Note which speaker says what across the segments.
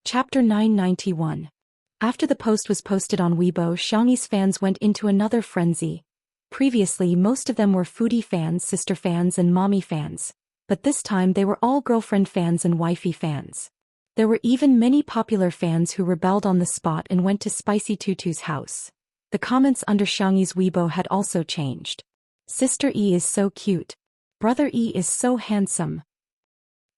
Speaker 1: Chapter 991. After the post was posted on Weibo, Xianxi's fans went into another frenzy. Previously, most of them were foodie fans, sister fans and mommy fans. But this time they were all girlfriend fans and wifey fans. There were even many popular fans who rebelled on the spot and went to Spicy Tutu's house. The comments under Xianxi's Weibo had also changed. Sister E is so cute. Brother E is so handsome.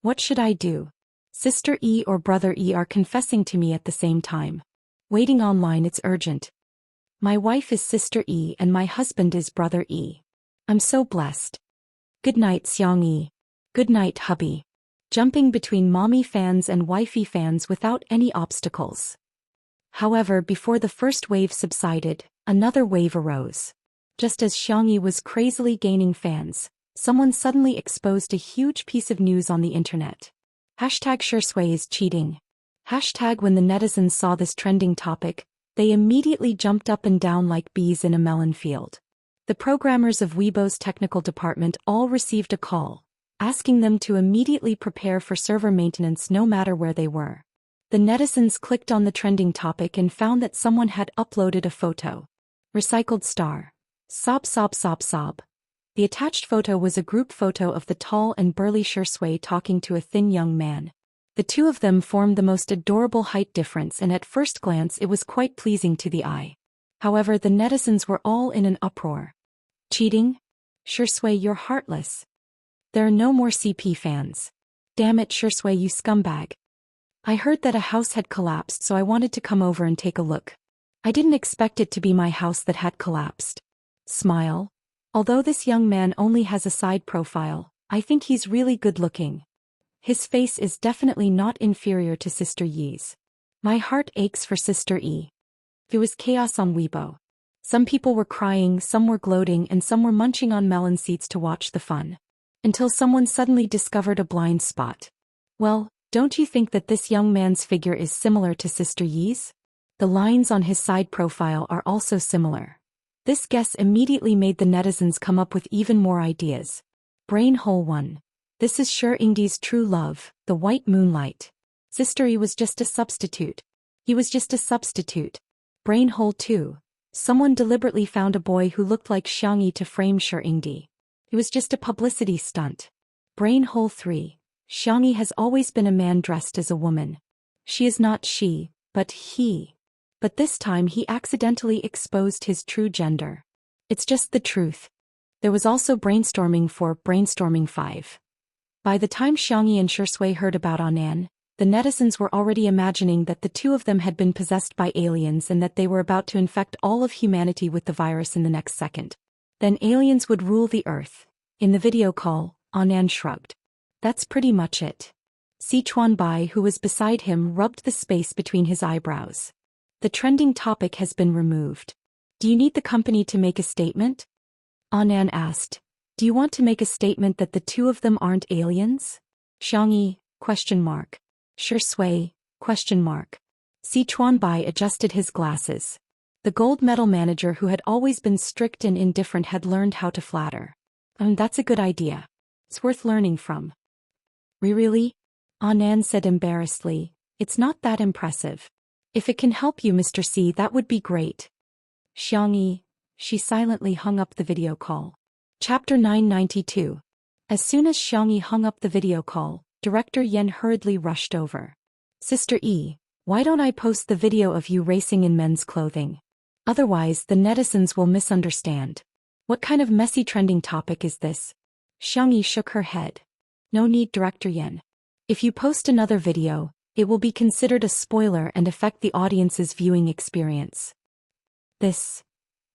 Speaker 1: What should I do? Sister E or Brother E are confessing to me at the same time. Waiting online, it's urgent. My wife is Sister E and my husband is Brother E. I'm so blessed. Good night, Xiangyi. Good night, hubby. Jumping between mommy fans and wifey fans without any obstacles. However, before the first wave subsided, another wave arose. Just as Xiangyi was crazily gaining fans, someone suddenly exposed a huge piece of news on the internet. #Shursui is cheating. When the netizens saw this trending topic, they immediately jumped up and down like bees in a melon field. The programmers of Weibo's technical department all received a call, asking them to immediately prepare for server maintenance no matter where they were. The netizens clicked on the trending topic and found that someone had uploaded a photo. Recycled star. Sob sob sob sob. The attached photo was a group photo of the tall and burly Shursui talking to a thin young man. The two of them formed the most adorable height difference, and at first glance it was quite pleasing to the eye. However, the netizens were all in an uproar. Cheating? Shursui, you're heartless. There are no more CP fans. Damn it, Shursui, you scumbag. I heard that a house had collapsed, so I wanted to come over and take a look. I didn't expect it to be my house that had collapsed. Smile. Although this young man only has a side profile, I think he's really good looking. His face is definitely not inferior to Sister Yi's. My heart aches for Sister E. It was chaos on Weibo. Some people were crying, some were gloating, and some were munching on melon seeds to watch the fun. Until someone suddenly discovered a blind spot. Well, don't you think that this young man's figure is similar to Sister Yi's? The lines on his side profile are also similar. This guess immediately made the netizens come up with even more ideas. Brain hole 1. This is Shi Ingdi's true love, the white moonlight. Sister E was just a substitute. He was just a substitute. Brain hole 2. Someone deliberately found a boy who looked like Xiangyi to frame Shi Ingdi. It was just a publicity stunt. Brain hole 3. Xiangyi has always been a man dressed as a woman. She is not she, but he. But this time he accidentally exposed his true gender. It's just the truth. There was also brainstorming 5. By the time Xiangyi and Shursui heard about Anan, the netizens were already imagining that the two of them had been possessed by aliens and that they were about to infect all of humanity with the virus in the next second. Then aliens would rule the earth. In the video call, Anan shrugged. That's pretty much it. Sichuan Bai, who was beside him, rubbed the space between his eyebrows. The trending topic has been removed. Do you need the company to make a statement? Anan asked. Do you want to make a statement that the two of them aren't aliens? Xiangyi? Shursui? Sichuan Bai adjusted his glasses. The gold medal manager, who had always been strict and indifferent, had learned how to flatter. That's a good idea. It's worth learning from. Really? Anan said embarrassedly. It's not that impressive. If it can help you, Mr. C, that would be great. Xiangyi. She silently hung up the video call. Chapter 992. As soon as Xiangyi hung up the video call, Director Yen hurriedly rushed over. Sister E, why don't I post the video of you racing in men's clothing? Otherwise, the netizens will misunderstand. What kind of messy trending topic is this? Xiangyi shook her head. No need, Director Yen. If you post another video, it will be considered a spoiler and affect the audience's viewing experience. This.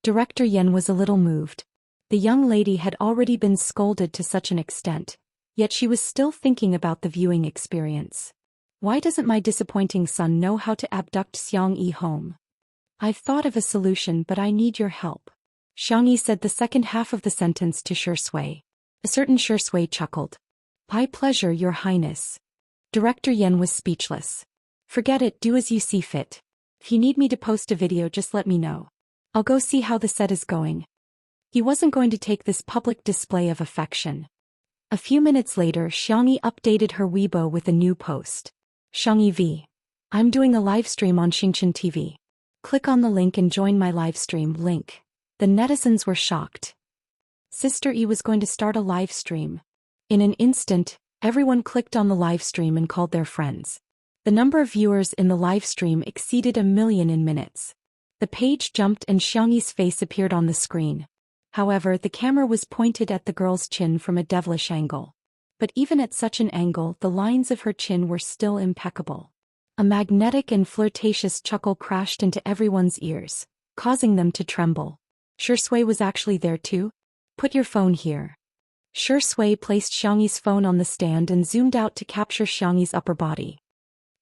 Speaker 1: Director Yen was a little moved. The young lady had already been scolded to such an extent, yet she was still thinking about the viewing experience. Why doesn't my disappointing son know how to abduct Xiangyi home? I've thought of a solution, but I need your help. Xiangyi said the second half of the sentence to Shursui. A certain Shursui chuckled. My pleasure, Your Highness. Director Yen was speechless. Forget it, do as you see fit. If you need me to post a video, just let me know. I'll go see how the set is going. He wasn't going to take this public display of affection. A few minutes later, Xiangyi updated her Weibo with a new post. Xiangyi V. I'm doing a live stream on Xianxia TV. Click on the link and join my live stream link. The netizens were shocked. Sister E was going to start a live stream. In an instant, everyone clicked on the live stream and called their friends. The number of viewers in the live stream exceeded 1 million in minutes. The page jumped and Xiangyi's face appeared on the screen. However, the camera was pointed at the girl's chin from a devilish angle. But even at such an angle, the lines of her chin were still impeccable. A magnetic and flirtatious chuckle crashed into everyone's ears, causing them to tremble. Shui was actually there too? Put your phone here. Shui placed Xiangyi's phone on the stand and zoomed out to capture Xiangyi's upper body.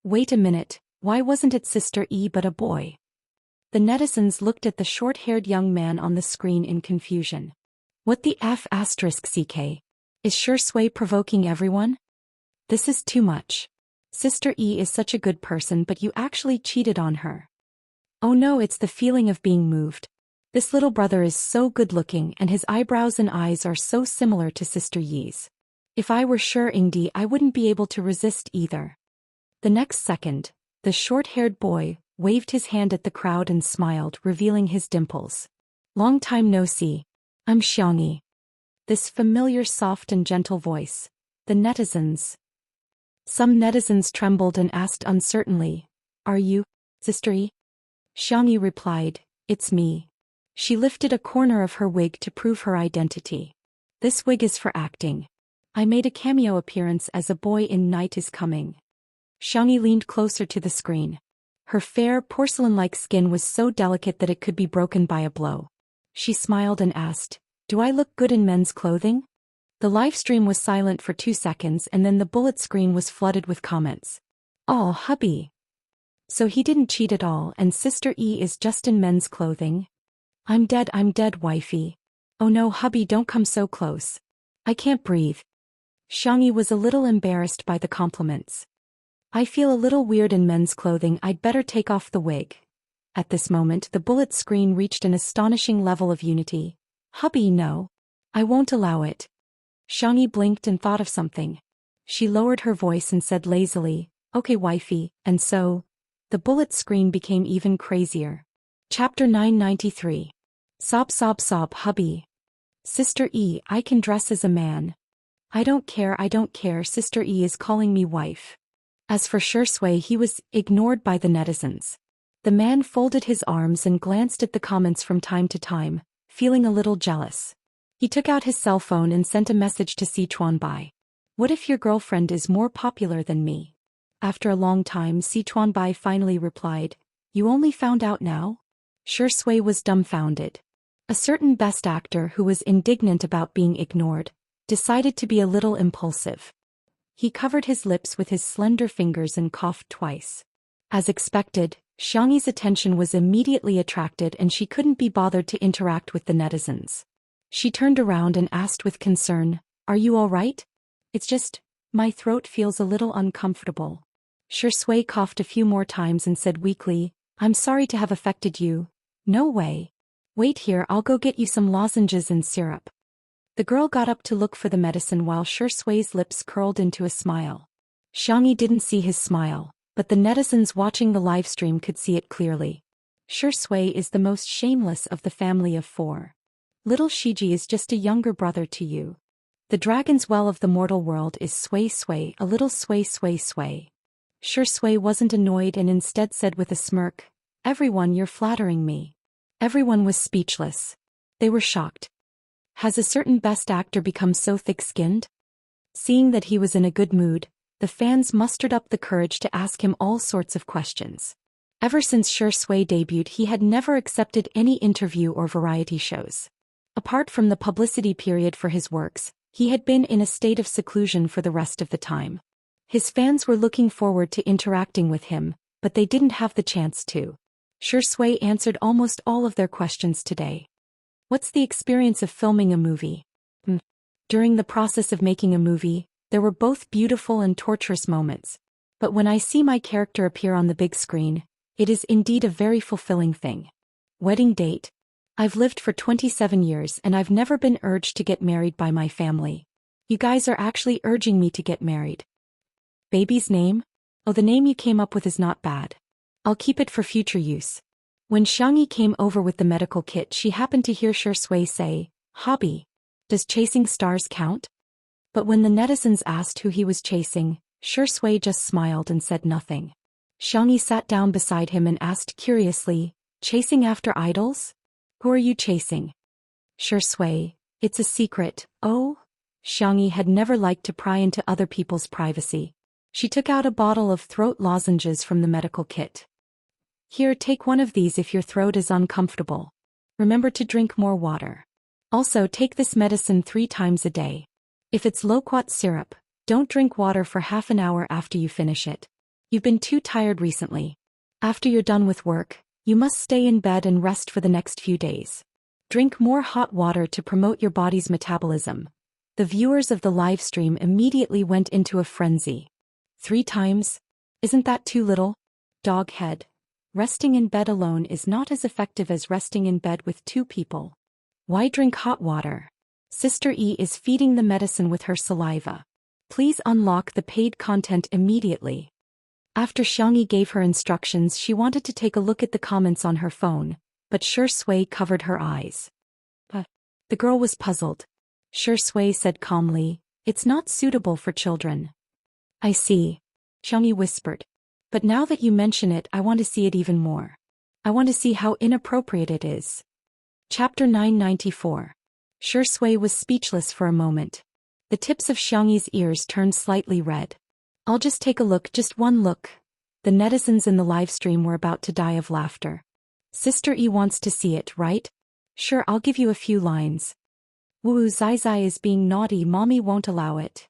Speaker 1: Wait a minute, why wasn't it Sister E but a boy? The netizens looked at the short-haired young man on the screen in confusion. What the F***ck? Is Shui provoking everyone? This is too much. Sister E is such a good person, but you actually cheated on her. Oh no, it's the feeling of being moved. This little brother is so good-looking and his eyebrows and eyes are so similar to Sister Yi's. If I were Shi Yingdi, I wouldn't be able to resist either. The next second, the short-haired boy waved his hand at the crowd and smiled, revealing his dimples. Long time no see. I'm Xiangyi. This familiar soft and gentle voice. The netizens. Some netizens trembled and asked uncertainly, "Are you, Sister E?" Xiangyi replied, "It's me." She lifted a corner of her wig to prove her identity. "This wig is for acting. I made a cameo appearance as a boy in Night is Coming." Xiangyi leaned closer to the screen. Her fair, porcelain-like skin was so delicate that it could be broken by a blow. She smiled and asked, "Do I look good in men's clothing?" The live stream was silent for 2 seconds and then the bullet screen was flooded with comments. "Oh, hubby. So he didn't cheat at all and Sister E is just in men's clothing? I'm dead, wifey. Oh no, hubby, don't come so close. I can't breathe." Xiangyi was a little embarrassed by the compliments. "I feel a little weird in men's clothing, I'd better take off the wig." At this moment the bullet screen reached an astonishing level of unity. "Hubby, no. I won't allow it." Xiangyi blinked and thought of something. She lowered her voice and said lazily, "Okay wifey," and so, the bullet screen became even crazier. Chapter 993. Sob hubby. Sister E, I can dress as a man. I don't care, Sister E is calling me wife. As for Shui, he was ignored by the netizens. The man folded his arms and glanced at the comments from time to time, feeling a little jealous. He took out his cell phone and sent a message to Sichuanbai. "What if your girlfriend is more popular than me?" After a long time Sichuanbai finally replied, "You only found out now?" Shui was dumbfounded. A certain best actor who was indignant about being ignored, decided to be a little impulsive. He covered his lips with his slender fingers and coughed twice. As expected, Xiangyi's attention was immediately attracted and she couldn't be bothered to interact with the netizens. She turned around and asked with concern, "Are you all right?" "It's just, my throat feels a little uncomfortable." Shui coughed a few more times and said weakly, "I'm sorry to have affected you." "No way. Wait here, I'll go get you some lozenges and syrup." The girl got up to look for the medicine while Shui's lips curled into a smile. Xiangyi didn't see his smile, but the netizens watching the live stream could see it clearly. Shui is the most shameless of the family of 4. Little Shiji is just a younger brother to you. The dragon's well of the mortal world is sway, a little sway. Shui wasn't annoyed and instead said with a smirk, "Everyone, you're flattering me." Everyone was speechless. They were shocked. Has a certain best actor become so thick-skinned? Seeing that he was in a good mood, the fans mustered up the courage to ask him all sorts of questions. Ever since Shui debuted, he had never accepted any interview or variety shows. Apart from the publicity period for his works, he had been in a state of seclusion for the rest of the time. His fans were looking forward to interacting with him, but they didn't have the chance to. Shui answered almost all of their questions today. What's the experience of filming a movie? During the process of making a movie, there were both beautiful and torturous moments. But when I see my character appear on the big screen, it is indeed a very fulfilling thing. Wedding date. I've lived for 27 years and I've never been urged to get married by my family. You guys are actually urging me to get married. Baby's name? Oh, the name you came up with is not bad. I'll keep it for future use. When Xiangyi came over with the medical kit, she happened to hear Shui say, "Hobby. Does chasing stars count?" But when the netizens asked who he was chasing, Shui just smiled and said nothing. Xiangyi sat down beside him and asked curiously, "Chasing after idols? Who are you chasing?" Shui, "It's a secret." Oh? Xiangyi had never liked to pry into other people's privacy. She took out a bottle of throat lozenges from the medical kit. "Here, take one of these if your throat is uncomfortable. Remember to drink more water. Also, take this medicine 3 times a day. If it's loquat syrup, don't drink water for half an hour after you finish it. You've been too tired recently. After you're done with work, you must stay in bed and rest for the next few days. Drink more hot water to promote your body's metabolism." The viewers of the live stream immediately went into a frenzy. 3 times? Isn't that too little? Dog head. Resting in bed alone is not as effective as resting in bed with 2 people. Why drink hot water? Sister E is feeding the medicine with her saliva. Please unlock the paid content immediately. After Xiangyi gave her instructions, she wanted to take a look at the comments on her phone, but Shui covered her eyes. The girl was puzzled. Shui said calmly, "It's not suitable for children." "I see," Xiangyi whispered. "But now that you mention it, I want to see it even more. I want to see how inappropriate it is." Chapter 994. Shui was speechless for a moment. The tips of Xiangyi's ears turned slightly red. "I'll just take a look, just one look." The netizens in the live stream were about to die of laughter. "Sister E wants to see it, right? Sure, I'll give you a few lines. Woo, Zai Zai is being naughty, mommy won't allow it.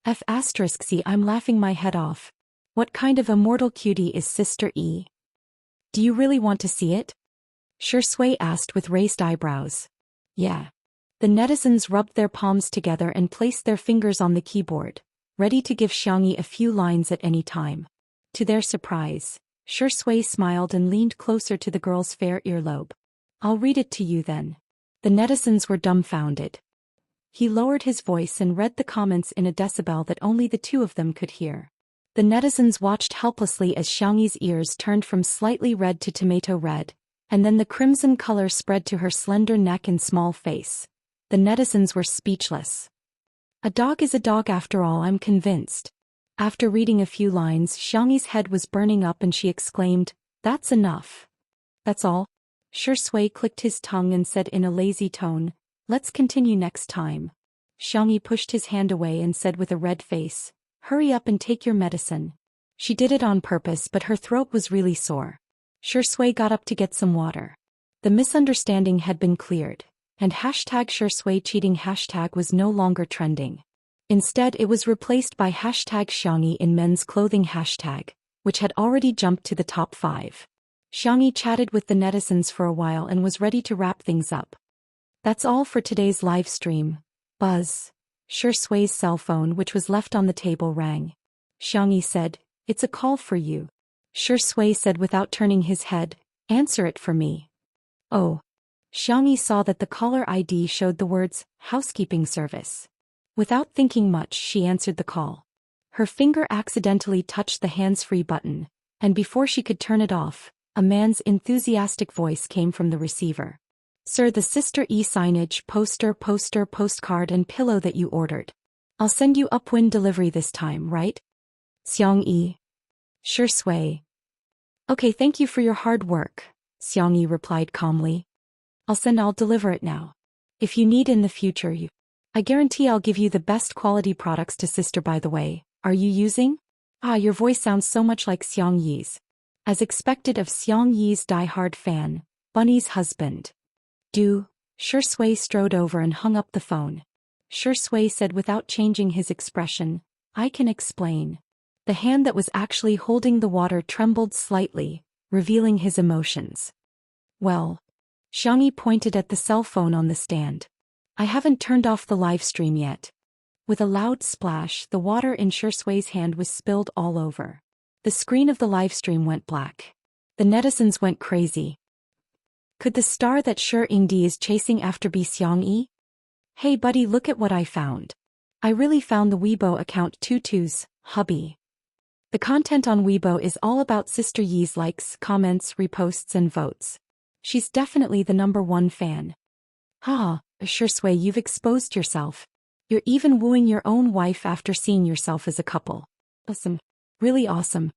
Speaker 1: C, I'm laughing my head off. What kind of immortal cutie is Sister E? Do you really want to see it?" Shui asked with raised eyebrows. "Yeah." The netizens rubbed their palms together and placed their fingers on the keyboard, ready to give Xiangyi a few lines at any time. To their surprise, Shui smiled and leaned closer to the girl's fair earlobe. "I'll read it to you then." The netizens were dumbfounded. He lowered his voice and read the comments in a decibel that only the 2 of them could hear. The netizens watched helplessly as Xiangyi's ears turned from slightly red to tomato red, and then the crimson color spread to her slender neck and small face. The netizens were speechless. A dog is a dog after all, I'm convinced. After reading a few lines, Xiangyi's head was burning up and she exclaimed, "That's enough." "That's all?" Shui clicked his tongue and said in a lazy tone, "Let's continue next time." Xiangyi pushed his hand away and said with a red face, "Hurry up and take your medicine." She did it on purpose, but her throat was really sore. Shui got up to get some water. The misunderstanding had been cleared, and #Shui cheating hashtag was no longer trending. Instead, it was replaced by #Xiangyi in men's clothing hashtag, which had already jumped to the top 5. Xiangyi chatted with the netizens for a while and was ready to wrap things up. "That's all for today's live stream." Buzz. Shui's cell phone, which was left on the table, rang. Xiangyi said, "It's a call for you." Shui said without turning his head, "Answer it for me." "Oh." Xiangyi saw that the caller ID showed the words, "Housekeeping Service." Without thinking much, she answered the call. Her finger accidentally touched the hands-free button, and before she could turn it off, a man's enthusiastic voice came from the receiver. "Sir, the Sister E signage, poster, postcard and pillow that you ordered. I'll send you upwind delivery this time, right?" Xiangyi. Shui. "Okay, thank you for your hard work," Xiangyi replied calmly. I'll deliver it now. If you need in the future, I guarantee I'll give you the best quality products to Sister. By the way, are you using? Your voice sounds so much like Xiangyi's. As expected of Xiangyi's die-hard fan, Bunny's husband. Shui strode over and hung up the phone. Shui said without changing his expression, "I can explain." The hand that was actually holding the water trembled slightly, revealing his emotions. "Well." Xiangyi pointed at the cell phone on the stand. "I haven't turned off the live stream yet." With a loud splash, the water in Shui's hand was spilled all over. The screen of the live stream went black. The netizens went crazy. Could the star that Shi Yingdi is chasing after be Xiangyi? "Hey buddy, look at what I found. I really found the Weibo account Tutu's hubby." The content on Weibo is all about Sister Yi's likes, comments, reposts and votes. She's definitely the #1 fan. Haha, Shui, you've exposed yourself. You're even wooing your own wife after seeing yourself as a couple. Awesome. Really awesome.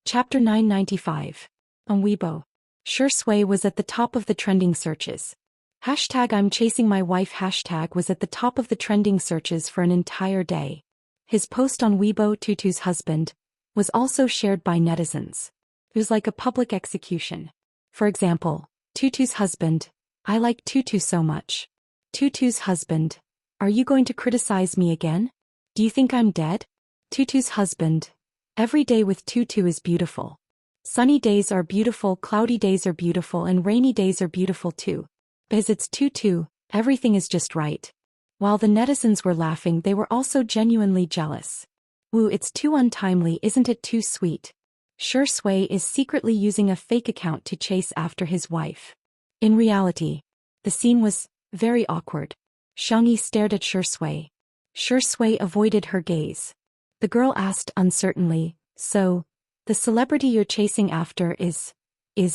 Speaker 1: Chapter 995. On Weibo. Shui was at the top of the trending searches. #I'm chasing my wife hashtag was at the top of the trending searches for an entire day. His post on Weibo, Tutu's husband, was also shared by netizens. It was like a public execution. For example, Tutu's husband, I like Tutu so much. Tutu's husband, are you going to criticize me again? Do you think I'm dead? Tutu's husband, every day with Tutu is beautiful. Sunny days are beautiful, cloudy days are beautiful and rainy days are beautiful too. Because it's Tutu, everything is just right. While the netizens were laughing, they were also genuinely jealous. Woo, it's too untimely, isn't it too sweet? Shui is secretly using a fake account to chase after his wife. In reality, the scene was very awkward. Xianxia stared at Shui. Shui avoided her gaze. The girl asked uncertainly, so, the celebrity you're chasing after is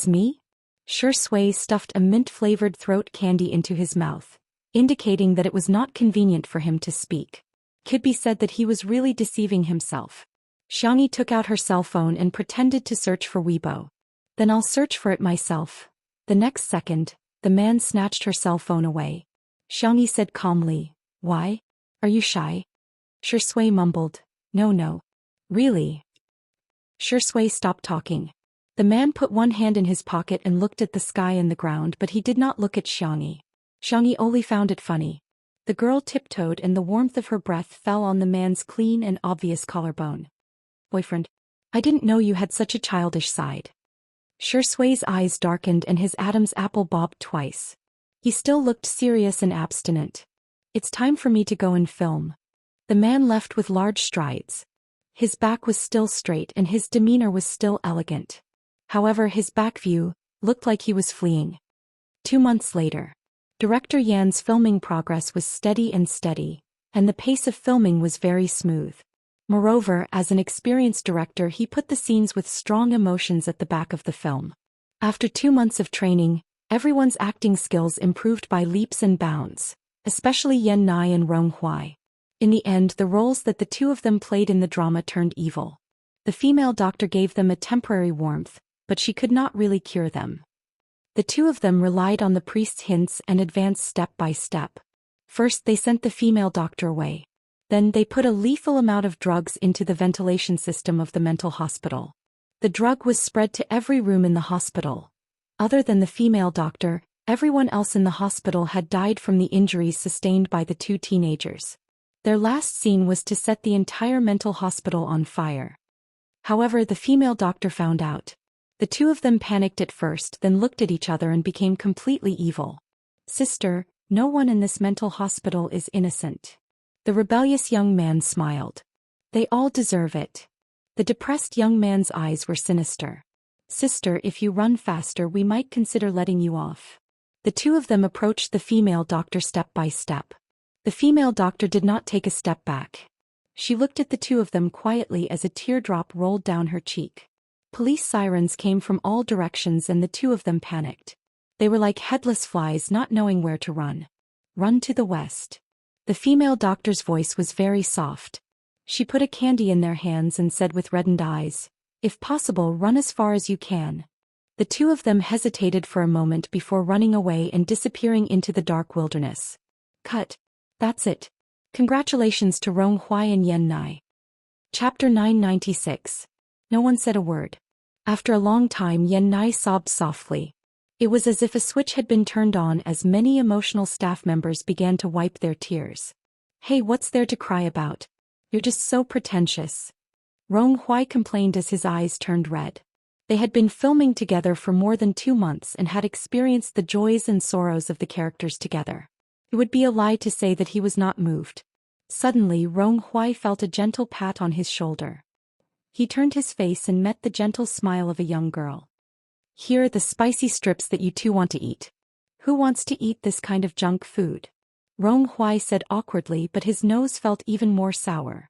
Speaker 1: me? Shui stuffed a mint-flavored throat candy into his mouth, indicating that it was not convenient for him to speak. Could be said that he was really deceiving himself. Xianxia took out her cell phone and pretended to search for Weibo. Then I'll search for it myself. The next second, the man snatched her cell phone away. Xianxia said calmly, why? Are you shy? Shui mumbled, no. Really? Shui stopped talking. The man put one hand in his pocket and looked at the sky and the ground, but he did not look at Xianxia. Xianxia only found it funny. The girl tiptoed and the warmth of her breath fell on the man's clean and obvious collarbone. Boyfriend, I didn't know you had such a childish side. Shui's eyes darkened and his Adam's apple bobbed twice. He still looked serious and abstinent. It's time for me to go and film. The man left with large strides. His back was still straight and his demeanor was still elegant. However, his back view looked like he was fleeing. 2 months later. Director Yan's filming progress was steady, and the pace of filming was very smooth. Moreover, as an experienced director, he put the scenes with strong emotions at the back of the film. After 2 months of training, everyone's acting skills improved by leaps and bounds, especially Yan Nai and Rong Huai. In the end, the roles that the two of them played in the drama turned evil. The female doctor gave them a temporary warmth, but she could not really cure them. The two of them relied on the priest's hints and advanced step by step. First, they sent the female doctor away. Then they put a lethal amount of drugs into the ventilation system of the mental hospital. The drug was spread to every room in the hospital. Other than the female doctor, everyone else in the hospital had died from the injuries sustained by the two teenagers. Their last scene was to set the entire mental hospital on fire. However, the female doctor found out. The two of them panicked at first, then looked at each other and became completely evil. Sister, no one in this mental hospital is innocent. The rebellious young man smiled. They all deserve it. The depressed young man's eyes were sinister. Sister, if you run faster, we might consider letting you off. The two of them approached the female doctor step by step. The female doctor did not take a step back. She looked at the two of them quietly as a teardrop rolled down her cheek. Police sirens came from all directions and the two of them panicked. They were like headless flies not knowing where to run. Run to the west. The female doctor's voice was very soft. She put a candy in their hands and said with reddened eyes, if possible, run as far as you can. The two of them hesitated for a moment before running away and disappearing into the dark wilderness. Cut. That's it. Congratulations to Rong Huai and Yan Nai. Chapter 996. No one said a word. After a long time, Yan Nai sobbed softly. It was as if a switch had been turned on as many emotional staff members began to wipe their tears. Hey, what's there to cry about? You're just so pretentious. Rong Huai complained as his eyes turned red. They had been filming together for more than 2 months and had experienced the joys and sorrows of the characters together. It would be a lie to say that he was not moved. Suddenly, Rong Huai felt a gentle pat on his shoulder. He turned his face and met the gentle smile of a young girl. Here are the spicy strips that you two want to eat. Who wants to eat this kind of junk food? Rong Huai said awkwardly, but his nose felt even more sour.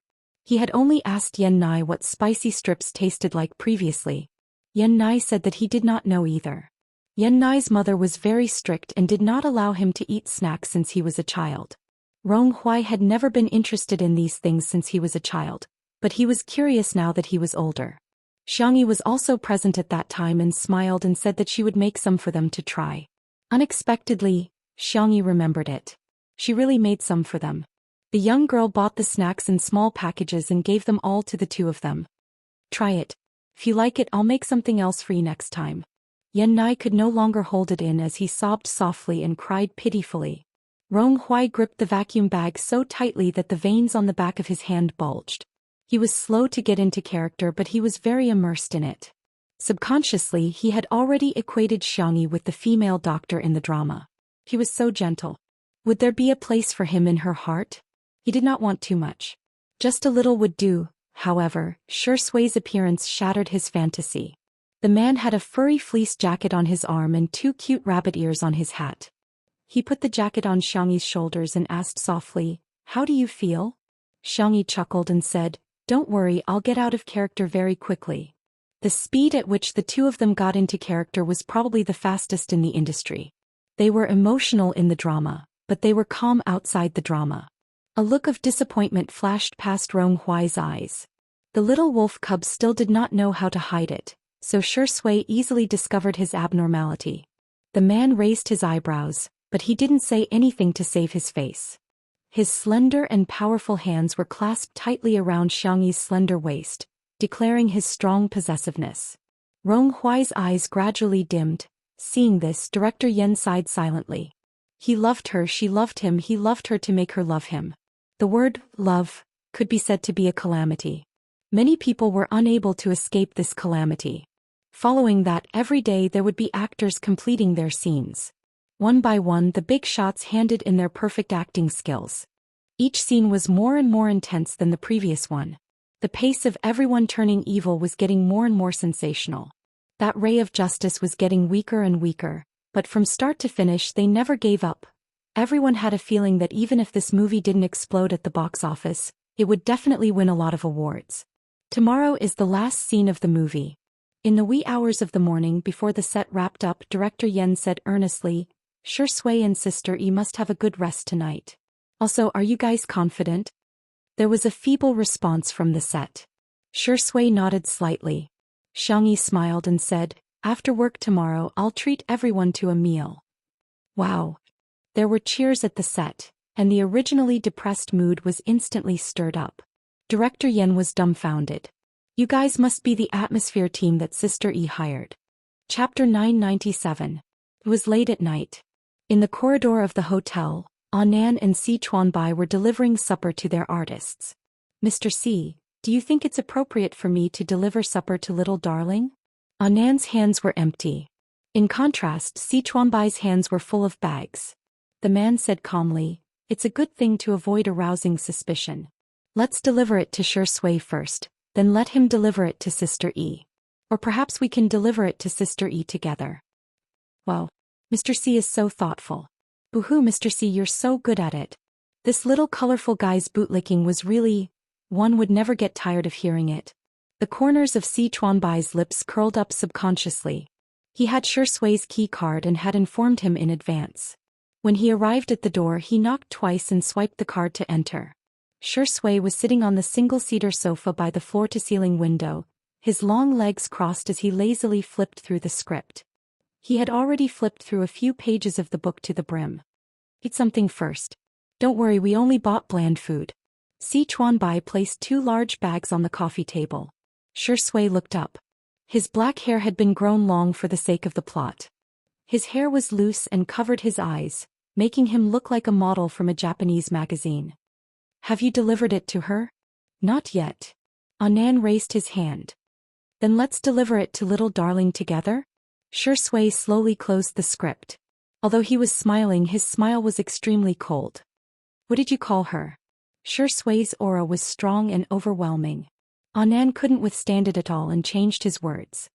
Speaker 1: He had only asked Yen Nai what spicy strips tasted like previously. Yen Nai said that he did not know either. Yen Nai's mother was very strict and did not allow him to eat snacks since he was a child. Rong Huai had never been interested in these things since he was a child, but he was curious now that he was older. Xianxia was also present at that time and smiled and said that she would make some for them to try. Unexpectedly, Xianxia remembered it. She really made some for them. The young girl bought the snacks in small packages and gave them all to the two of them. Try it. If you like it, I'll make something else for you next time. Yen Nai could no longer hold it in as he sobbed softly and cried pitifully. Rong Huai gripped the vacuum bag so tightly that the veins on the back of his hand bulged. He was slow to get into character, but he was very immersed in it. Subconsciously, he had already equated Xianxia with the female doctor in the drama. He was so gentle. Would there be a place for him in her heart? He did not want too much. Just a little would do. However, Shui's appearance shattered his fantasy. The man had a furry fleece jacket on his arm and 2 cute rabbit ears on his hat. He put the jacket on Xianxi's shoulders and asked softly, "How do you feel?" Xianxia chuckled and said, "Don't worry, I'll get out of character very quickly." The speed at which the two of them got into character was probably the fastest in the industry. They were emotional in the drama, but they were calm outside the drama. A look of disappointment flashed past Rong Huai's eyes. The little wolf cub still did not know how to hide it, so Shui easily discovered his abnormality. The man raised his eyebrows, but he didn't say anything to save his face. His slender and powerful hands were clasped tightly around Xianxi's slender waist, declaring his strong possessiveness. Rong Huai's eyes gradually dimmed. Seeing this, Director Yen sighed silently. He loved her, she loved him, he loved her to make her love him. The word, love, could be said to be a calamity. Many people were unable to escape this calamity. Following that, every day there would be actors completing their scenes. One by one, the big shots handed in their perfect acting skills. Each scene was more and more intense than the previous one. The pace of everyone turning evil was getting more and more sensational. That ray of justice was getting weaker and weaker, but from start to finish they never gave up. Everyone had a feeling that even if this movie didn't explode at the box office, it would definitely win a lot of awards. Tomorrow is the last scene of the movie. In the wee hours of the morning before the set wrapped up, Director Yen said earnestly, "Shui and Sister E must have a good rest tonight. Also, are you guys confident?" There was a feeble response from the set. Shui nodded slightly. Xianxia smiled and said, "After work tomorrow I'll treat everyone to a meal." Wow! There were cheers at the set, and the originally depressed mood was instantly stirred up. Director Yen was dumbfounded. "You guys must be the atmosphere team that Sister E hired." Chapter 997. It was late at night. In the corridor of the hotel, Anan and Si Chuanbai were delivering supper to their artists. "Mr. Si, do you think it's appropriate for me to deliver supper to little darling?" Anan's hands were empty. In contrast, Si Chuanbai's hands were full of bags. The man said calmly, "It's a good thing to avoid arousing suspicion. Let's deliver it to Shui first, then let him deliver it to Sister E. Or perhaps we can deliver it to Sister E together." "Wow. Mr. C is so thoughtful. Boo-hoo, Mr. C, you're so good at it." This little colorful guy's bootlicking was really... one would never get tired of hearing it. The corners of Si Chuanbai's lips curled up subconsciously. He had Shui's key card and had informed him in advance. When he arrived at the door, he knocked twice and swiped the card to enter. Shui was sitting on the single-seater sofa by the floor-to-ceiling window, his long legs crossed as he lazily flipped through the script. He had already flipped through a few pages of the book to the brim. "Eat something first. Don't worry, we only bought bland food." Si Chuanbai placed 2 large bags on the coffee table. Shui looked up. His black hair had been grown long for the sake of the plot. His hair was loose and covered his eyes, making him look like a model from a Japanese magazine. "Have you delivered it to her?" "Not yet." Anan raised his hand. "Then let's deliver it to little darling together?" Shui slowly closed the script. Although he was smiling, his smile was extremely cold. "What did you call her?" Shui's aura was strong and overwhelming. Anan couldn't withstand it at all and changed his words.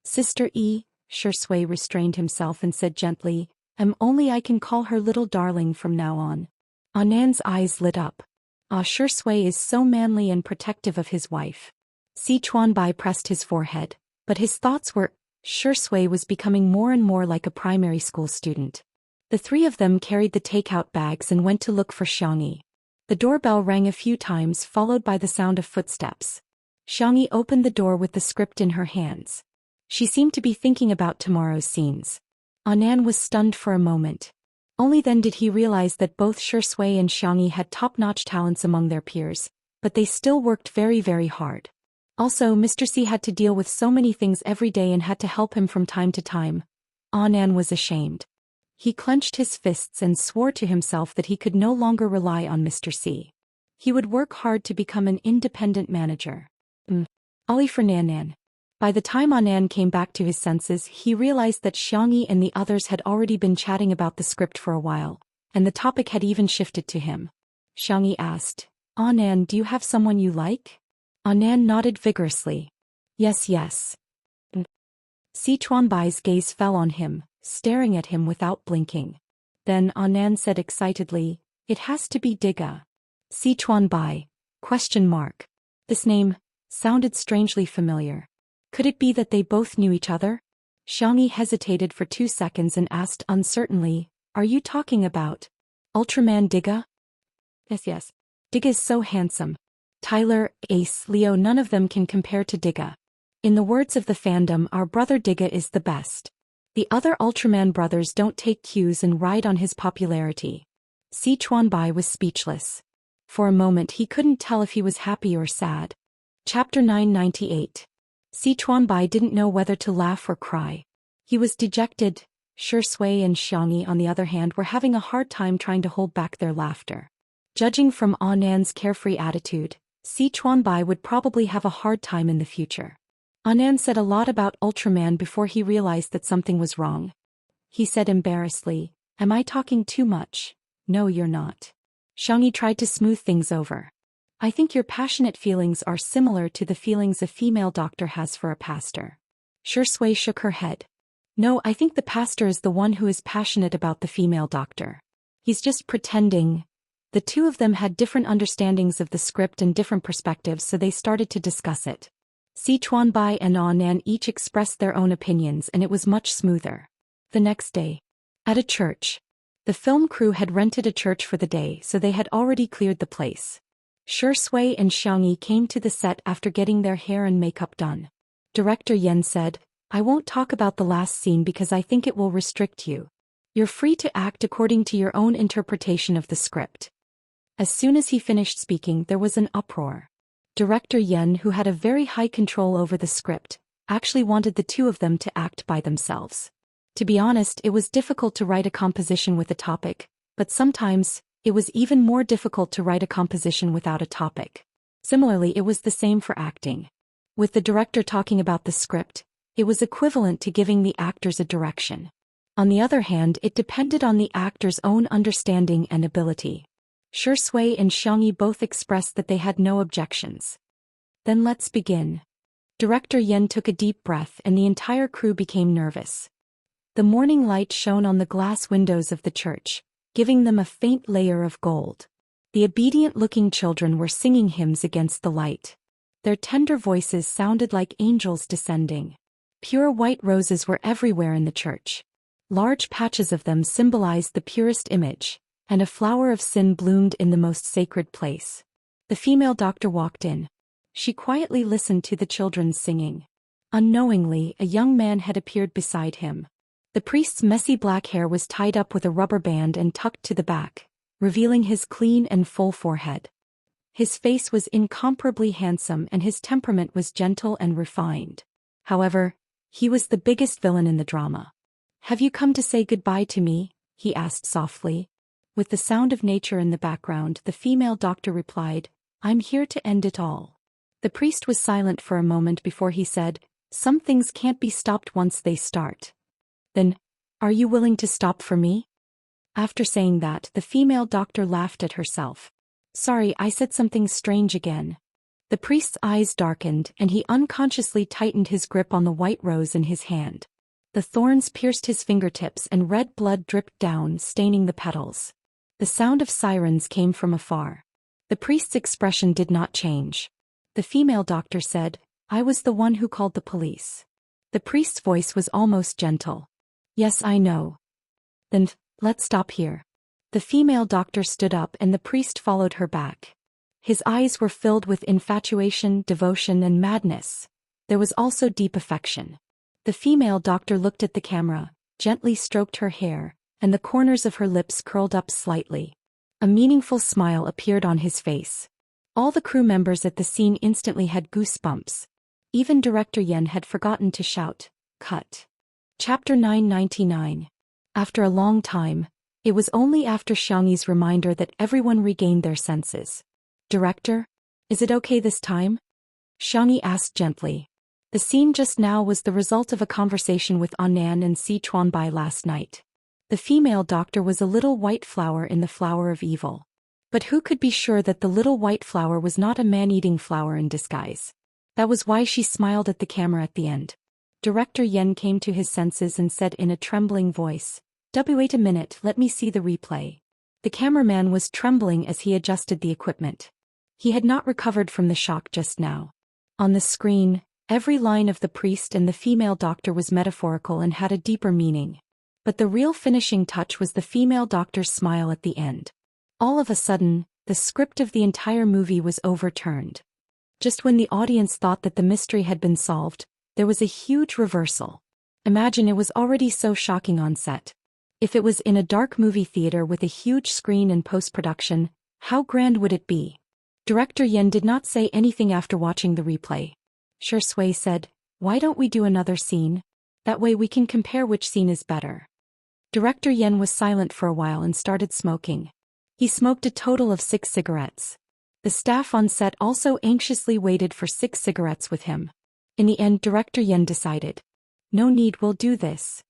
Speaker 1: "Sister E," Shui restrained himself and said gently, I can call her little darling from now on." Anan's eyes lit up. Ah, Shui is so manly and protective of his wife. Si Chuanbai pressed his forehead, but his thoughts were, Shui was becoming more and more like a primary school student. The three of them carried the takeout bags and went to look for Xiangyi. The doorbell rang a few times, followed by the sound of footsteps. Xiangyi opened the door with the script in her hands. She seemed to be thinking about tomorrow's scenes. Anan was stunned for a moment. Only then did he realize that both Shui and Xiangyi had top-notch talents among their peers, but they still worked very, very hard. Also, Mr. C had to deal with so many things every day and had to help him from time to time. Anan was ashamed. He clenched his fists and swore to himself that he could no longer rely on Mr. C. He would work hard to become an independent manager. Ali for Nanan. By the time Anan came back to his senses, he realized that Xiangyi and the others had already been chatting about the script for a while, and the topic had even shifted to him. Xiangyi asked, Anan, do you have someone you like? Anan nodded vigorously. Yes, yes. Si Chuanbai's gaze fell on him, staring at him without blinking. Then Anan said excitedly, it has to be Diga. Si Chuanbai? ? This name sounded strangely familiar. Could it be that they both knew each other? Xiangyi hesitated for 2 seconds and asked uncertainly, are you talking about Ultraman Diga? Yes. Diga is so handsome. Tyler, Ace, Leo, none of them can compare to Diga. In the words of the fandom, our brother Diga is the best. The other Ultraman brothers don't take cues and ride on his popularity. Si Chuanbai was speechless. For a moment he couldn't tell if he was happy or sad. Chapter 998. Si Chuanbai didn't know whether to laugh or cry. He was dejected. Shui and Xiangyi, on the other hand, were having a hard time trying to hold back their laughter. Judging from Anan's carefree attitude, Si Chuanbai would probably have a hard time in the future. Anan said a lot about Ultraman before he realized that something was wrong. He said embarrassedly, am I talking too much? No, you're not. Xiangyi tried to smooth things over. I think your passionate feelings are similar to the feelings a female doctor has for a pastor. Shui shook her head. No, I think the pastor is the one who is passionate about the female doctor. He's just pretending. The two of them had different understandings of the script and different perspectives, so they started to discuss it. Si Chuanbai and Anan each expressed their own opinions, and it was much smoother. The next day, at a church. The film crew had rented a church for the day, so they had already cleared the place. Shui and Xiangyi came to the set after getting their hair and makeup done. Director Yen said, I won't talk about the last scene because I think it will restrict you. You're free to act according to your own interpretation of the script. As soon as he finished speaking, there was an uproar. Director Yen, who had a very high control over the script, actually wanted the two of them to act by themselves. To be honest, it was difficult to write a composition with a topic, but sometimes, it was even more difficult to write a composition without a topic. Similarly, it was the same for acting. With the director talking about the script, it was equivalent to giving the actors a direction. On the other hand, it depended on the actor's own understanding and ability. Shui and Xiangyi both expressed that they had no objections. Then let's begin. Director Yen took a deep breath and the entire crew became nervous. The morning light shone on the glass windows of the church, giving them a faint layer of gold. The obedient-looking children were singing hymns against the light. Their tender voices sounded like angels descending. Pure white roses were everywhere in the church. Large patches of them symbolized the purest image, and a flower of sin bloomed in the most sacred place. The female doctor walked in. She quietly listened to the children singing. Unknowingly, a young man had appeared beside him. The priest's messy black hair was tied up with a rubber band and tucked to the back, revealing his clean and full forehead. His face was incomparably handsome and his temperament was gentle and refined. However, he was the biggest villain in the drama. Have you come to say goodbye to me? He asked softly. With the sound of nature in the background, the female doctor replied, I'm here to end it all. The priest was silent for a moment before he said, some things can't be stopped once they start. Then, are you willing to stop for me? After saying that, the female doctor laughed at herself. Sorry, I said something strange again. The priest's eyes darkened and he unconsciously tightened his grip on the white rose in his hand. The thorns pierced his fingertips and red blood dripped down, staining the petals. The sound of sirens came from afar. The priest's expression did not change. The female doctor said, "I was the one who called the police." The priest's voice was almost gentle. "Yes, I know." "Then, let's stop here." The female doctor stood up and the priest followed her back. His eyes were filled with infatuation, devotion, and madness. There was also deep affection. The female doctor looked at the camera, gently stroked her hair, and the corners of her lips curled up slightly. A meaningful smile appeared on his face. All the crew members at the scene instantly had goosebumps. Even Director Yen had forgotten to shout, "Cut." Chapter 999. After a long time, it was only after Xianxi's reminder that everyone regained their senses. "Director? Is it okay this time?" Xianxi asked gently. The scene just now was the result of a conversation with Annan and Si Chuanbai last night. The female doctor was a little white flower in the flower of evil. But who could be sure that the little white flower was not a man-eating flower in disguise? That was why she smiled at the camera at the end. Director Yen came to his senses and said in a trembling voice, "Wait a minute, let me see the replay." The cameraman was trembling as he adjusted the equipment. He had not recovered from the shock just now. On the screen, every line of the priest and the female doctor was metaphorical and had a deeper meaning. But the real finishing touch was the female doctor's smile at the end. All of a sudden, the script of the entire movie was overturned. Just when the audience thought that the mystery had been solved, there was a huge reversal. Imagine it was already so shocking on set. If it was in a dark movie theater with a huge screen and post-production, how grand would it be? Director Yen did not say anything after watching the replay. Shui said, "Why don't we do another scene? That way we can compare which scene is better." Director Yen was silent for a while and started smoking. He smoked a total of 6 cigarettes. The staff on set also anxiously waited for 6 cigarettes with him. In the end, Director Yen decided, "No need, we'll do this."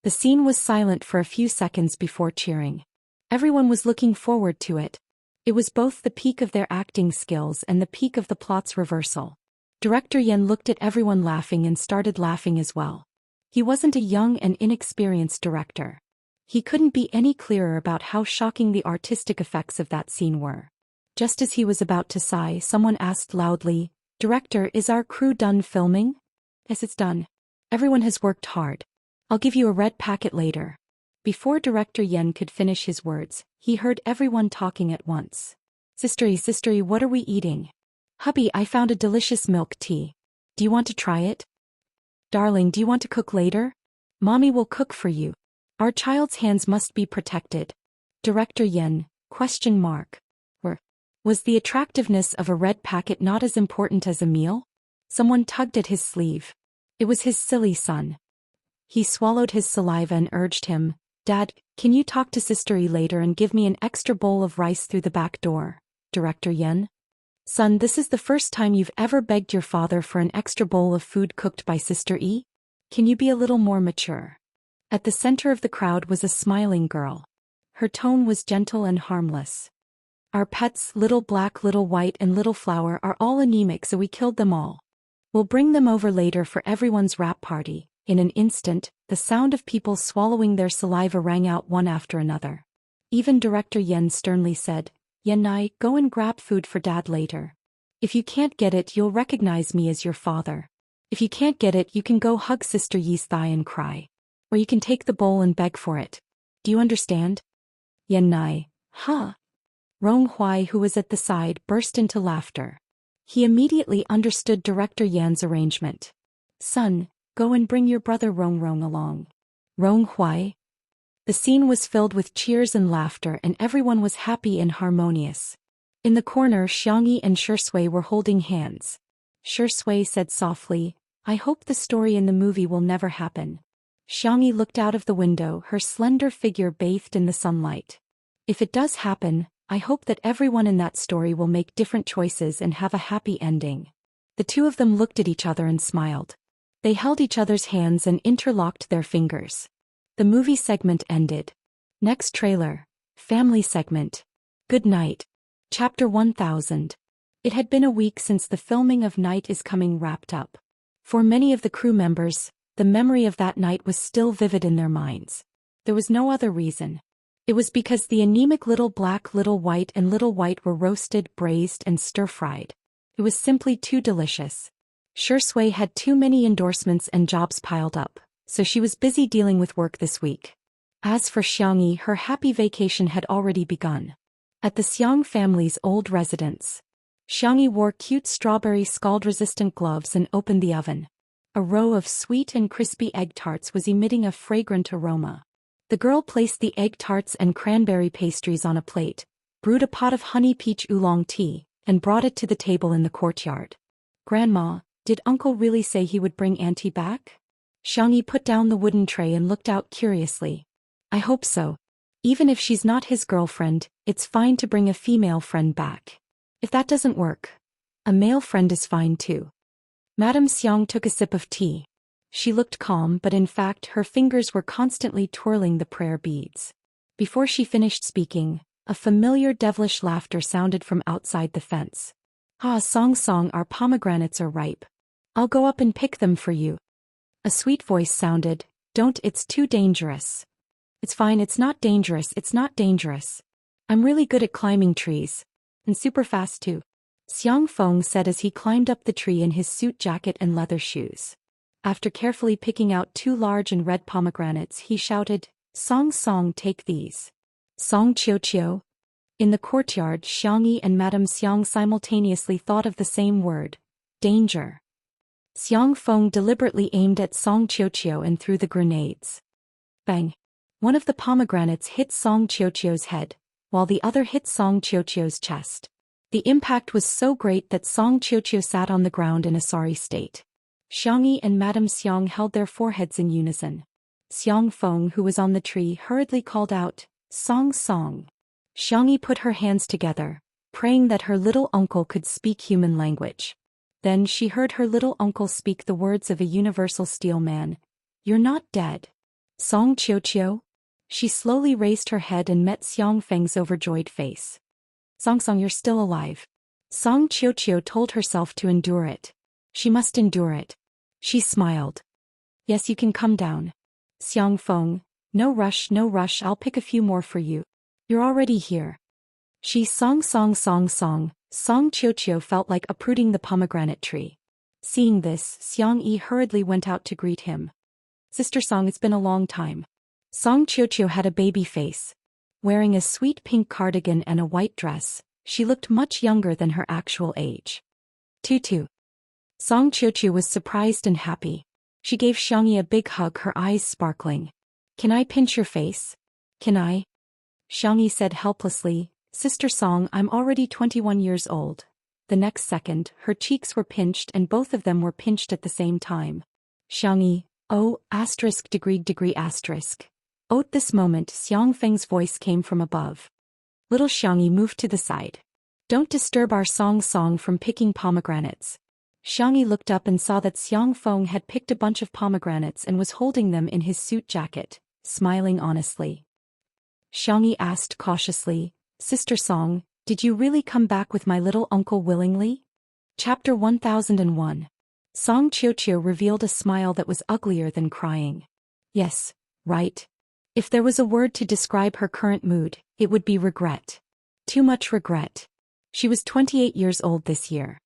Speaker 1: The scene was silent for a few seconds before cheering. Everyone was looking forward to it. It was both the peak of their acting skills and the peak of the plot's reversal. Director Yen looked at everyone laughing and started laughing as well. He wasn't a young and inexperienced director. He couldn't be any clearer about how shocking the artistic effects of that scene were. Just as he was about to sigh, someone asked loudly, "Director, is our crew done filming?" "Yes, it's done. Everyone has worked hard. I'll give you a red packet later." Before Director Yen could finish his words, he heard everyone talking at once. Sistery, what are we eating?" "Hubby, I found a delicious milk tea. Do you want to try it?" "Darling, do you want to cook later?" "Mommy will cook for you. Our child's hands must be protected." Director Yen, ? Was the attractiveness of a red packet not as important as a meal? Someone tugged at his sleeve. It was his silly son. He swallowed his saliva and urged him, "Dad, can you talk to Sistery later and give me an extra bowl of rice through the back door?" Director Yen. "Son, this is the first time you've ever begged your father for an extra bowl of food cooked by Sister E? Can you be a little more mature?" At the center of the crowd was a smiling girl. Her tone was gentle and harmless. "Our pets, Little Black, Little White, and Little Flower, are all anemic, so we killed them all. We'll bring them over later for everyone's wrap party." In an instant, the sound of people swallowing their saliva rang out one after another. Even Director Yen sternly said, "Yen, go and grab food for Dad later. If you can't get it, you'll recognize me as your father. If you can't get it, you can go hug Sister Yi's thigh and cry. Or you can take the bowl and beg for it. Do you understand?" Yen, huh? Rong Huai, who was at the side, burst into laughter. He immediately understood Director Yan's arrangement. "Son, go and bring your brother Rong along." Rong Huai? The scene was filled with cheers and laughter, and everyone was happy and harmonious. In the corner, Xianxi and Shui were holding hands. Shui said softly, "I hope the story in the movie will never happen." Xianxi looked out of the window, her slender figure bathed in the sunlight. "If it does happen, I hope that everyone in that story will make different choices and have a happy ending." The two of them looked at each other and smiled. They held each other's hands and interlocked their fingers. The movie segment ended. Next trailer. Family segment. Good night. Chapter 1000. It had been a week since the filming of Night is Coming wrapped up. For many of the crew members, the memory of that night was still vivid in their minds. There was no other reason. It was because the anemic little black, little white and little white were roasted, braised and stir-fried. It was simply too delicious. Shui had too many endorsements and jobs piled up, so she was busy dealing with work this week. As for Xiangyi, her happy vacation had already begun. At the Xiang family's old residence, Xiangyi wore cute strawberry scald-resistant gloves and opened the oven. A row of sweet and crispy egg tarts was emitting a fragrant aroma. The girl placed the egg tarts and cranberry pastries on a plate, brewed a pot of honey peach oolong tea, and brought it to the table in the courtyard. "Grandma, did Uncle really say he would bring Auntie back?" Xiangyi put down the wooden tray and looked out curiously. "I hope so. Even if she's not his girlfriend, it's fine to bring a female friend back. If that doesn't work, a male friend is fine too." Madame Xiang took a sip of tea. She looked calm, but in fact her fingers were constantly twirling the prayer beads. Before she finished speaking, a familiar devilish laughter sounded from outside the fence. "Ah, Song Song, our pomegranates are ripe. I'll go up and pick them for you." A sweet voice sounded, "Don't, it's too dangerous." "It's fine, it's not dangerous, it's not dangerous. I'm really good at climbing trees. And super fast too," Xiang Feng said as he climbed up the tree in his suit jacket and leather shoes. After carefully picking out 2 large and red pomegranates, he shouted, "Song Song, take these." "Song Qiu Qiu." In the courtyard, Xiangyi and Madame Xiang simultaneously thought of the same word, danger. Xiang Feng deliberately aimed at Song Qiu Qiu and threw the grenades. Bang! One of the pomegranates hit Song Qiu Qiu's head, while the other hit Song Qiu Qiu's chest. The impact was so great that Song Qiu Qiu sat on the ground in a sorry state. Xiangyi and Madame Xiang held their foreheads in unison. Xiang Feng, who was on the tree, hurriedly called out, "Song Song." Xiangyi put her hands together, praying that her little uncle could speak human language. Then she heard her little uncle speak the words of a universal steel man. "You're not dead. Song Qiu Qiu?" She slowly raised her head and met Xiang Feng's overjoyed face. "Song Song, you're still alive." Song Qiu Qiu told herself to endure it. She must endure it. She smiled. "Yes, you can come down. Xiang Feng, no rush, I'll pick a few more for you. You're already here." She Song Qiu Qiu felt like uprooting the pomegranate tree. Seeing this, Xiangyi hurriedly went out to greet him. "Sister Song, it's been a long time." Song Qiu Qiu had a baby face. Wearing a sweet pink cardigan and a white dress, she looked much younger than her actual age. Tutu. Song Qiu Qiu was surprised and happy. She gave Xiangyi a big hug, her eyes sparkling. "Can I pinch your face? Can I?" Xiangyi said helplessly, "Sister Song, I'm already 21 years old." The next second, her cheeks were pinched and both of them were pinched at the same time. Xiangyi, "Oh, degree asterisk. Oh, at this moment, Xiang Feng's voice came from above. Little Xiangyi moved to the side. "Don't disturb our Song from picking pomegranates." Xiangyi looked up and saw that Xiang Feng had picked a bunch of pomegranates and was holding them in his suit jacket, smiling honestly. Xiangyi asked cautiously, "Sister Song, did you really come back with my little uncle willingly?" Chapter 1001. Song Qiu Qiu revealed a smile that was uglier than crying. Yes, right. If there was a word to describe her current mood, it would be regret. Too much regret. She was 28 years old this year.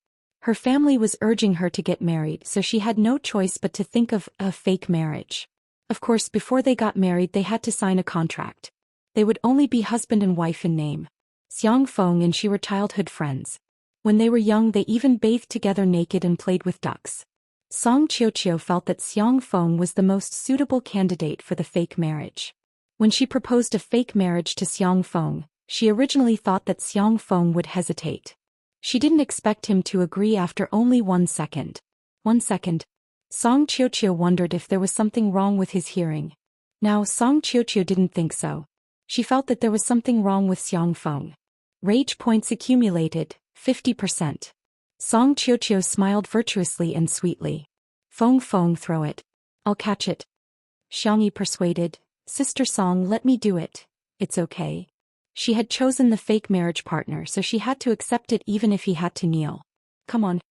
Speaker 1: Her family was urging her to get married, so she had no choice but to think of a fake marriage. Of course, before they got married they had to sign a contract. They would only be husband and wife in name. Xiang Feng and she were childhood friends. When they were young they even bathed together naked and played with ducks. Song Qiu Qiu felt that Xiang Feng was the most suitable candidate for the fake marriage. When she proposed a fake marriage to Xiang Feng, she originally thought that Xiang Feng would hesitate. She didn't expect him to agree after only 1 second. 1 second. Song Qiu Qiu wondered if there was something wrong with his hearing. Now Song Qiu Qiu didn't think so. She felt that there was something wrong with Xiang Feng. Rage points accumulated, 50%. Song Qiu Qiu smiled virtuously and sweetly. Feng, throw it. I'll catch it. Xiangyi persuaded, Sister Song, let me do it. It's okay. She had chosen the fake marriage partner, so she had to accept it even if he had to kneel. Come on.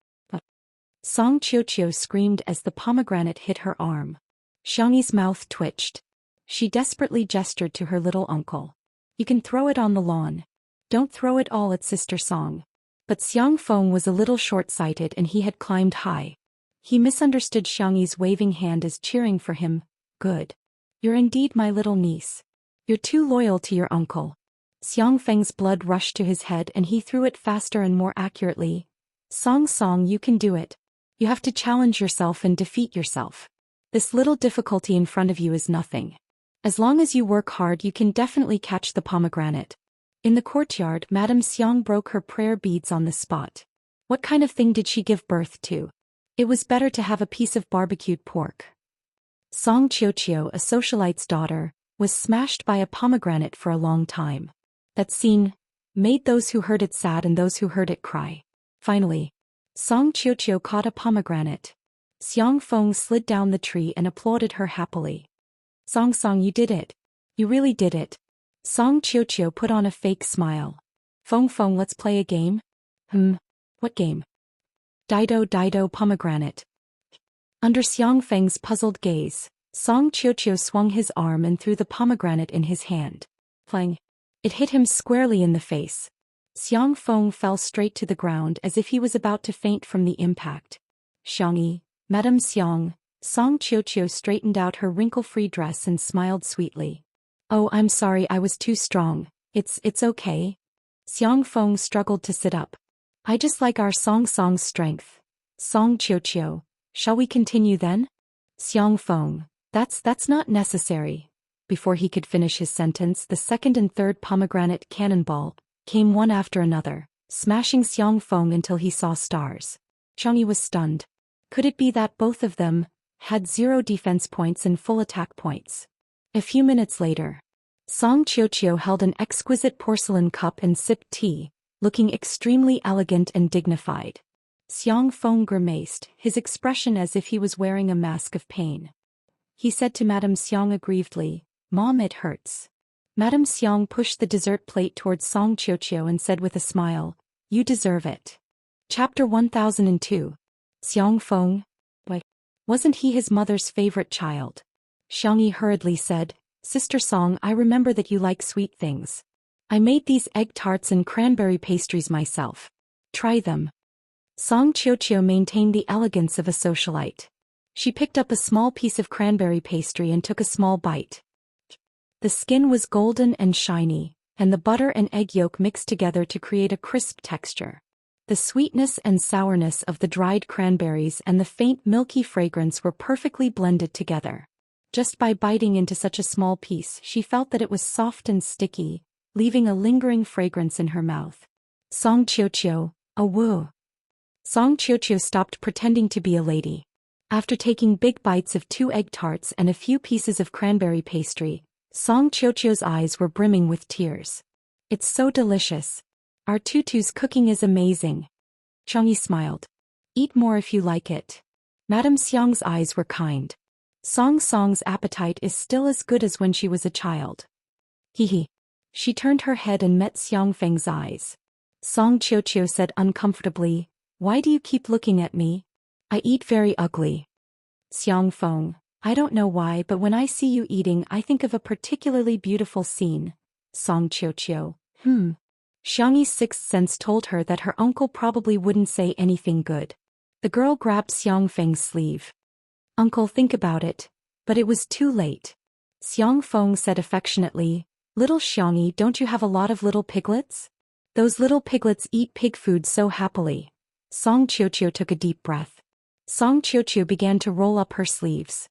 Speaker 1: Song Qiu Qiu screamed as the pomegranate hit her arm. Xiangyi's mouth twitched. She desperately gestured to her little uncle. You can throw it on the lawn. Don't throw it all at Sister Song. But Xiang Feng was a little short-sighted and he had climbed high. He misunderstood Xiangyi's waving hand as cheering for him. Good. You're indeed my little niece. You're too loyal to your uncle. Xiang Feng's blood rushed to his head and he threw it faster and more accurately. Song Song, you can do it. You have to challenge yourself and defeat yourself. This little difficulty in front of you is nothing. As long as you work hard you can definitely catch the pomegranate. In the courtyard, Madame Xiang broke her prayer beads on the spot. What kind of thing did she give birth to? It was better to have a piece of barbecued pork. Song Qiuqiu, a socialite's daughter, was smashed by a pomegranate for a long time. That scene made those who heard it sad and those who heard it cry. Finally, Song Qiuqiu caught a pomegranate. Xiang Feng slid down the tree and applauded her happily. Song Song, you did it. You really did it. Song Qiuqiu put on a fake smile. Feng Feng, let's play a game? What game? Dido pomegranate. Under Xiang Feng's puzzled gaze, Song Qiuqiu swung his arm and threw the pomegranate in his hand. Clang. It hit him squarely in the face. Xiang Feng fell straight to the ground as if he was about to faint from the impact. Xiangyi, Madame Xiang, Song Qiuqiu straightened out her wrinkle-free dress and smiled sweetly. Oh, I'm sorry, I was too strong. It's okay. Xiang Feng struggled to sit up. I just like our Song's strength. Song Qiuqiu, shall we continue then? Xiang Feng, that's not necessary. Before he could finish his sentence, the second and third pomegranate cannonball came one after another, smashing Xiang Feng until he saw stars. Xiangyi was stunned. Could it be that both of them had 0 defense points and full attack points? A few minutes later, Song Qiuqiu held an exquisite porcelain cup and sipped tea, looking extremely elegant and dignified. Xiang Feng grimaced, his expression as if he was wearing a mask of pain. He said to Madame Xiang aggrievedly, "Mom, it hurts." Madame Xiang pushed the dessert plate towards Song Qiuqiu and said with a smile, "You deserve it." Chapter 1002. Xiang Feng? Why, wasn't he his mother's favorite child? Xiangyi hurriedly said, "Sister Song, I remember that you like sweet things. I made these egg tarts and cranberry pastries myself. Try them." Song Qiuqiu maintained the elegance of a socialite. She picked up a small piece of cranberry pastry and took a small bite. The skin was golden and shiny, and the butter and egg yolk mixed together to create a crisp texture. The sweetness and sourness of the dried cranberries and the faint milky fragrance were perfectly blended together. Just by biting into such a small piece, she felt that it was soft and sticky, leaving a lingering fragrance in her mouth. Song Qiuqiu, a woo. Song Qiuqiu stopped pretending to be a lady. After taking big bites of 2 egg tarts and a few pieces of cranberry pastry, Song Qiuqiu's eyes were brimming with tears. "It's so delicious. Our tutu's cooking is amazing." Xiangyi smiled. "Eat more if you like it." Madame Xiang's eyes were kind. Song's appetite is still as good as when she was a child. Hee. She turned her head and met Xiang Feng's eyes. Song Qiuqiu said uncomfortably, "Why do you keep looking at me? I eat very ugly." Xiang Feng, "I don't know why, but when I see you eating I think of a particularly beautiful scene." Song Qiuqiu, Xiangyi's sixth sense told her that her uncle probably wouldn't say anything good. The girl grabbed Xiang Feng's sleeve. "Uncle, think about it." But it was too late. Xiang Feng said affectionately, "Little Xiangyi, don't you have a lot of little piglets? Those little piglets eat pig food so happily." Song Qiuqiu took a deep breath. Song Qiuqiu began to roll up her sleeves.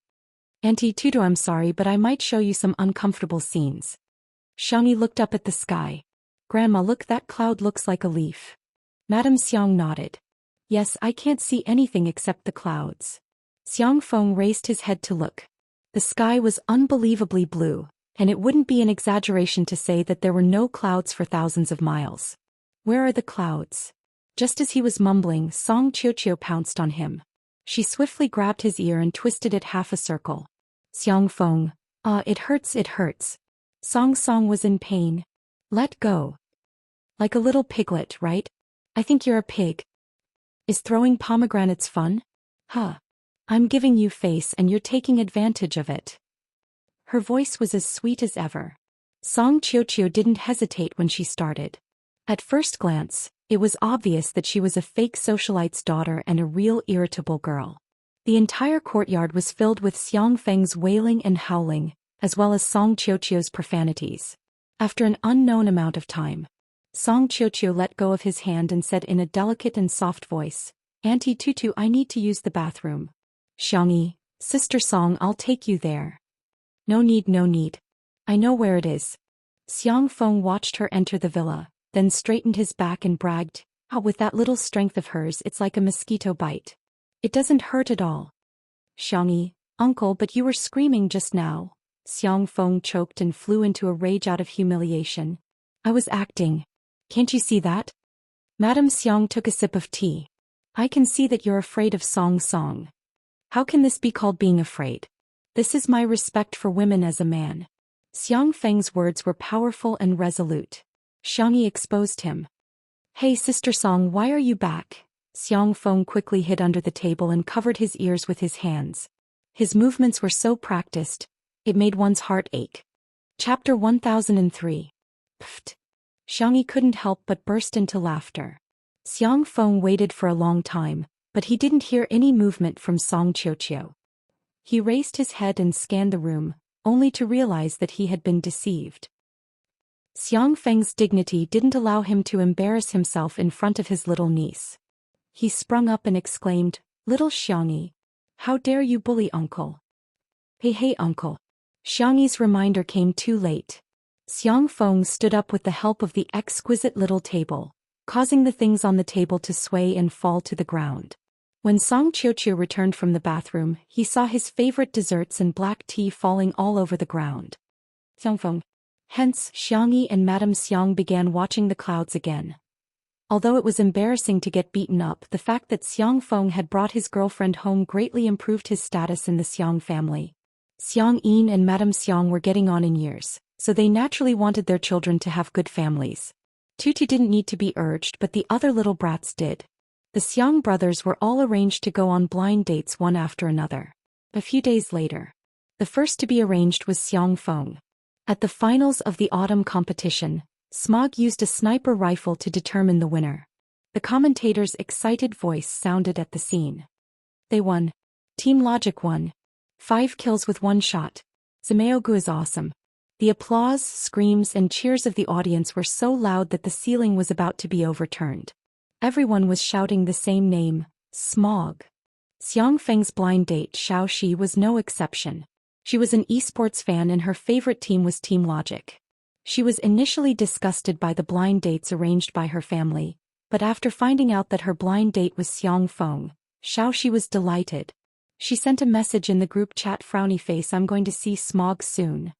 Speaker 1: "Auntie Tutu, I'm sorry, but I might show you some uncomfortable scenes." Xiangyi looked up at the sky. "Grandma, look, that cloud looks like a leaf." Madame Xiang nodded. "Yes, I can't see anything except the clouds." Xiang Feng raised his head to look. The sky was unbelievably blue, and it wouldn't be an exaggeration to say that there were no clouds for thousands of miles. "Where are the clouds?" Just as he was mumbling, Song Qiuqiu pounced on him. She swiftly grabbed his ear and twisted it half a circle. Xiang Feng, it hurts. Song was in pain. "Let go." "Like a little piglet, right? I think you're a pig." "Is throwing pomegranates fun?" "Huh. I'm giving you face and you're taking advantage of it." Her voice was as sweet as ever. Song Qiuqiu didn't hesitate when she started. At first glance, it was obvious that she was a fake socialite's daughter and a real irritable girl. The entire courtyard was filled with Xiang Feng's wailing and howling, as well as Song Qiuqiu's profanities. After an unknown amount of time, Song Qiuqiu let go of his hand and said in a delicate and soft voice, "Auntie Tutu, I need to use the bathroom." "Xiangyi, Sister Song, I'll take you there." No need. I know where it is." Xiang Feng watched her enter the villa, then straightened his back and bragged, "Oh, with that little strength of hers, it's like a mosquito bite. It doesn't hurt at all." "Xiangyi, uncle, but you were screaming just now." Xiang Feng choked and flew into a rage out of humiliation. "I was acting. Can't you see that?" Madame Xiang took a sip of tea. "I can see that you're afraid of Song. How can this be called being afraid? This is my respect for women as a man." Xiang Feng's words were powerful and resolute. Xiangyi exposed him. "Hey Sister Song, why are you back?" Xiang Feng quickly hid under the table and covered his ears with his hands. His movements were so practiced, it made one's heart ache. Chapter 1003. Pfft. Xiangyi couldn't help but burst into laughter. Xiang Feng waited for a long time, but he didn't hear any movement from Song Qiuqiu. He raised his head and scanned the room, only to realize that he had been deceived. Xiang Feng's dignity didn't allow him to embarrass himself in front of his little niece. He sprung up and exclaimed, "Little Xiangyi, how dare you bully uncle?" Hey uncle." Xiangyi's reminder came too late. Xiang Feng stood up with the help of the exquisite little table, causing the things on the table to sway and fall to the ground. When Song Qiuqiu returned from the bathroom, he saw his favorite desserts and black tea falling all over the ground. Xiang Feng. Hence, Xiangyi and Madame Xiang began watching the clouds again. Although it was embarrassing to get beaten up, the fact that Xiang Feng had brought his girlfriend home greatly improved his status in the Xiang family. Xiang Yin and Madame Xiang were getting on in years, so they naturally wanted their children to have good families. Tutu didn't need to be urged, but the other little brats did. The Xiang brothers were all arranged to go on blind dates one after another. A few days later, the first to be arranged was Xiang Feng. At the finals of the autumn competition, Smog used a sniper rifle to determine the winner. The commentator's excited voice sounded at the scene. They won. Team Logic won. 5 kills with 1 shot. Zimeogu is awesome. The applause, screams and cheers of the audience were so loud that the ceiling was about to be overturned. Everyone was shouting the same name, Smog. Xiang Feng's blind date Xiaoxi was no exception. She was an esports fan and her favorite team was Team Logic. She was initially disgusted by the blind dates arranged by her family, but after finding out that her blind date was Xiang Feng, Xiaoxi was delighted. She sent a message in the group chat, "Frowny face, I'm going to see Smog soon."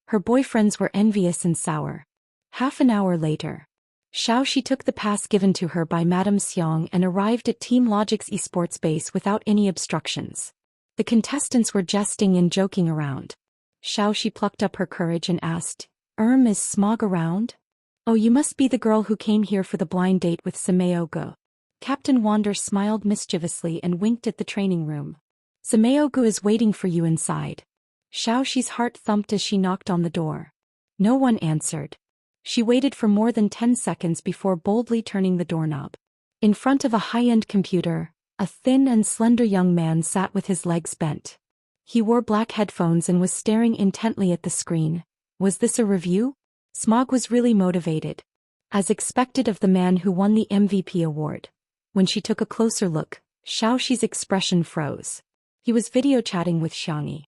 Speaker 1: Her boyfriends were envious and sour. Half an hour later, Xiaoxi took the pass given to her by Madame Xiang and arrived at Team Logic's esports base without any obstructions. The contestants were jesting and joking around. Xiaoxi plucked up her courage and asked, is Smog around?" "Oh, you must be the girl who came here for the blind date with Zimeogu." Captain Wander smiled mischievously and winked at the training room. "Zimeogu is waiting for you inside." Xiaoxi's heart thumped as she knocked on the door. No one answered. She waited for more than 10 seconds before boldly turning the doorknob. In front of a high-end computer, a thin and slender young man sat with his legs bent. He wore black headphones and was staring intently at the screen. Was this a review? Smog was really motivated. As expected of the man who won the MVP award. When she took a closer look, Xiaoxi's expression froze. He was video chatting with Xiangyi.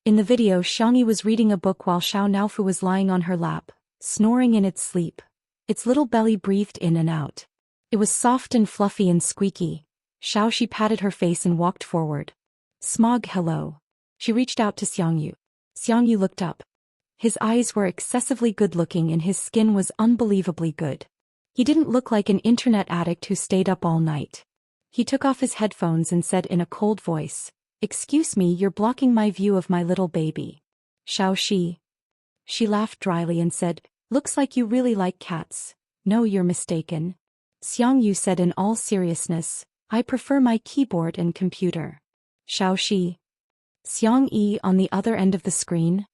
Speaker 1: In the video, Xiangyi was reading a book while Xiao Naofu was lying on her lap, snoring in its sleep. Its little belly breathed in and out. It was soft and fluffy and squeaky. Xiaoxi patted her face and walked forward. "Smog, hello." She reached out to Xiangyu. Xiangyu looked up. His eyes were excessively good-looking and his skin was unbelievably good. He didn't look like an internet addict who stayed up all night. He took off his headphones and said in a cold voice, "Excuse me, you're blocking my view of my little baby." "Xiaoxi." She laughed dryly and said, "Looks like you really like cats." "No, you're mistaken." Xiangyu said in all seriousness, "I prefer my keyboard and computer." "Xiaoxi." Xiangyi on the other end of the screen.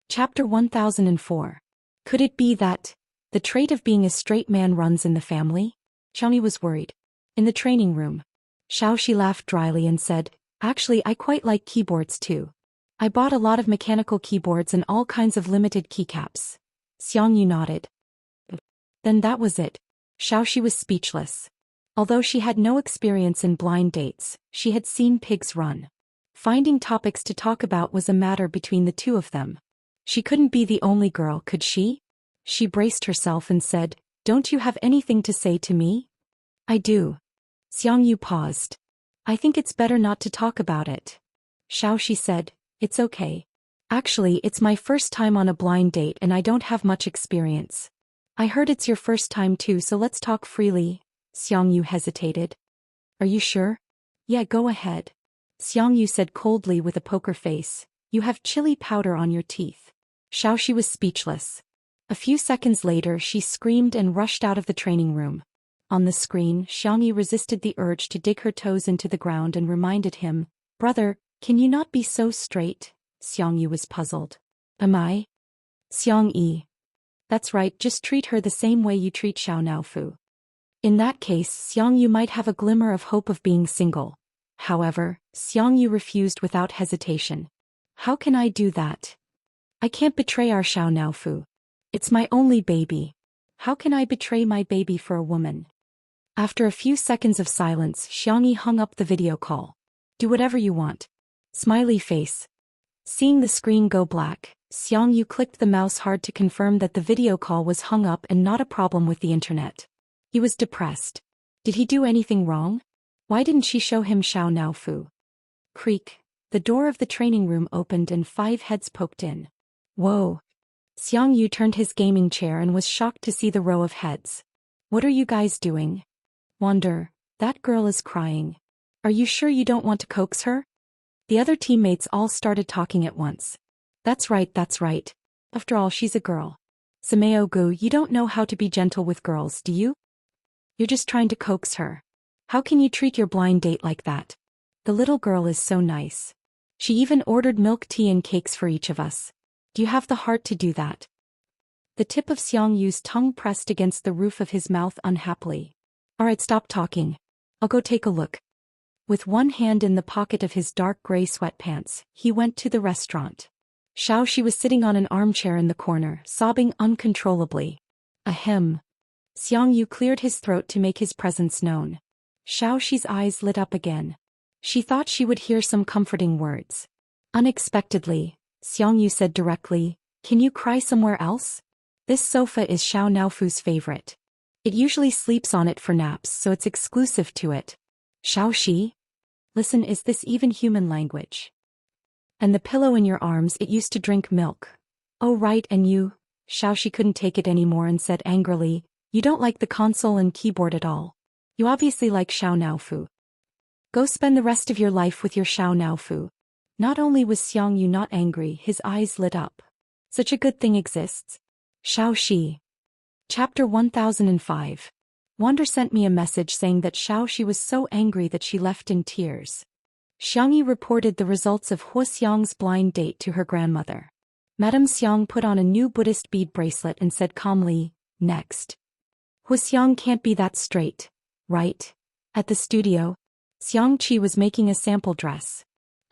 Speaker 1: Chapter 1004. Could it be that the trait of being a straight man runs in the family? Xiaomi was worried. In the training room, Xiaoxi laughed dryly and said, "Actually, I quite like keyboards too. I bought a lot of mechanical keyboards and all kinds of limited keycaps." Xiangyu nodded. Then that was it. Xiaoxi was speechless. Although she had no experience in blind dates, she had seen pigs run. Finding topics to talk about was a matter between the two of them. She couldn't be the only girl, could she? She braced herself and said, "Don't you have anything to say to me?" "I do." Xiangyu paused. "I think it's better not to talk about it." Xiaoxi said, "It's okay. Actually, it's my first time on a blind date and I don't have much experience." "I heard it's your first time too, so let's talk freely." Xiangyu hesitated. "Are you sure?" "Yeah, go ahead." Xiangyu said coldly with a poker face, "You have chili powder on your teeth." Xiaoxi was speechless. A few seconds later she screamed and rushed out of the training room. On the screen, Xiangyu resisted the urge to dig her toes into the ground and reminded him, "Brother, can you not be so straight?" Xiangyu was puzzled. "Am I?" "Xiangyi. That's right, just treat her the same way you treat Xiao Naofu." In that case, Xiangyu might have a glimmer of hope of being single. However, Xiangyu refused without hesitation. "How can I do that? I can't betray our Xiao Naofu. It's my only baby. How can I betray my baby for a woman?" After a few seconds of silence, Xiangyi hung up the video call. "Do whatever you want." Smiley face. Seeing the screen go black, Xiangyu clicked the mouse hard to confirm that the video call was hung up and not a problem with the internet. He was depressed. Did he do anything wrong? Why didn't she show him Xiao Naofu? Creak. The door of the training room opened and 5 heads poked in. Whoa. Xiangyu turned his gaming chair and was shocked to see the row of heads. "What are you guys doing?" "Wander, that girl is crying. Are you sure you don't want to coax her?" The other teammates all started talking at once. That's right, that's right. After all, she's a girl." "Sameo-gu, you don't know how to be gentle with girls, do you? You're just trying to coax her. How can you treat your blind date like that? The little girl is so nice. She even ordered milk tea and cakes for each of us. Do you have the heart to do that?" The tip of Xiangyu's tongue pressed against the roof of his mouth unhappily. "Alright, stop talking. I'll go take a look." With one hand in the pocket of his dark gray sweatpants, he went to the restaurant. Xiaoxi was sitting on an armchair in the corner, sobbing uncontrollably. Ahem. Xiangyu cleared his throat to make his presence known. Xiaoxi's eyes lit up again. She thought she would hear some comforting words. Unexpectedly, Xiangyu said directly, "Can you cry somewhere else? This sofa is Xiao Naofu's favorite. It usually sleeps on it for naps, so it's exclusive to it." "Xiaoxi? Listen, is this even human language? And the pillow in your arms, it used to drink milk." "Oh right, and you?" Xiaoxi couldn't take it anymore and said angrily, "You don't like the console and keyboard at all. You obviously like Xiao Naofu. Go spend the rest of your life with your Xiao Naofu." Not only was Xiangyu not angry, his eyes lit up. Such a good thing exists. Xiaoxi. Chapter 1005. Wander sent me a message saying that Xiaoxi was so angry that she left in tears. Xiangyi reported the results of Hu Xiang's blind date to her grandmother. Madame Xiang put on a new Buddhist bead bracelet and said calmly, "Next. Hu Xiang can't be that straight, right?" At the studio, Xiangqi was making a sample dress.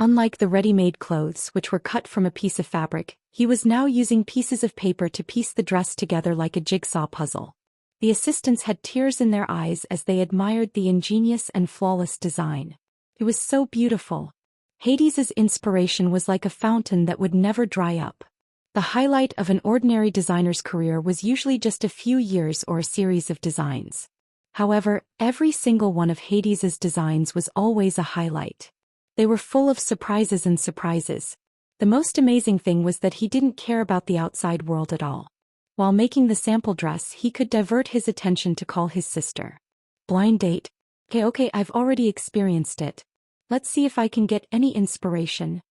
Speaker 1: Unlike the ready-made clothes which were cut from a piece of fabric, he was now using pieces of paper to piece the dress together like a jigsaw puzzle. The assistants had tears in their eyes as they admired the ingenious and flawless design. It was so beautiful. Hades's inspiration was like a fountain that would never dry up. The highlight of an ordinary designer's career was usually just a few years or a series of designs. However, every single one of Hades's designs was always a highlight. They were full of surprises and surprises. The most amazing thing was that he didn't care about the outside world at all. While making the sample dress, he could divert his attention to call his sister. "Blind date? Okay, I've already experienced it. Let's see if I can get any inspiration."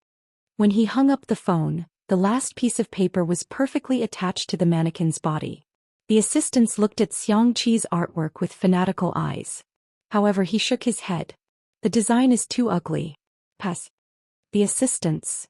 Speaker 1: When he hung up the phone, the last piece of paper was perfectly attached to the mannequin's body. The assistants looked at Xiangqi's artwork with fanatical eyes. However, he shook his head. "The design is too ugly. Pass." The assistants.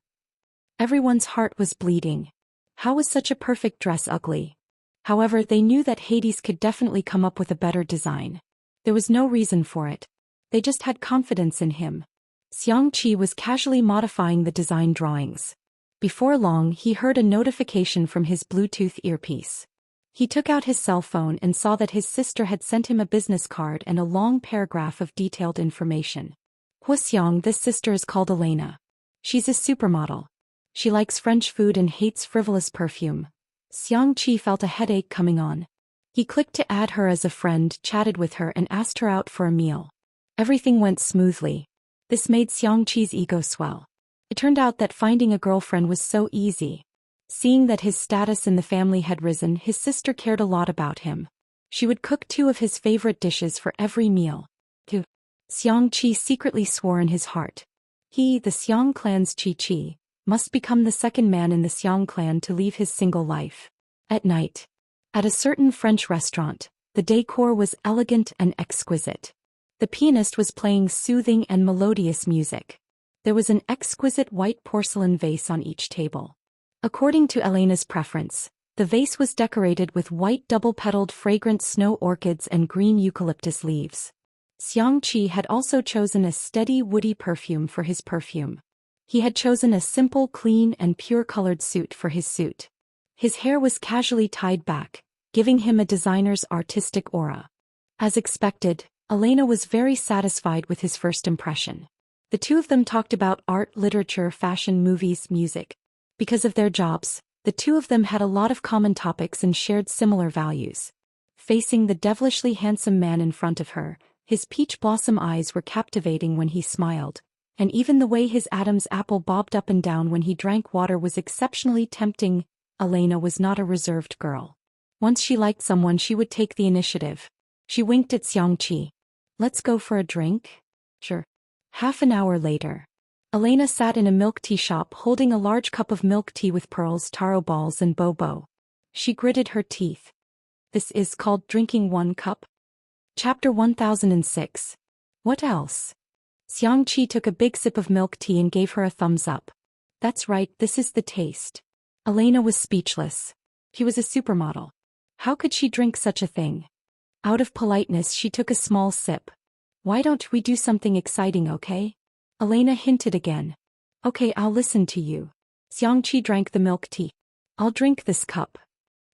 Speaker 1: Everyone's heart was bleeding. How was such a perfect dress ugly? However, they knew that Hades could definitely come up with a better design. There was no reason for it. They just had confidence in him. Xianxia was casually modifying the design drawings. Before long, he heard a notification from his Bluetooth earpiece. He took out his cell phone and saw that his sister had sent him a business card and a long paragraph of detailed information. Wuxia, this sister is called Elena. She's a supermodel. She likes French food and hates frivolous perfume. Xianxia felt a headache coming on. He clicked to add her as a friend, chatted with her and asked her out for a meal. Everything went smoothly. This made Xianxia's ego swell. It turned out that finding a girlfriend was so easy. Seeing that his status in the family had risen, his sister cared a lot about him. She would cook 2 of his favorite dishes for every meal. Xianxia secretly swore in his heart. He, the Xiang clan's Chi, must become the second man in the Xiang clan to leave his single life. At night, at a certain French restaurant, the decor was elegant and exquisite. The pianist was playing soothing and melodious music. There was an exquisite white porcelain vase on each table. According to Elena's preference, the vase was decorated with white double-petaled fragrant snow orchids and green eucalyptus leaves. Xianxia had also chosen a steady woody perfume for his perfume. He had chosen a simple, clean and pure-colored suit for his suit. His hair was casually tied back, giving him a designer's artistic aura. As expected, Elena was very satisfied with his first impression. The 2 of them talked about art, literature, fashion, movies, music. Because of their jobs, the 2 of them had a lot of common topics and shared similar values. Facing the devilishly handsome man in front of her, his peach blossom eyes were captivating when he smiled, and even the way his Adam's apple bobbed up and down when he drank water was exceptionally tempting. Elena was not a reserved girl. Once she liked someone, she would take the initiative. She winked at Xianxia. Let's go for a drink? Sure. Half an hour later, Elena sat in a milk tea shop holding a large cup of milk tea with pearls, taro balls and bobo. She gritted her teeth. This is called drinking 1 cup? Chapter 1006. What else? Xianxia took a big sip of milk tea and gave her a thumbs up. That's right, this is the taste. Elena was speechless. She was a supermodel. How could she drink such a thing? Out of politeness, she took a small sip. Why don't we do something exciting, okay? Elena hinted again. Okay, I'll listen to you. Xianxia drank the milk tea. I'll drink this cup.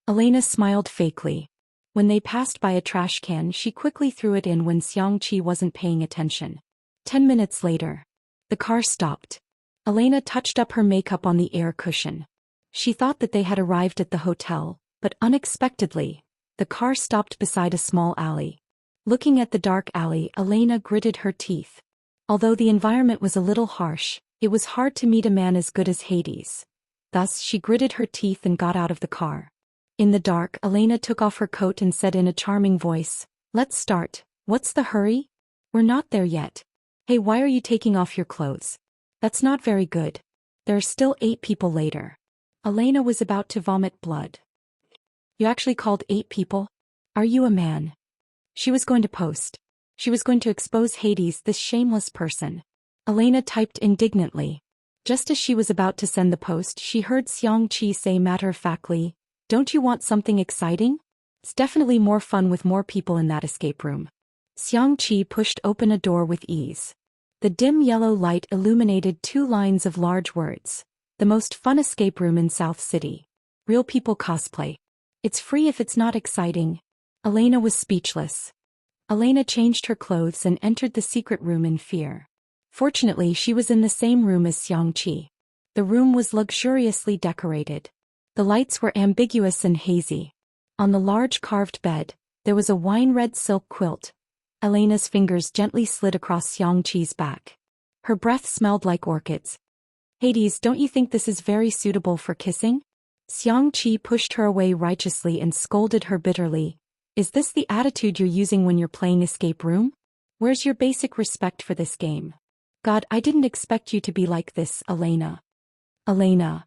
Speaker 1: Elena smiled fakely. When they passed by a trash can, she quickly threw it in when Xianxia wasn't paying attention. 10 minutes later, the car stopped. Elena touched up her makeup on the air cushion. She thought that they had arrived at the hotel, but unexpectedly, the car stopped beside a small alley. Looking at the dark alley, Elena gritted her teeth. Although the environment was a little harsh, it was hard to meet a man as good as Hades. Thus, she gritted her teeth and got out of the car. In the dark, Elena took off her coat and said in a charming voice, "Let's start. What's the hurry? We're not there yet. Hey, why are you taking off your clothes? That's not very good. There are still 8 people later." Elena was about to vomit blood. You actually called 8 people? Are you a man? She was going to post. She was going to expose Hades, this shameless person. Elena typed indignantly. Just as she was about to send the post, she heard Xianxia say matter-of-factly, "Don't you want something exciting? It's definitely more fun with more people in that escape room." Xianxia pushed open a door with ease. The dim yellow light illuminated 2 lines of large words. The most fun escape room in South City. Real people cosplay. It's free if it's not exciting. Elena was speechless. Elena changed her clothes and entered the secret room in fear. Fortunately, she was in the same room as Xianxia. The room was luxuriously decorated. The lights were ambiguous and hazy. On the large carved bed, there was a wine-red silk quilt. Elena's fingers gently slid across Xianxia's back. Her breath smelled like orchids. "Hades, don't you think this is very suitable for kissing?" Xianxia pushed her away righteously and scolded her bitterly. "Is this the attitude you're using when you're playing escape room? Where's your basic respect for this game? God, I didn't expect you to be like this, Elena." Elena.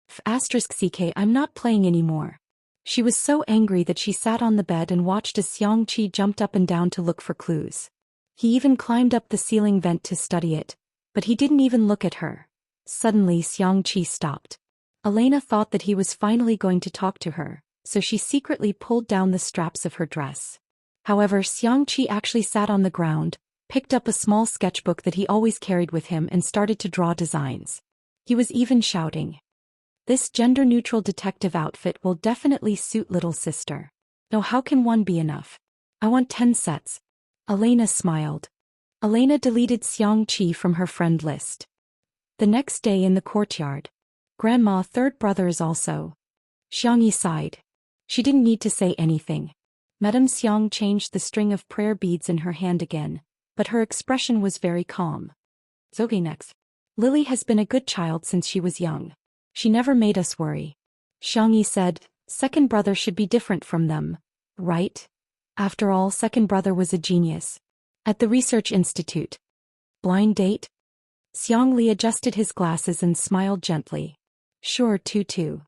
Speaker 1: *CK, I'm not playing anymore. She was so angry that she sat on the bed and watched as Xianxia jumped up and down to look for clues. He even climbed up the ceiling vent to study it, but he didn't even look at her. Suddenly Xianxia stopped. Elena thought that he was finally going to talk to her, so she secretly pulled down the straps of her dress. However, Xianxia actually sat on the ground, picked up a small sketchbook that he always carried with him and started to draw designs. He was even shouting, "This gender-neutral detective outfit will definitely suit little sister. No, how can one be enough? I want 10 sets." Elena smiled. Elena deleted Xianxia from her friend list. The next day in the courtyard. "Grandma, third brother is also." Xiangyi sighed. She didn't need to say anything. Madame Xiang changed the string of prayer beads in her hand again, but her expression was very calm. "It's okay next. Lily has been a good child since she was young. She never made us worry." Xiangyi said, "Second brother should be different from them, right? After all, second brother was a genius. At the research institute." "Blind date?" Xiangli adjusted his glasses and smiled gently. "Sure, Tutu."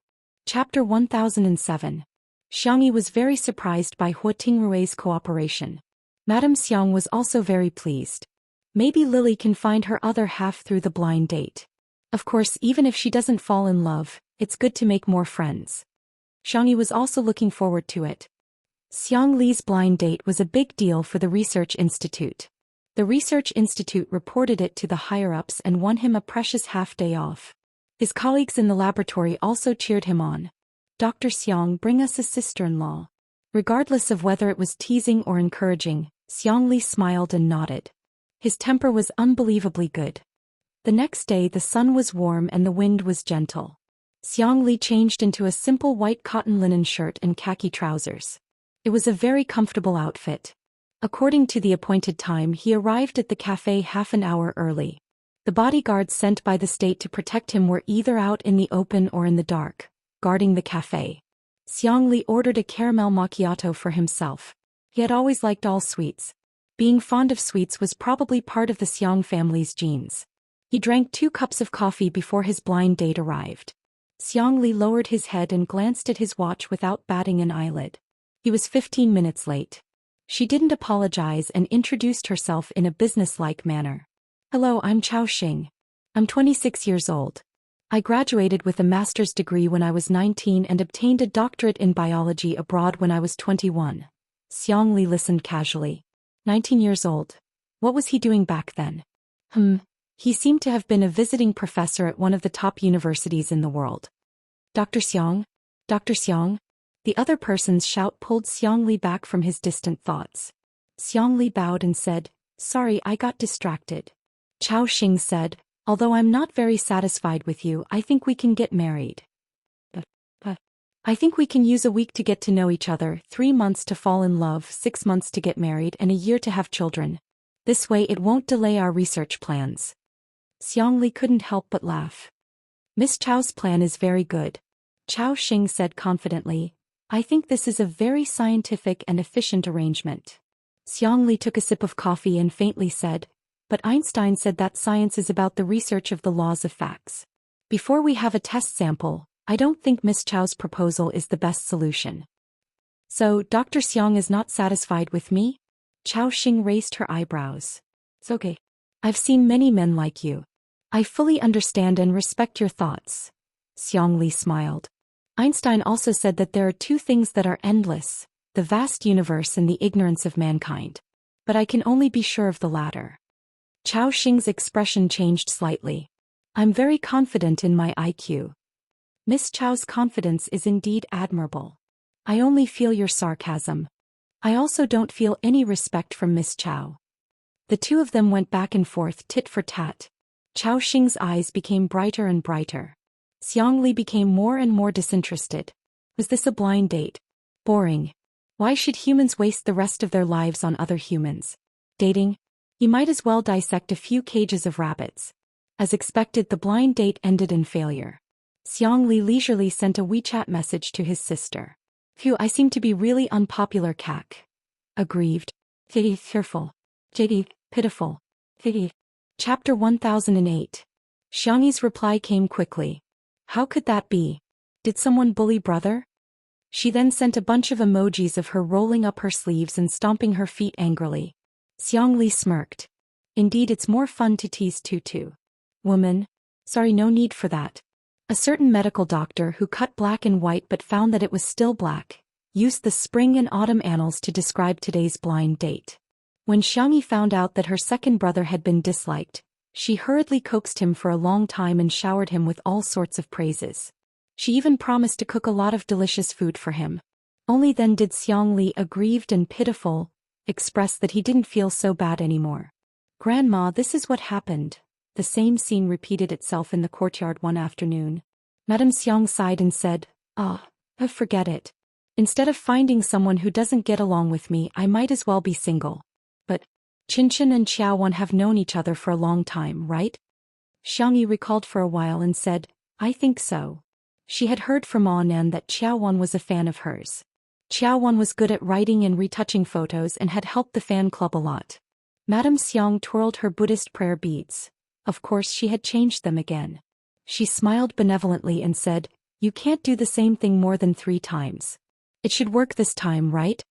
Speaker 1: Chapter 1007. Xiangyi was very surprised by Hua Tingrui's cooperation. Madame Xiang was also very pleased. Maybe Lily can find her other half through the blind date. Of course, even if she doesn't fall in love, it's good to make more friends. Xiangyi was also looking forward to it. Xiang Li's blind date was a big deal for the research institute. The research institute reported it to the higher-ups and won him a precious half-day off. His colleagues in the laboratory also cheered him on. "Dr. Xiang, bring us a sister-in-law." Regardless of whether it was teasing or encouraging, Xiang Li smiled and nodded. His temper was unbelievably good. The next day the sun was warm and the wind was gentle. Xiang Li changed into a simple white cotton linen shirt and khaki trousers. It was a very comfortable outfit. According to the appointed time, he arrived at the cafe half an hour early. The bodyguards sent by the state to protect him were either out in the open or in the dark, guarding the cafe. Xiang Li ordered a caramel macchiato for himself. He had always liked all sweets. Being fond of sweets was probably part of the Xiang family's genes. He drank 2 cups of coffee before his blind date arrived. Xiang Li lowered his head and glanced at his watch without batting an eyelid. He was 15 minutes late. She didn't apologize and introduced herself in a businesslike manner. "Hello, I'm Chao Xing. I'm 26 years old. I graduated with a master's degree when I was 19 and obtained a doctorate in biology abroad when I was 21. Xiang Li listened casually. 19 years old. What was he doing back then? He seemed to have been a visiting professor at one of the top universities in the world. "Dr. Xiang? Dr. Xiang?" The other person's shout pulled Xiang Li back from his distant thoughts. Xiang Li bowed and said, "Sorry, I got distracted." Chao Xing said, "Although I'm not very satisfied with you, I think we can get married. I think we can use a week to get to know each other, 3 months to fall in love, 6 months to get married, and a year to have children. This way it won't delay our research plans." Xiang Li couldn't help but laugh. "Miss Chao's plan is very good." Chao Xing said confidently, "I think this is a very scientific and efficient arrangement." Xiang Li took a sip of coffee and faintly said, "But Einstein said that science is about the research of the laws of facts. Before we have a test sample, I don't think Miss Chao's proposal is the best solution." "So, Dr. Xiang is not satisfied with me?" Chao Xing raised her eyebrows. "It's okay. I've seen many men like you. I fully understand and respect your thoughts." Xiang Li smiled. "Einstein also said that there are 2 things that are endless, the vast universe and the ignorance of mankind. But I can only be sure of the latter." Chao Xing's expression changed slightly. "I'm very confident in my IQ." Miss Chao's confidence is indeed admirable. I only feel your sarcasm. I also don't feel any respect from Miss Chao. The 2 of them went back and forth tit for tat. Chao Xing's eyes became brighter and brighter. Xiang Li became more and more disinterested. Was this a blind date? Boring. Why should humans waste the rest of their lives on other humans? Dating? You might as well dissect a few cages of rabbits. As expected, the blind date ended in failure. Xiang Li leisurely sent a WeChat message to his sister. "Phew, I seem to be really unpopular, cac. Aggrieved. Fearful. Pitiful. Chapter 1008. Xiangyi's reply came quickly. How could that be? Did someone bully brother? She then sent a bunch of emojis of her rolling up her sleeves and stomping her feet angrily. Xiang Li smirked. Indeed, it's more fun to tease Tutu. Woman? Sorry, no need for that. A certain medical doctor who cut black and white but found that it was still black, used the spring and autumn annals to describe today's blind date. When Xianxia found out that her second brother had been disliked, she hurriedly coaxed him for a long time and showered him with all sorts of praises. She even promised to cook a lot of delicious food for him. Only then did Xiangli, aggrieved and pitiful, express that he didn't feel so bad anymore. "Grandma, this is what happened." The same scene repeated itself in the courtyard one afternoon. Madame Xiang sighed and said, forget it. Instead of finding someone who doesn't get along with me, I might as well be single. But Qinchin and Xiaowan have known each other for a long time, right? Xiangyi recalled for a while and said, I think so. She had heard from Nan that Xiaowan was a fan of hers. Xiaowan was good at writing and retouching photos and had helped the fan club a lot. Madame Xiang twirled her Buddhist prayer beads. Of course she had changed them again. She smiled benevolently and said, You can't do the same thing more than 3 times. It should work this time, right?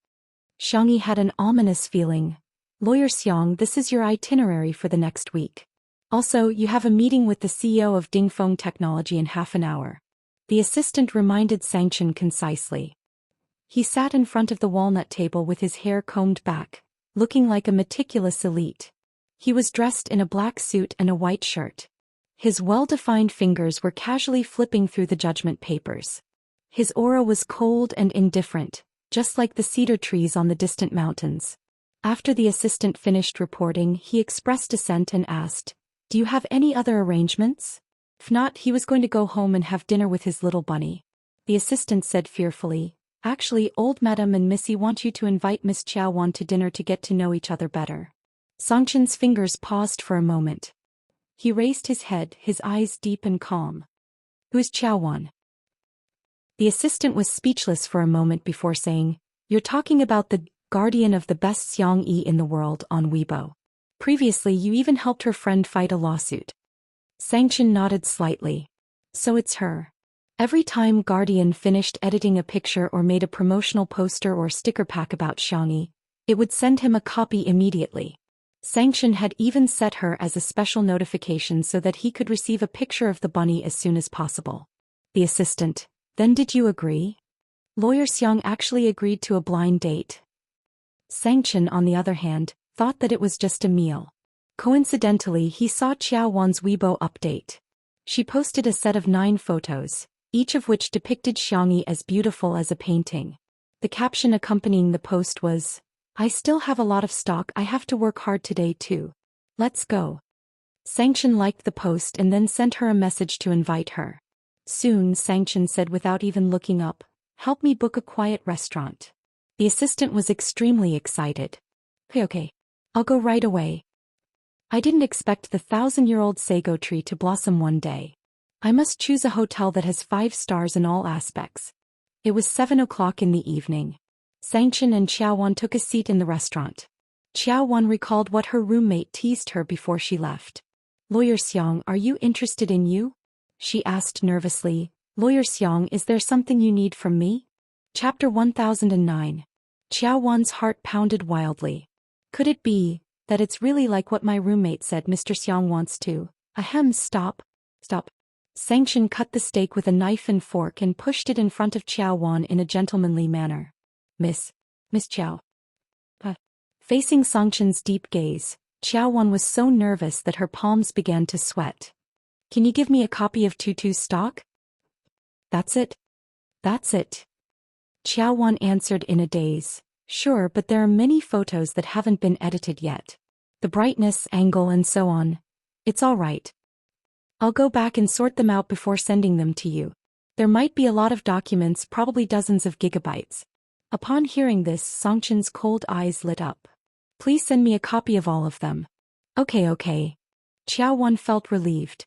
Speaker 1: Xiangyi had an ominous feeling. Lawyer Xiang, this is your itinerary for the next week. Also, you have a meeting with the CEO of Dingfeng Technology in half an hour. The assistant reminded Xianxia concisely. He sat in front of the walnut table with his hair combed back, looking like a meticulous elite. He was dressed in a black suit and a white shirt. His well-defined fingers were casually flipping through the judgment papers. His aura was cold and indifferent, just like the cedar trees on the distant mountains. After the assistant finished reporting, he expressed dissent and asked, Do you have any other arrangements? If not, he was going to go home and have dinner with his little bunny. The assistant said fearfully, Actually, old Madam and Missy want you to invite Miss Xiaowan to dinner to get to know each other better. Songchen's fingers paused for a moment. He raised his head, his eyes deep and calm. Who's Xiaowan? The assistant was speechless for a moment before saying, You're talking about the guardian of the best Xiangyi in the world on Weibo. Previously you even helped her friend fight a lawsuit. Xianxia nodded slightly. So it's her. Every time Guardian finished editing a picture or made a promotional poster or sticker pack about Xiangyi, it would send him a copy immediately. Xianxia had even set her as a special notification so that he could receive a picture of the bunny as soon as possible. The assistant, Then did you agree? Lawyer Xiang actually agreed to a blind date. Xianxia, on the other hand, thought that it was just a meal. Coincidentally, he saw Xiaowan's Weibo update. She posted a set of 9 photos, each of which depicted Xiangyi as beautiful as a painting. The caption accompanying the post was, I still have a lot of stock, I have to work hard today too. Let's go. Xianxia liked the post and then sent her a message to invite her. Soon, Xianxia said without even looking up, Help me book a quiet restaurant. The assistant was extremely excited. Okay. I'll go right away. I didn't expect the 1,000-year-old sago tree to blossom one day. I must choose a hotel that has 5 stars in all aspects. It was 7 o'clock in the evening. Xianxia and Xiaowan took a seat in the restaurant. Xiaowan recalled what her roommate teased her before she left. Lawyer Xiang, are you interested in you? She asked nervously. Lawyer Xiang, is there something you need from me? Chapter 1009. Xiaowan's heart pounded wildly. Could it be that it's really like what my roommate said Mr. Xiang wants to? Ahem, stop. Xianxia cut the steak with a knife and fork and pushed it in front of Xiaowan in a gentlemanly manner. Miss Xiao. Facing Songchen's deep gaze, Xiaowan was so nervous that her palms began to sweat. Can you give me a copy of Tutu's stock? That's it. Xiaowan answered in a daze. Sure, but there are many photos that haven't been edited yet. The brightness, angle and so on. It's all right. I'll go back and sort them out before sending them to you. There might be a lot of documents, probably dozens of gigabytes. Upon hearing this, Songchen's cold eyes lit up. Please send me a copy of all of them. Okay. Xiaowan felt relieved.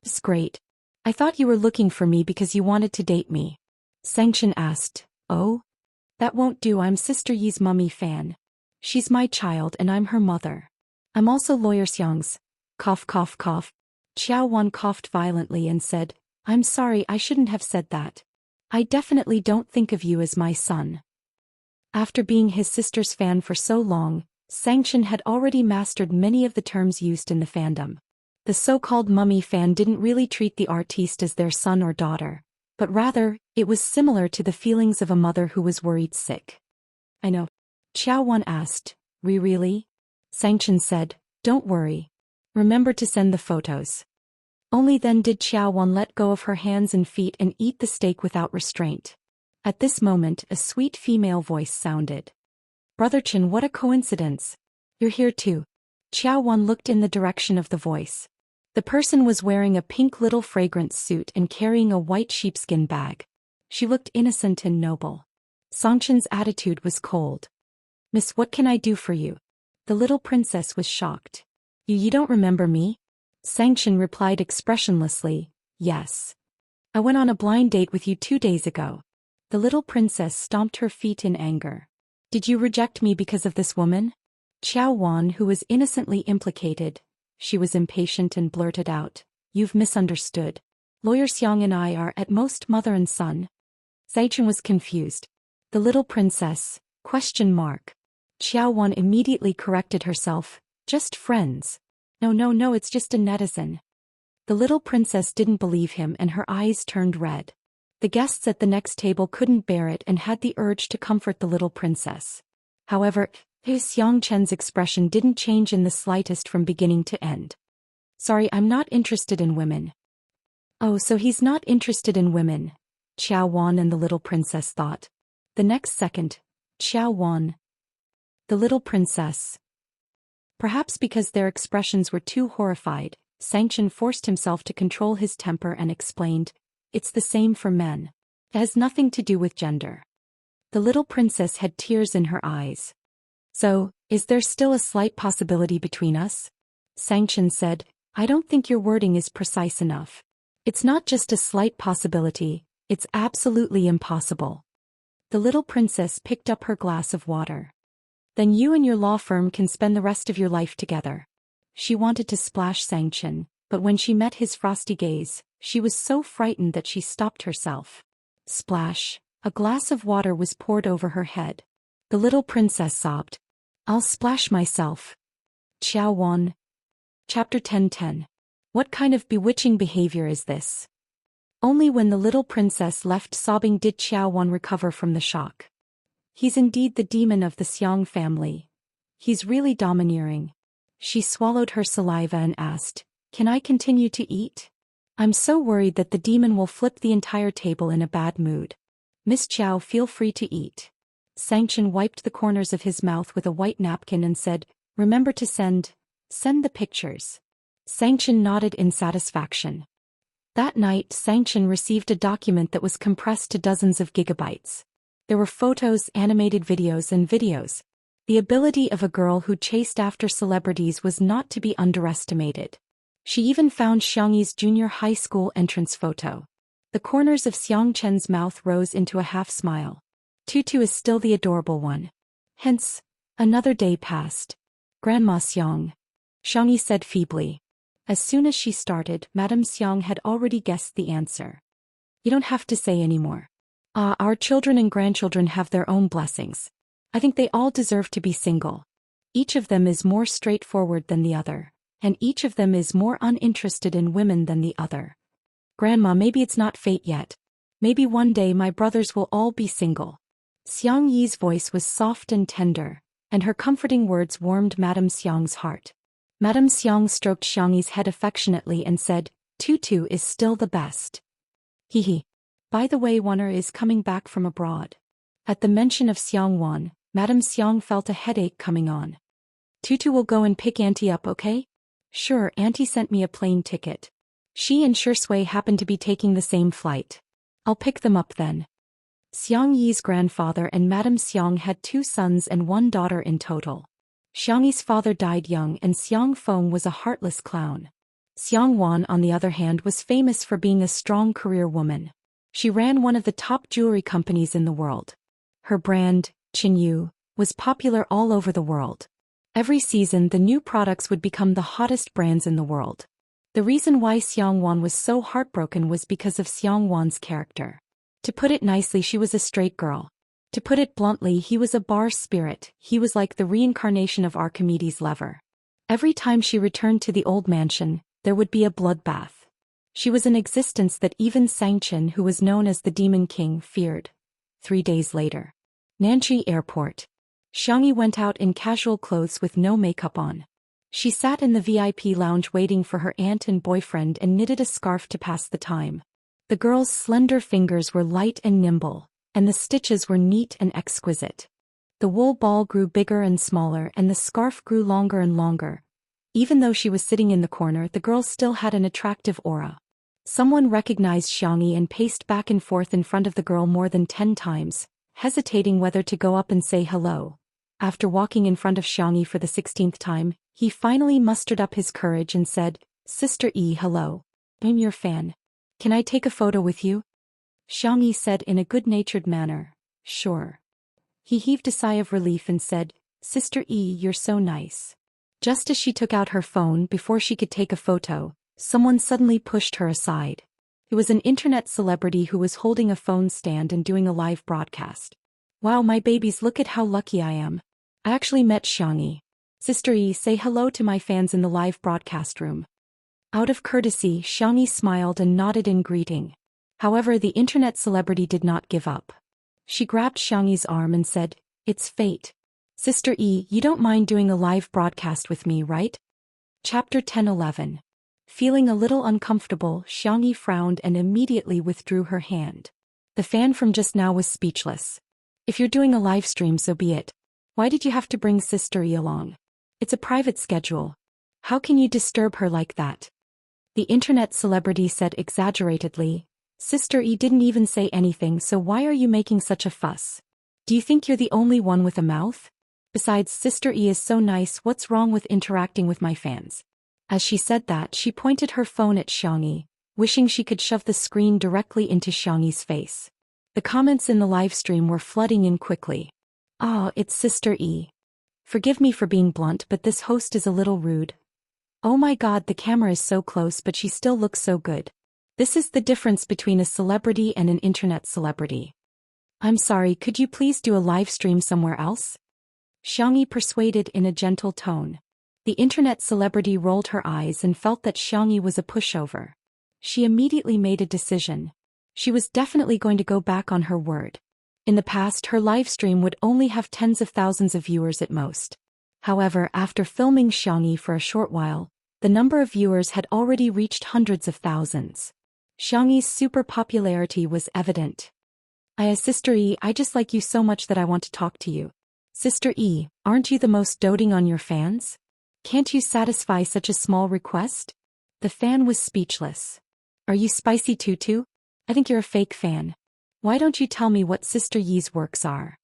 Speaker 1: It's great. I thought you were looking for me because you wanted to date me. Xianxia asked. Oh? That won't do, I'm Sister Yi's mummy fan. She's my child and I'm her mother. I'm also Lawyer Xiang's. Cough. Xiaowan coughed violently and said, I'm sorry, I shouldn't have said that. I definitely don't think of you as my son. After being his sister's fan for so long, Xianxia had already mastered many of the terms used in the fandom. The so-called mummy fan didn't really treat the artiste as their son or daughter, but rather, it was similar to the feelings of a mother who was worried sick. I know. Xiao Wan asked, Really? Xianxia said, don't worry. Remember to send the photos. Only then did Xiao Wan let go of her hands and feet and eat the steak without restraint. At this moment, a sweet female voice sounded. Brother Chen, what a coincidence. You're here too. Xiao Wan looked in the direction of the voice. The person was wearing a pink little fragrance suit and carrying a white sheepskin bag. She looked innocent and noble. Xianxia's attitude was cold. Miss, what can I do for you? The little princess was shocked. You don't remember me? Xianxia replied expressionlessly, yes. I went on a blind date with you 2 days ago. The little princess stomped her feet in anger. Did you reject me because of this woman? Xiao Wan, who was innocently implicated, she was impatient and blurted out, you've misunderstood. Lawyer Xiang and I are at most mother and son. Xianxia was confused. The little princess, ? Xiao Wan immediately corrected herself, just friends. No, it's just a netizen. The little princess didn't believe him and her eyes turned red. The guests at the next table couldn't bear it and had the urge to comfort the little princess. However, Xianxia's expression didn't change in the slightest from beginning to end. Sorry, I'm not interested in women. Oh, so he's not interested in women, Xiao Wan and the little princess thought. The next second, Xiao Wan. The little princess. Perhaps because their expressions were too horrified, Xianxia forced himself to control his temper and explained, it's the same for men. It has nothing to do with gender. The little princess had tears in her eyes. So, is there still a slight possibility between us? Xianxia said, I don't think your wording is precise enough. It's not just a slight possibility, it's absolutely impossible. The little princess picked up her glass of water. Then you and your law firm can spend the rest of your life together. She wanted to splash Xianxia, but when she met his frosty gaze, she was so frightened that she stopped herself. Splash, a glass of water was poured over her head. The little princess sobbed. I'll splash myself. Xiao Wan. Chapter 10:10. What kind of bewitching behavior is this? Only when the little princess left sobbing did Xiao Wan recover from the shock. He's indeed the demon of the Xiang family. He's really domineering. She swallowed her saliva and asked, can I continue to eat? I'm so worried that the demon will flip the entire table in a bad mood. Miss Chow, feel free to eat. Xianxia wiped the corners of his mouth with a white napkin and said, remember to send the pictures. Xianxia nodded in satisfaction. That night Xianxia received a document that was compressed to dozens of gigabytes. There were photos, animated videos and videos. The ability of a girl who chased after celebrities was not to be underestimated. She even found Xiangyi's junior high school entrance photo. The corners of Xiangchen's mouth rose into a half-smile. Tutu is still the adorable one. Hence, another day passed. Grandma Xiang. Xiangyi said feebly. As soon as she started, Madame Xiang had already guessed the answer. You don't have to say anymore. Our children and grandchildren have their own blessings. I think they all deserve to be single. Each of them is more straightforward than the other, and each of them is more uninterested in women than the other. Grandma, maybe it's not fate yet. Maybe one day my brothers will all be single. Xiang Yi's voice was soft and tender, and her comforting words warmed Madame Xiang's heart. Madame Xiang stroked Xiangyi's head affectionately and said, Tutu is still the best. Hee. By the way, Wanner is coming back from abroad. At the mention of Xiang Wan, Madame Xiang felt a headache coming on. Tutu will go and pick Auntie up, okay? Sure, Auntie sent me a plane ticket. She and Shui happen to be taking the same flight. I'll pick them up then. Xiang Yi's grandfather and Madame Xiang had 2 sons and 1 daughter in total. Xiang Yi's father died young and Xiang Feng was a heartless clown. Xiang Wan, on the other hand, was famous for being a strong career woman. She ran one of the top jewelry companies in the world. Her brand, Qinyu, was popular all over the world. Every season the new products would become the hottest brands in the world. The reason why Xiang Wan was so heartbroken was because of Xiang Wan's character. To put it nicely, she was a straight girl. To put it bluntly, he was a bar spirit. He was like the reincarnation of Archimedes' lever. Every time she returned to the old mansion, there would be a bloodbath. She was an existence that even Xianxia, who was known as the Demon King, feared. 3 days later. Nanchi Airport. Xianxia went out in casual clothes with no makeup on. She sat in the VIP lounge waiting for her aunt and boyfriend and knitted a scarf to pass the time. The girl's slender fingers were light and nimble, and the stitches were neat and exquisite. The wool ball grew bigger and smaller and the scarf grew longer and longer. Even though she was sitting in the corner, the girl still had an attractive aura. Someone recognized Xianxia and paced back and forth in front of the girl more than 10 times, hesitating whether to go up and say hello. After walking in front of Xianxia for the 16th time, he finally mustered up his courage and said, "Sister E, hello. I'm your fan. Can I take a photo with you?" Xianxia said in a good-natured manner, "Sure." He heaved a sigh of relief and said, "Sister E, you're so nice." Just as she took out her phone before she could take a photo, someone suddenly pushed her aside. It was an internet celebrity who was holding a phone stand and doing a live broadcast. "Wow, my babies, look at how lucky I am. I actually met Xianxia. Sister E, say hello to my fans in the live broadcast room." Out of courtesy, Xianxia smiled and nodded in greeting. However, the internet celebrity did not give up. She grabbed Xianxia's arm and said, "It's fate. Sister E, you don't mind doing a live broadcast with me, right?" Chapter 10:11. Feeling a little uncomfortable, Xianxia frowned and immediately withdrew her hand. The fan from just now was speechless. "If you're doing a live stream, so be it. Why did you have to bring Sister E along? It's a private schedule. How can you disturb her like that?" The internet celebrity said exaggeratedly, "Sister E didn't even say anything, so why are you making such a fuss? Do you think you're the only one with a mouth? Besides, Sister E is so nice, what's wrong with interacting with my fans?" As she said that, she pointed her phone at Xianxia, wishing she could shove the screen directly into Xianxia's face. The comments in the live stream were flooding in quickly. "Oh, it's Sister E. Forgive me for being blunt, but this host is a little rude. Oh my god, the camera is so close but she still looks so good. This is the difference between a celebrity and an internet celebrity. I'm sorry, could you please do a live stream somewhere else?" Xianxia persuaded in a gentle tone. The internet celebrity rolled her eyes and felt that Xianxia was a pushover. She immediately made a decision. She was definitely going to go back on her word. In the past, her live stream would only have tens of thousands of viewers at most. However, after filming Xianxia for a short while, the number of viewers had already reached hundreds of thousands. Xianxia's super popularity was evident. Sister E, I just like you so much that I want to talk to you. Sister E, aren't you the most doting on your fans? Can't you satisfy such a small request?" The fan was speechless. "Are you spicy tutu? I think you're a fake fan. Why don't you tell me what Sister Yi's works are?"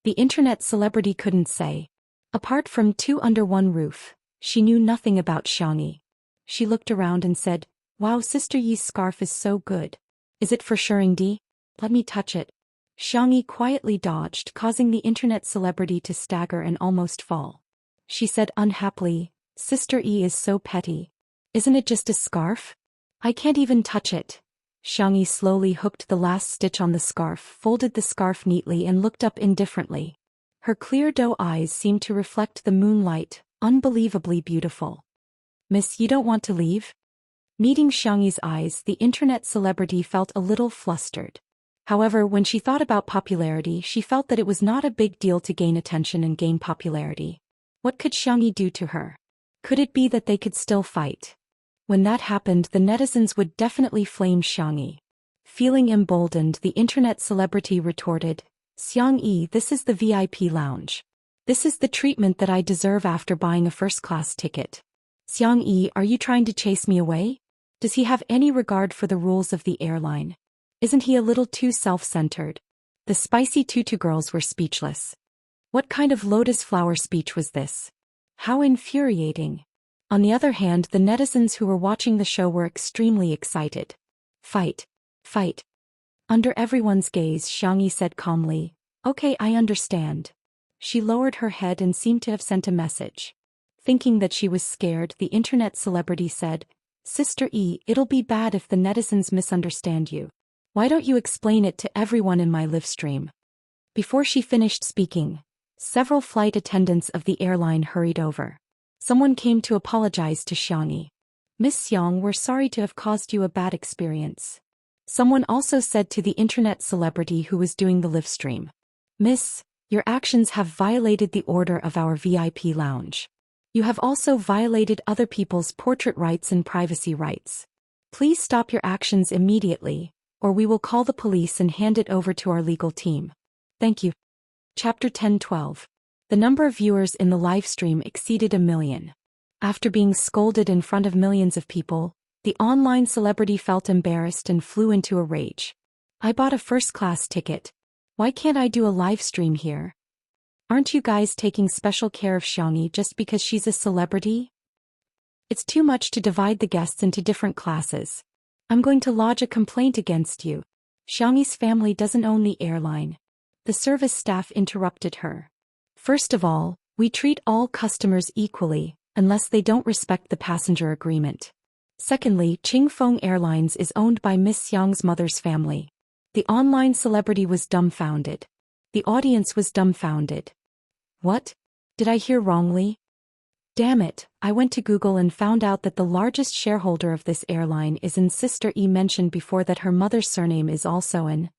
Speaker 1: The internet celebrity couldn't say. Apart from 2 under 1 roof, she knew nothing about Xianxia. She looked around and said, "Wow, Sister Yi's scarf is so good. Is it for Shuringdi? Let me touch it." Xianxia quietly dodged, causing the internet celebrity to stagger and almost fall. She said unhappily, "Sister E is so petty. Isn't it just a scarf? I can't even touch it." Xianxia slowly hooked the last stitch on the scarf, folded the scarf neatly and looked up indifferently. Her clear doe eyes seemed to reflect the moonlight, unbelievably beautiful. "Miss, you don't want to leave?" Meeting Xianxia's eyes, the internet celebrity felt a little flustered. However, when she thought about popularity, she felt that it was not a big deal to gain attention and gain popularity. What could Xianxia do to her? Could it be that they could still fight? When that happened, the netizens would definitely flame Xianxia. Feeling emboldened, the internet celebrity retorted, "Xianxia, this is the VIP lounge. This is the treatment that I deserve after buying a first-class ticket. Xianxia, are you trying to chase me away? Does he have any regard for the rules of the airline? Isn't he a little too self-centered?" The spicy tutu girls were speechless. What kind of lotus flower speech was this? How infuriating. On the other hand, the netizens who were watching the show were extremely excited. "Fight. Fight." Under everyone's gaze, Xianxia said calmly, "Okay, I understand." She lowered her head and seemed to have sent a message. Thinking that she was scared, the internet celebrity said, "Sister E, it'll be bad if the netizens misunderstand you. Why don't you explain it to everyone in my live stream?" Before she finished speaking, several flight attendants of the airline hurried over. Someone came to apologize to Xianxia. Miss Xiang, we're sorry to have caused you a bad experience. Someone also said to the internet celebrity who was doing the live stream. Miss, your actions have violated the order of our VIP lounge. You have also violated other people's portrait rights and privacy rights. Please stop your actions immediately, or we will call the police and hand it over to our legal team. Thank you. Chapter 10-12. The number of viewers in the live stream exceeded 1 million. After being scolded in front of millions of people, the online celebrity felt embarrassed and flew into a rage. I bought a first-class ticket. Why can't I do a live stream here? Aren't you guys taking special care of Xianxia just because she's a celebrity? It's too much to divide the guests into different classes. I'm going to lodge a complaint against you. Xianxia's family doesn't own the airline. The service staff interrupted her. First of all, we treat all customers equally, unless they don't respect the passenger agreement. Secondly, Qingfeng Airlines is owned by Miss Xiang's mother's family. The online celebrity was dumbfounded. The audience was dumbfounded. What? Did I hear wrongly? Damn it, I went to Google and found out that the largest shareholder of this airline is in Sister E, mentioned before that her mother's surname is also an.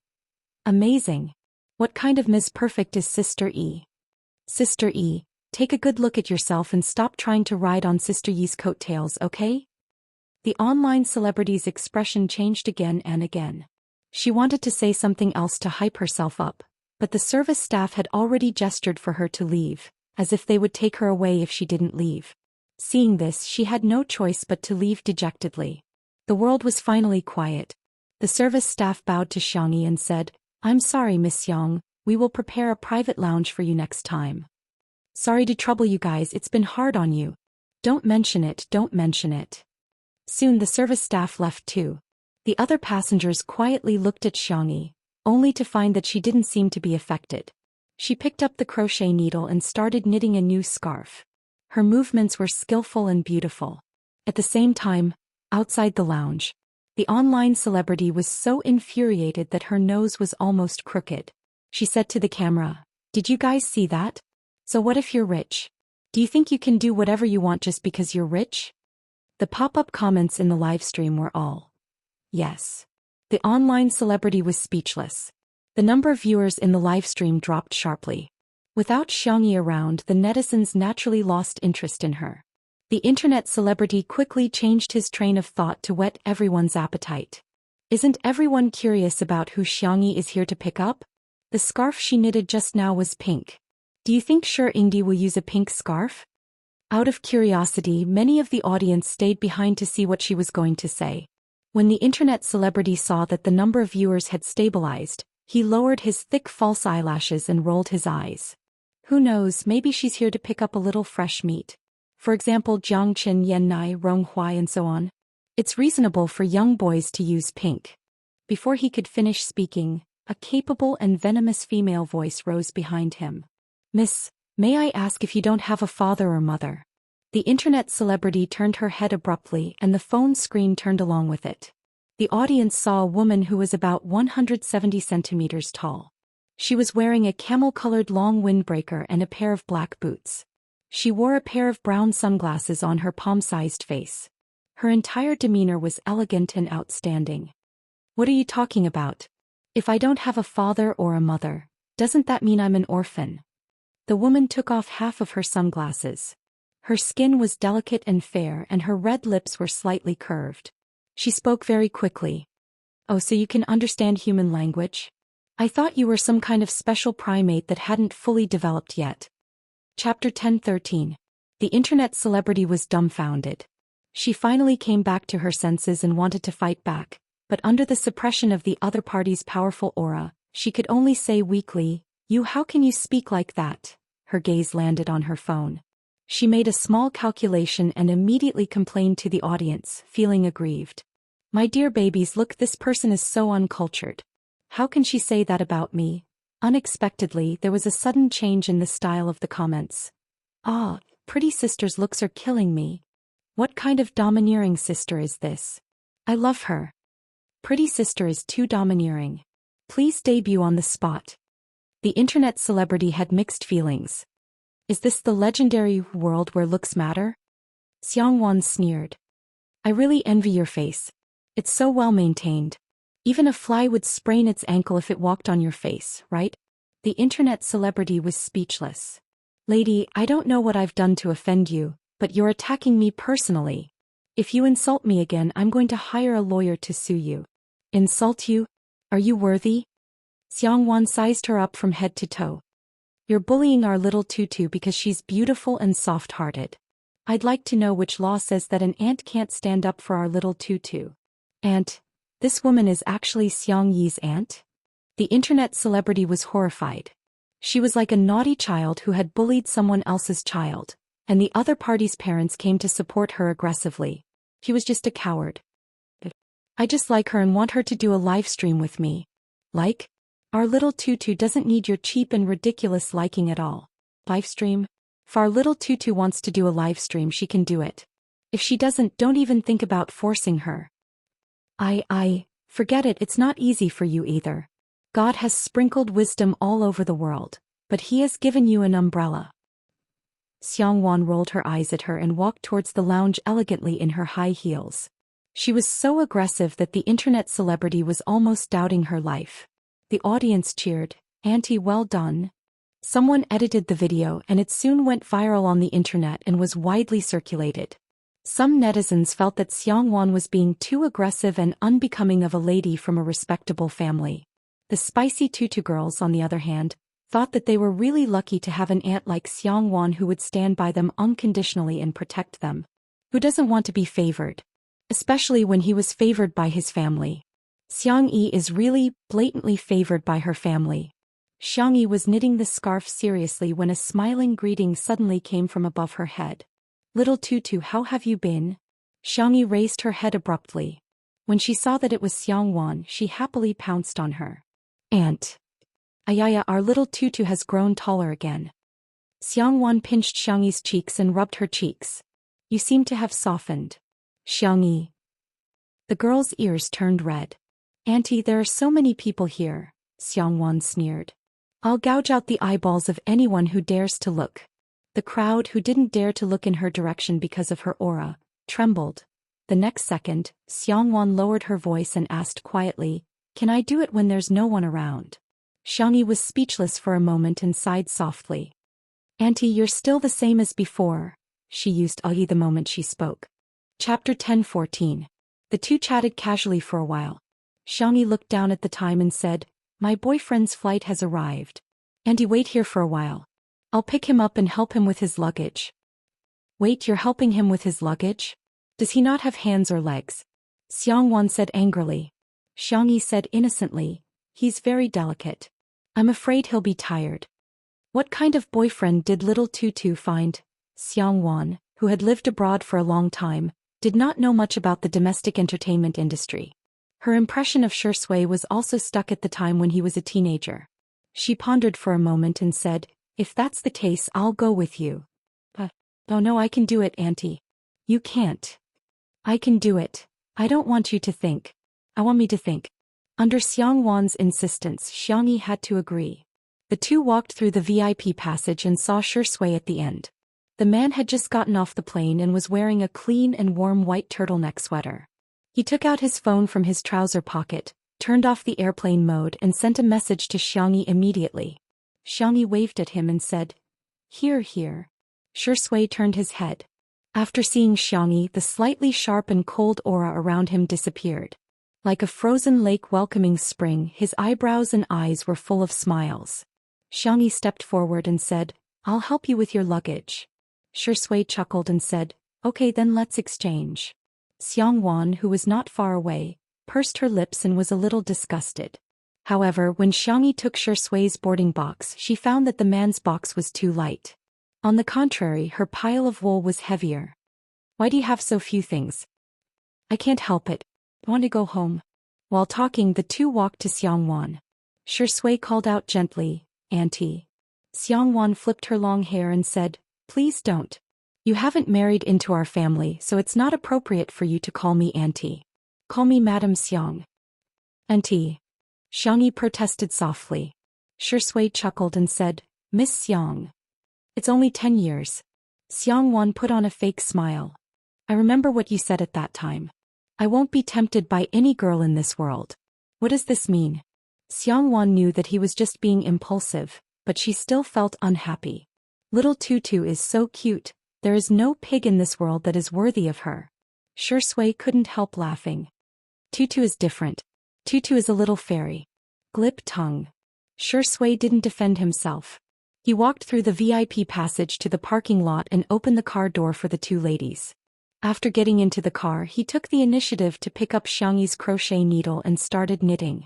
Speaker 1: Amazing. What kind of Ms. Perfect is Sister E? Sister E, take a good look at yourself and stop trying to ride on Sister Yi's coattails, okay? The online celebrity's expression changed again and again. She wanted to say something else to hype herself up, but the service staff had already gestured for her to leave, as if they would take her away if she didn't leave. Seeing this, she had no choice but to leave dejectedly. The world was finally quiet. The service staff bowed to Xianxia and said, I'm sorry, Miss Xiang, we will prepare a private lounge for you next time. Sorry to trouble you guys, it's been hard on you. Don't mention it, don't mention it. Soon the service staff left too. The other passengers quietly looked at Xianxia, only to find that she didn't seem to be affected. She picked up the crochet needle and started knitting a new scarf. Her movements were skillful and beautiful. At the same time, outside the lounge, the online celebrity was so infuriated that her nose was almost crooked. She said to the camera, Did you guys see that? So what if you're rich? Do you think you can do whatever you want just because you're rich? The pop-up comments in the live stream were all yes. The online celebrity was speechless. The number of viewers in the live stream dropped sharply. Without Xianxia around, the netizens naturally lost interest in her. The internet celebrity quickly changed his train of thought to whet everyone's appetite. Isn't everyone curious about who Xianxia is here to pick up? The scarf she knitted just now was pink. Do you think Shi Yingdi will use a pink scarf? Out of curiosity, many of the audience stayed behind to see what she was going to say. When the internet celebrity saw that the number of viewers had stabilized, he lowered his thick false eyelashes and rolled his eyes. Who knows, maybe she's here to pick up a little fresh meat. For example, Jiangqin, Yennai, Ronghuai and so on. It's reasonable for young boys to use pink. Before he could finish speaking, a capable and venomous female voice rose behind him. Miss, may I ask if you don't have a father or mother? The internet celebrity turned her head abruptly and the phone screen turned along with it. The audience saw a woman who was about 170 centimeters tall. She was wearing a camel-colored long windbreaker and a pair of black boots. She wore a pair of brown sunglasses on her palm-sized face. Her entire demeanor was elegant and outstanding. What are you talking about? If I don't have a father or a mother, doesn't that mean I'm an orphan? The woman took off half of her sunglasses. Her skin was delicate and fair and her red lips were slightly curved. She spoke very quickly. Oh, so you can understand human language? I thought you were some kind of special primate that hadn't fully developed yet. Chapter 10-13. The internet celebrity was dumbfounded. She finally came back to her senses and wanted to fight back, but under the suppression of the other party's powerful aura, she could only say weakly, how can you speak like that? Her gaze landed on her phone. She made a small calculation and immediately complained to the audience, feeling aggrieved. My dear babies, look, this person is so uncultured. How can she say that about me? Unexpectedly, there was a sudden change in the style of the comments. Ah, pretty sister's looks are killing me. What kind of domineering sister is this? I love her. Pretty sister is too domineering. Please debut on the spot. The internet celebrity had mixed feelings. Is this the legendary world where looks matter? Xiangwan sneered. I really envy your face. It's so well maintained. Even a fly would sprain its ankle if it walked on your face, right? The internet celebrity was speechless. Lady, I don't know what I've done to offend you, but you're attacking me personally. If you insult me again, I'm going to hire a lawyer to sue you. Insult you? Are you worthy? Xiangyuan sized her up from head to toe. You're bullying our little tutu because she's beautiful and soft-hearted. I'd like to know which law says that an ant can't stand up for our little tutu. Aunt, this woman is actually Xiang Yi's aunt? The internet celebrity was horrified. She was like a naughty child who had bullied someone else's child, and the other party's parents came to support her aggressively. She was just a coward. I just like her and want her to do a live stream with me. Like? Our little tutu doesn't need your cheap and ridiculous liking at all. Live stream? If our little tutu wants to do a live stream, she can do it. If she doesn't, don't even think about forcing her. Forget it, it's not easy for you either. God has sprinkled wisdom all over the world, but he has given you an umbrella. Xiangyuan rolled her eyes at her and walked towards the lounge elegantly in her high heels. She was so aggressive that the internet celebrity was almost doubting her life. The audience cheered, "Auntie, well done." Someone edited the video and it soon went viral on the internet and was widely circulated. Some netizens felt that Xiangyuan was being too aggressive and unbecoming of a lady from a respectable family. The spicy tutu girls, on the other hand, thought that they were really lucky to have an aunt like Xiangyuan who would stand by them unconditionally and protect them. Who doesn't want to be favored? Especially when he was favored by his family. Xiang Yi is really, blatantly favored by her family. Xiang Yi was knitting the scarf seriously when a smiling greeting suddenly came from above her head. "Little tutu, how have you been?" Xiang Yi raised her head abruptly. When she saw that it was Xiangyuan, she happily pounced on her. "Aunt. Ayaya, our little tutu has grown taller again." Xiangyuan pinched Xiang Yi's cheeks and rubbed her cheeks. "You seem to have softened." Xiang Yi. The girl's ears turned red. "Auntie, there are so many people here," Xiangyuan sneered. "I'll gouge out the eyeballs of anyone who dares to look." The crowd, who didn't dare to look in her direction because of her aura, trembled. The next second, Xiangyuan lowered her voice and asked quietly, "Can I do it when there's no one around?" Xiang Yi was speechless for a moment and sighed softly. "Auntie, you're still the same as before," she used "yi" the moment she spoke. Chapter 10:14. The two chatted casually for a while. Xiang Yi looked down at the time and said, "My boyfriend's flight has arrived. Auntie, wait here for a while. I'll pick him up and help him with his luggage." "Wait, you're helping him with his luggage? Does he not have hands or legs?" Xiangyuan said angrily. Xiang Yi said innocently, "He's very delicate. I'm afraid he'll be tired." What kind of boyfriend did little Tutu find? Xiangyuan, who had lived abroad for a long time, did not know much about the domestic entertainment industry. Her impression of Shui was also stuck at the time when he was a teenager. She pondered for a moment and said, "If that's the case, I'll go with you." "Oh no, I can do it, Auntie." "You can't." "I can do it. I don't want you to think. I want me to think." Under Xiangyuan's insistence, Xiang Yi had to agree. The two walked through the VIP passage and saw Shui at the end. The man had just gotten off the plane and was wearing a clean and warm white turtleneck sweater. He took out his phone from his trouser pocket, turned off the airplane mode and sent a message to Xiang Yi immediately. Xiang Yi waved at him and said, "Here, here." Shui turned his head. After seeing Xiang Yi, the slightly sharp and cold aura around him disappeared. Like a frozen lake welcoming spring, his eyebrows and eyes were full of smiles. Xiang Yi stepped forward and said, "I'll help you with your luggage." Shui chuckled and said, "Okay, then let's exchange." Xiangyuan, who was not far away, pursed her lips and was a little disgusted. However, when Xiang Yi took Shui's boarding box, she found that the man's box was too light. On the contrary, her pile of wool was heavier. "Why do you have so few things?" "I can't help it. I want to go home." While talking, the two walked to Xiangyuan. Shui called out gently, "Auntie." Xiangyuan flipped her long hair and said, "Please don't. You haven't married into our family, so it's not appropriate for you to call me Auntie. Call me Madame Xiang." "Auntie." Xiang Yi protested softly. Shui chuckled and said, "Miss Xiang. It's only 10 years. Xiangyuan put on a fake smile. I remember what you said at that time. I won't be tempted by any girl in this world. What does this mean? Xiangyuan knew that he was just being impulsive, but she still felt unhappy. Little Tutu is so cute, there is no pig in this world that is worthy of her. Shui couldn't help laughing. Tutu is different. Tutu is a little fairy. Glib tongue. Shui didn't defend himself. He walked through the VIP passage to the parking lot and opened the car door for the two ladies. After getting into the car, he took the initiative to pick up Xiangyi's crochet needle and started knitting.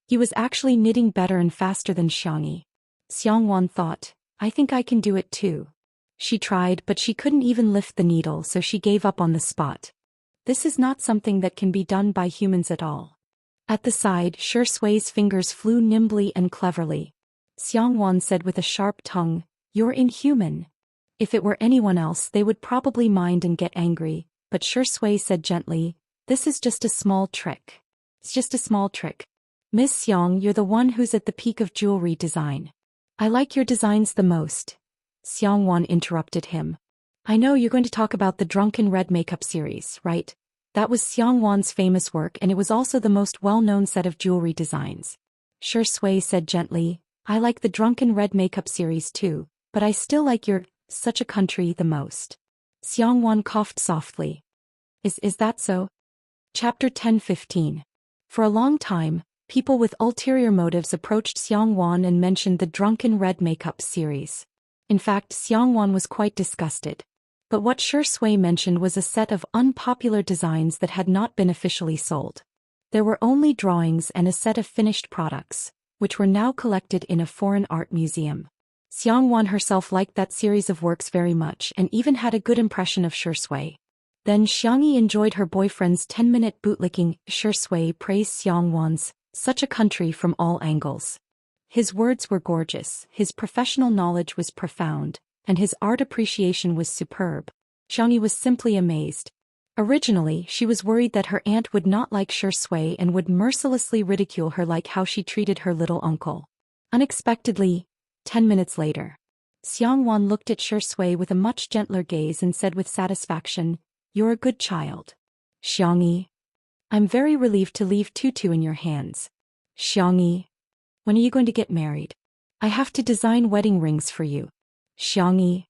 Speaker 1: He was actually knitting better and faster than Xiangyi. Xiangyuan thought, I think I can do it too. She tried, but she couldn't even lift the needle, so she gave up on the spot. This is not something that can be done by humans at all. At the side, Shui's fingers flew nimbly and cleverly. Xiangyuan said with a sharp tongue, You're inhuman. If it were anyone else they would probably mind and get angry, but Shui said gently, This is just a small trick. It's just a small trick. Miss Xiang, you're the one who's at the peak of jewelry design. I like your designs the most. Xiangyuan interrupted him. I know you're going to talk about the Drunken Red makeup series, right? That was Xiangyuan's famous work and it was also the most well-known set of jewelry designs. Shui said gently, I like the Drunken Red makeup series too, but I still like your such a country the most. Xiangyuan coughed softly. Is that so? Chapter 10-15. For a long time, people with ulterior motives approached Xiangyuan and mentioned the Drunken Red makeup series. In fact, Xiangyuan was quite disgusted. But what Shui mentioned was a set of unpopular designs that had not been officially sold. There were only drawings and a set of finished products, which were now collected in a foreign art museum. Xiangyuan herself liked that series of works very much and even had a good impression of Shui. Then Xiangyi enjoyed her boyfriend's 10-minute bootlicking. Shui praised Xiangyuan's such a country from all angles. His words were gorgeous, his professional knowledge was profound, and his art appreciation was superb. Xiangyi was simply amazed. Originally, she was worried that her aunt would not like Shui and would mercilessly ridicule her like how she treated her little uncle. Unexpectedly, 10 minutes later, Xiangyuan looked at Shui with a much gentler gaze and said with satisfaction, You're a good child. Xiangyi. I'm very relieved to leave Tutu in your hands. Xiangyi. When are you going to get married? I have to design wedding rings for you. Xiangyi.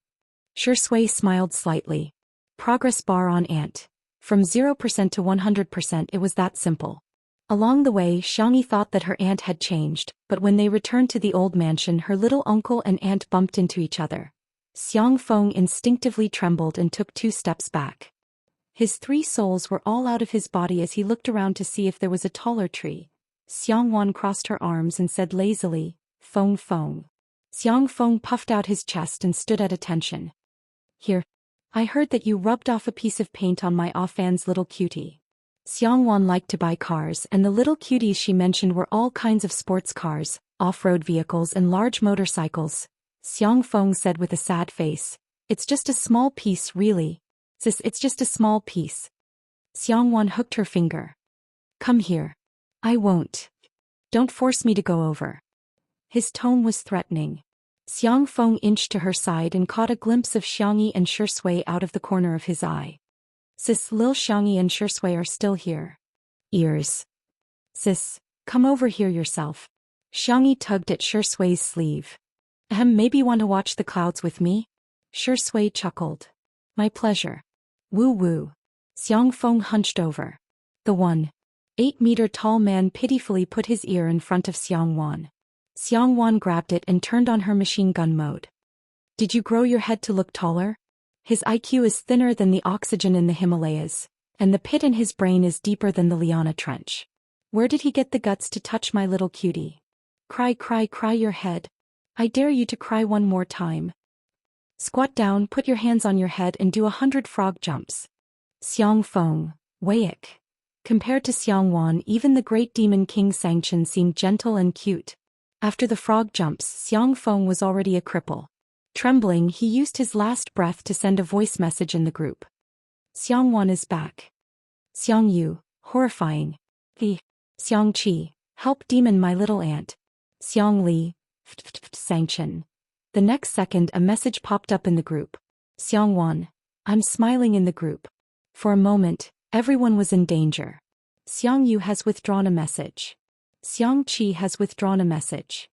Speaker 1: Shui smiled slightly. Progress bar on aunt. From 0% to 100% it was that simple. Along the way Xiangyi thought that her aunt had changed, but when they returned to the old mansion her little uncle and aunt bumped into each other. Xiangfeng instinctively trembled and took 2 steps back. His 3 souls were all out of his body as he looked around to see if there was a taller tree. Xiangyuan crossed her arms and said lazily, Feng Feng. Xiangfeng puffed out his chest and stood at attention. Here. I heard that you rubbed off a piece of paint on my offhand's little cutie. Xiangyuan liked to buy cars and the little cuties she mentioned were all kinds of sports cars, off-road vehicles and large motorcycles. Xiangfeng said with a sad face, It's just a small piece really. Sis, it's just a small piece. Xiangyuan hooked her finger. Come here. I won't. Don't force me to go over. His tone was threatening. Xiangfeng inched to her side and caught a glimpse of Xiangyi and Shui out of the corner of his eye. Sis, Lil Xiangyi and Shui are still here. Ears. Sis, come over here yourself. Xiangyi tugged at Shui's sleeve. Maybe you want to watch the clouds with me? Shui chuckled. My pleasure. Woo woo. Xiangfeng hunched over. The 1.8-meter-tall man pitifully put his ear in front of Xiangyuan. Xiangyuan grabbed it and turned on her machine gun mode. Did you grow your head to look taller? His IQ is thinner than the oxygen in the Himalayas, and the pit in his brain is deeper than the Liana Trench. Where did he get the guts to touch my little cutie? Cry, cry, cry your head. I dare you to cry one more time. Squat down, put your hands on your head and do 100 frog jumps. Xiangfeng, Weiic. Compared to Xiangyuan, even the great demon King Xianxia seemed gentle and cute. After the frog jumps, Xiangfeng was already a cripple. Trembling, he used his last breath to send a voice message in the group. Xiangyuan is back. Xiangyu, horrifying. The Xiangqi, help demon my little aunt. Xiangli, Xianxia. The next second a message popped up in the group. Xiangyuan, I'm smiling in the group. For a moment, everyone was in danger. Xiang Yu has withdrawn a message. Xiang Qi has withdrawn a message.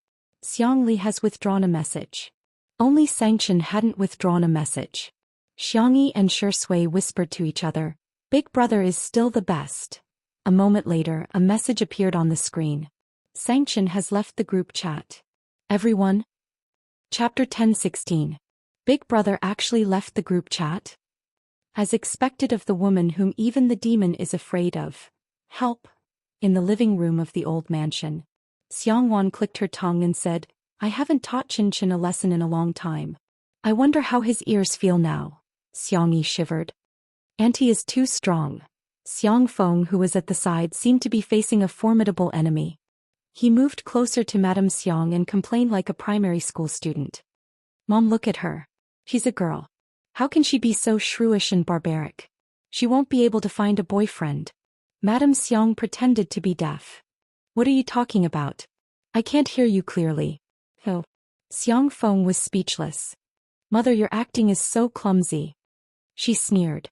Speaker 1: Xiang Li has withdrawn a message. Only Xianxia hadn't withdrawn a message. Xiangyi and Shui whispered to each other, "Big brother is still the best." A moment later, a message appeared on the screen. Xianxia has left the group chat. Everyone? Chapter 10:16. Big brother actually left the group chat? As expected of the woman whom even the demon is afraid of. Help! In the living room of the old mansion. Xiangwan clicked her tongue and said, "I haven't taught Qinchin a lesson in a long time. I wonder how his ears feel now." Xiangyi shivered. Auntie is too strong. Xiang Feng, who was at the side, seemed to be facing a formidable enemy. He moved closer to Madame Xiang and complained like a primary school student. "Mom, look at her. She's a girl. How can she be so shrewish and barbaric? She won't be able to find a boyfriend." Madame Xiang pretended to be deaf. "What are you talking about? I can't hear you clearly." Oh. Xiang Feng was speechless. "Mother, your acting is so clumsy." She sneered.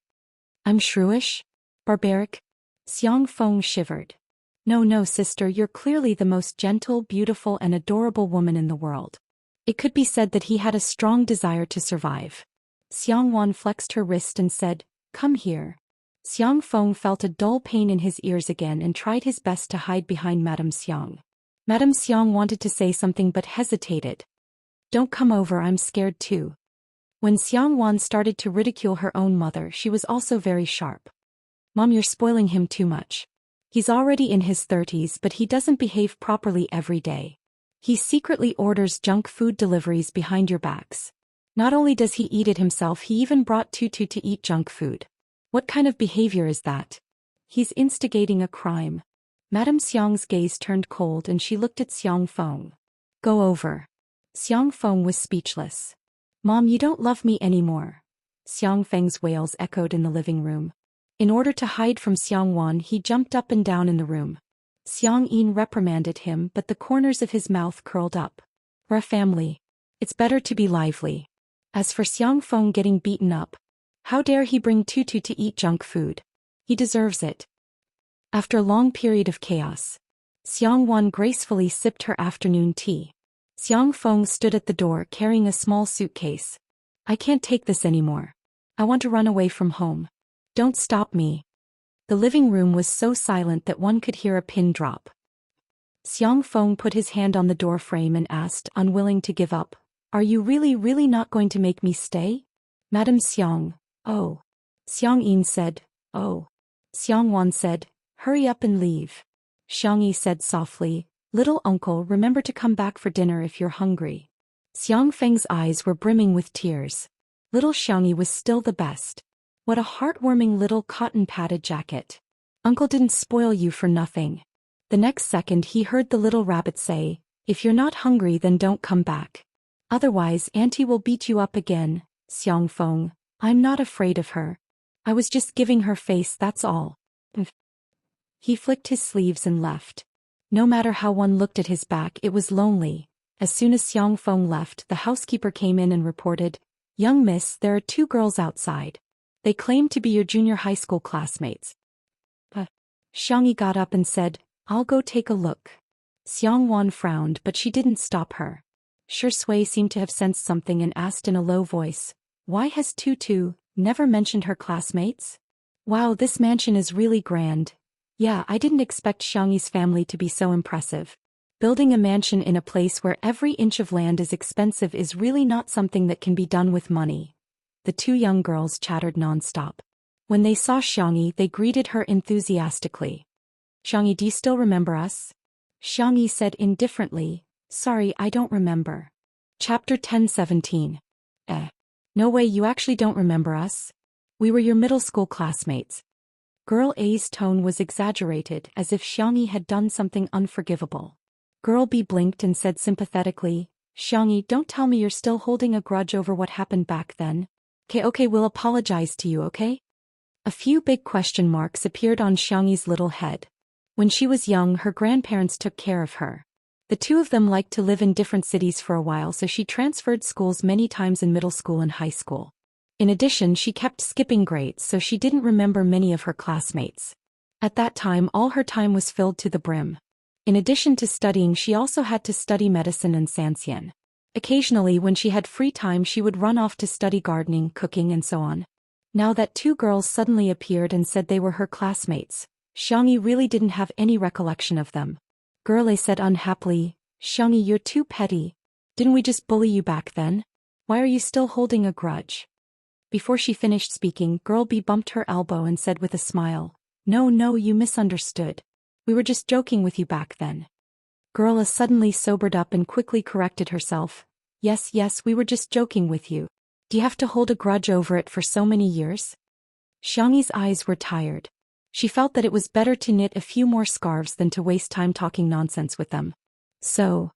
Speaker 1: "I'm shrewish? Barbaric?" Xiang Feng shivered. No, sister, you're clearly the most gentle, beautiful and adorable woman in the world." It could be said that he had a strong desire to survive. Xiang Wan flexed her wrist and said, "Come here." Xiang Feng felt a dull pain in his ears again and tried his best to hide behind Madame Xiang. Madame Xiang wanted to say something but hesitated. "Don't come over, I'm scared too." When Xiang Wan started to ridicule her own mother, she was also very sharp. "Mom, you're spoiling him too much. He's already in his 30s, but he doesn't behave properly every day. He secretly orders junk food deliveries behind your backs. Not only does he eat it himself, he even brought Tutu to eat junk food. What kind of behavior is that? He's instigating a crime." Madame Xiang's gaze turned cold and she looked at Xiang Feng. "Go over." Xiang Feng was speechless. "Mom, you don't love me anymore." Xiang Feng's wails echoed in the living room. In order to hide from Xiang Wan, he jumped up and down in the room. Xiang Yin reprimanded him, but the corners of his mouth curled up. "We're a family. It's better to be lively." As for Xiang Feng getting beaten up, how dare he bring Tutu to eat junk food? He deserves it. After a long period of chaos, Xiang Wan gracefully sipped her afternoon tea. Xiang Feng stood at the door carrying a small suitcase. "I can't take this anymore. I want to run away from home. Don't stop me." The living room was so silent that one could hear a pin drop. Xiang Feng put his hand on the door frame and asked, unwilling to give up, "Are you really not going to make me stay?" Madame Xiang, "Oh." Xiang Yin said, "Oh." Xiang Wan said, "Hurry up and leave." Xiang Yi said softly, "Little uncle, remember to come back for dinner if you're hungry." Xiang Feng's eyes were brimming with tears. Little Xiangyi was still the best. What a heartwarming little cotton-padded jacket. Uncle didn't spoil you for nothing. The next second he heard the little rabbit say, "If you're not hungry then don't come back. Otherwise Auntie will beat you up again." Xiang Feng, "I'm not afraid of her. I was just giving her face, that's all." He flicked his sleeves and left. No matter how one looked at his back, it was lonely. As soon as Xiang Feng left, the housekeeper came in and reported, "Young miss, there are 2 girls outside. They claim to be your junior high school classmates." Xiangyi got up and said, "I'll go take a look." Xiang Wan frowned, but she didn't stop her. Shui seemed to have sensed something and asked in a low voice, "Why has Tutu never mentioned her classmates? Wow, this mansion is really grand. Yeah, I didn't expect Xiangyi's family to be so impressive. Building a mansion in a place where every inch of land is expensive is really not something that can be done with money." The 2 young girls chattered non-stop. When they saw Xiangyi, they greeted her enthusiastically. "Xiangyi, do you still remember us?" Xiangyi said indifferently, "Sorry, I don't remember." Chapter 10:17. No way, you actually don't remember us? We were your middle school classmates. Girl A's tone was exaggerated, as if Xiangyi had done something unforgivable. Girl B blinked and said sympathetically, "Xiangyi, don't tell me you're still holding a grudge over what happened back then. Okay, we'll apologize to you, okay?" A few big question marks appeared on Xiangyi's little head. When she was young, her grandparents took care of her. The 2 of them liked to live in different cities for a while, so she transferred schools many times in middle school and high school. In addition, she kept skipping grades, so she didn't remember many of her classmates. At that time, all her time was filled to the brim. In addition to studying, she also had to study medicine and Xianxia. Occasionally, when she had free time, she would run off to study gardening, cooking, and so on. Now that two girls suddenly appeared and said they were her classmates, Xianxia really didn't have any recollection of them. Girl A said unhappily, "Xianxia, you're too petty. Didn't we just bully you back then? Why are you still holding a grudge?" Before she finished speaking, Girl B bumped her elbow and said with a smile, No, you misunderstood. We were just joking with you back then." Girl A suddenly sobered up and quickly corrected herself. Yes, we were just joking with you. Do you have to hold a grudge over it for so many years?" Xiangyi's eyes were tired. She felt that it was better to knit a few more scarves than to waste time talking nonsense with them. So,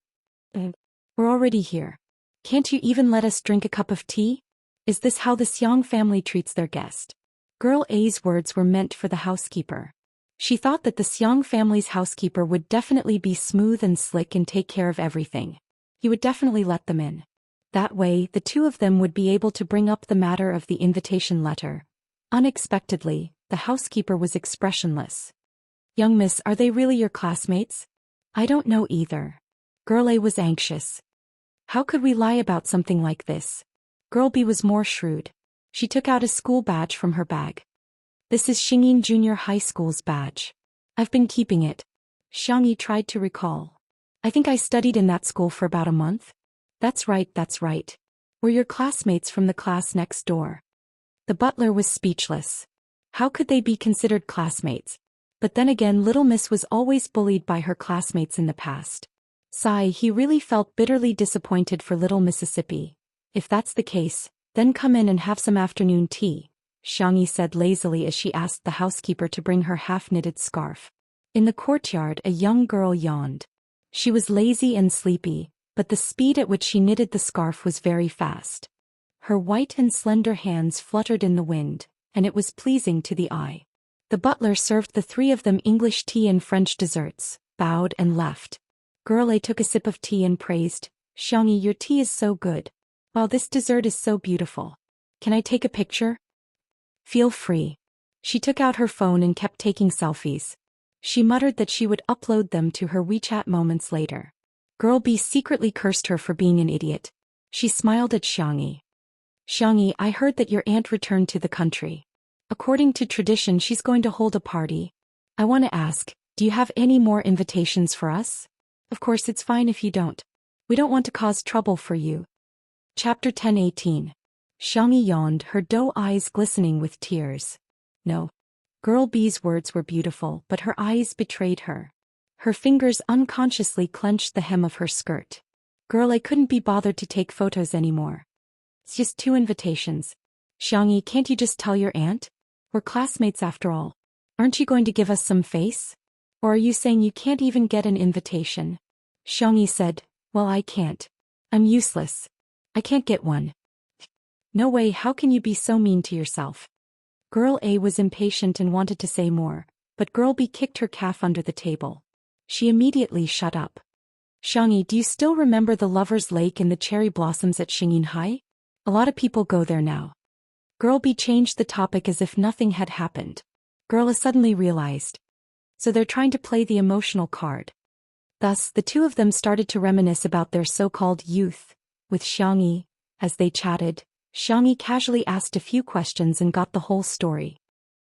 Speaker 1: we're already here. Can't you even let us drink a cup of tea? Is this how the Xiang family treats their guest? Girl A's words were meant for the housekeeper. She thought that the Xiang family's housekeeper would definitely be smooth and slick and take care of everything. He would definitely let them in. That way, the two of them would be able to bring up the matter of the invitation letter. Unexpectedly, the housekeeper was expressionless. "Young miss, are they really your classmates?" "I don't know either." Girl A was anxious. How could we lie about something like this? Girl B was more shrewd. She took out a school badge from her bag. "This is Xingyin Junior High School's badge. I've been keeping it." Xiangyi tried to recall. "I think I studied in that school for about a month." That's right. We're your classmates from the class next door." The butler was speechless. How could they be considered classmates? But then again, Little Miss was always bullied by her classmates in the past. Sigh, he really felt bitterly disappointed for Little Mississippi. "If that's the case, then come in and have some afternoon tea," Xiangyi said lazily as she asked the housekeeper to bring her half-knitted scarf. In the courtyard, a young girl yawned. She was lazy and sleepy, but the speed at which she knitted the scarf was very fast. Her white and slender hands fluttered in the wind, and it was pleasing to the eye. The butler served the three of them English tea and French desserts, bowed and left. Girl A took a sip of tea and praised, "Xiangyi, your tea is so good. Wow, this dessert is so beautiful. Can I take a picture?" "Feel free." She took out her phone and kept taking selfies. She muttered that she would upload them to her WeChat moments later. Girl B secretly cursed her for being an idiot. She smiled at Xiangyi. "Xiangyi, I heard that your aunt returned to the country. According to tradition, she's going to hold a party. I want to ask, do you have any more invitations for us? Of course, it's fine if you don't. We don't want to cause trouble for you." Chapter 10:18. Xiangyi yawned, her doe eyes glistening with tears. No. Girl B's words were beautiful, but her eyes betrayed her. Her fingers unconsciously clenched the hem of her skirt. Girl A couldn't be bothered to take photos anymore. "It's just 2 invitations. Xiangyi, can't you just tell your aunt? We're classmates after all. Aren't you going to give us some face? Or are you saying you can't even get an invitation?" Xiangyi said, "Well, I can't. I'm useless. I can't get one." "No way, how can you be so mean to yourself?" Girl A was impatient and wanted to say more, but Girl B kicked her calf under the table. She immediately shut up. "Xiangyi, do you still remember the Lover's Lake and the cherry blossoms at Xingyin High? A lot of people go there now." Girl B changed the topic as if nothing had happened. Girl A suddenly realized. So they're trying to play the emotional card. Thus, the two of them started to reminisce about their so-called youth. With Xiangyi, as they chatted, Xiangyi casually asked a few questions and got the whole story.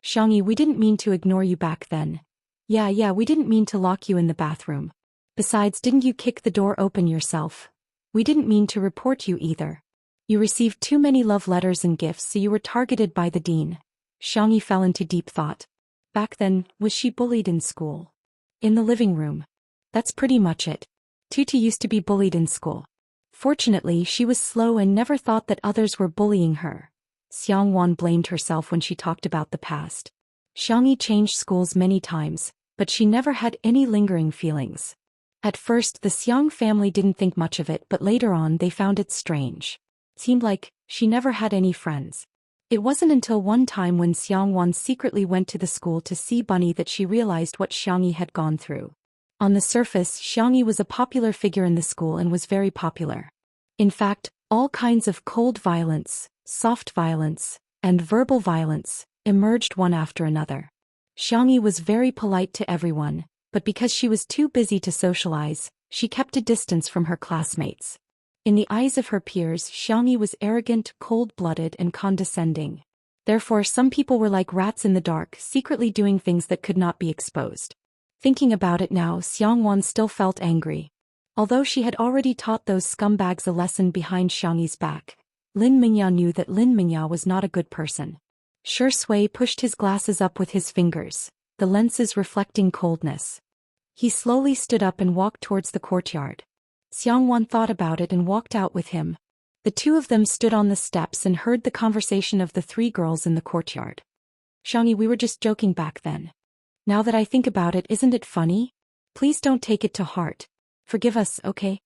Speaker 1: "Xiangyi, we didn't mean to ignore you back then. Yeah, we didn't mean to lock you in the bathroom. Besides, didn't you kick the door open yourself? We didn't mean to report you either. You received too many love letters and gifts, so you were targeted by the dean." Xiangyi fell into deep thought. Back then, was she bullied in school? In the living room. That's pretty much it. Tutu used to be bullied in school. Fortunately, she was slow and never thought that others were bullying her. Xiangwan blamed herself when she talked about the past. Xiangyi changed schools many times, but she never had any lingering feelings. At first, the Xiang family didn't think much of it, but later on they found it strange. It seemed like she never had any friends. It wasn't until one time when Xiangwan secretly went to the school to see Bunny that she realized what Xiangyi had gone through. On the surface, Xiangyi was a popular figure in the school and was very popular. In fact, All kinds of cold violence, soft violence, and verbal violence emerged one after another. Xianxia was very polite to everyone, but because she was too busy to socialize, she kept a distance from her classmates. In the eyes of her peers, Xianxia was arrogant, cold-blooded, and condescending. Therefore, some people were like rats in the dark, secretly doing things that could not be exposed. Thinking about it now, Xianxia still felt angry. Although she had already taught those scumbags a lesson behind Xiangyi's back, Lin Mingya knew that Lin Mingya was not a good person. Shi Sui pushed his glasses up with his fingers, the lenses reflecting coldness. He slowly stood up and walked towards the courtyard. Xianxia thought about it and walked out with him. The two of them stood on the steps and heard the conversation of the three girls in the courtyard. Xianxia, we were just joking back then. Now that I think about it, isn't it funny? Please don't take it to heart. Forgive us, okay?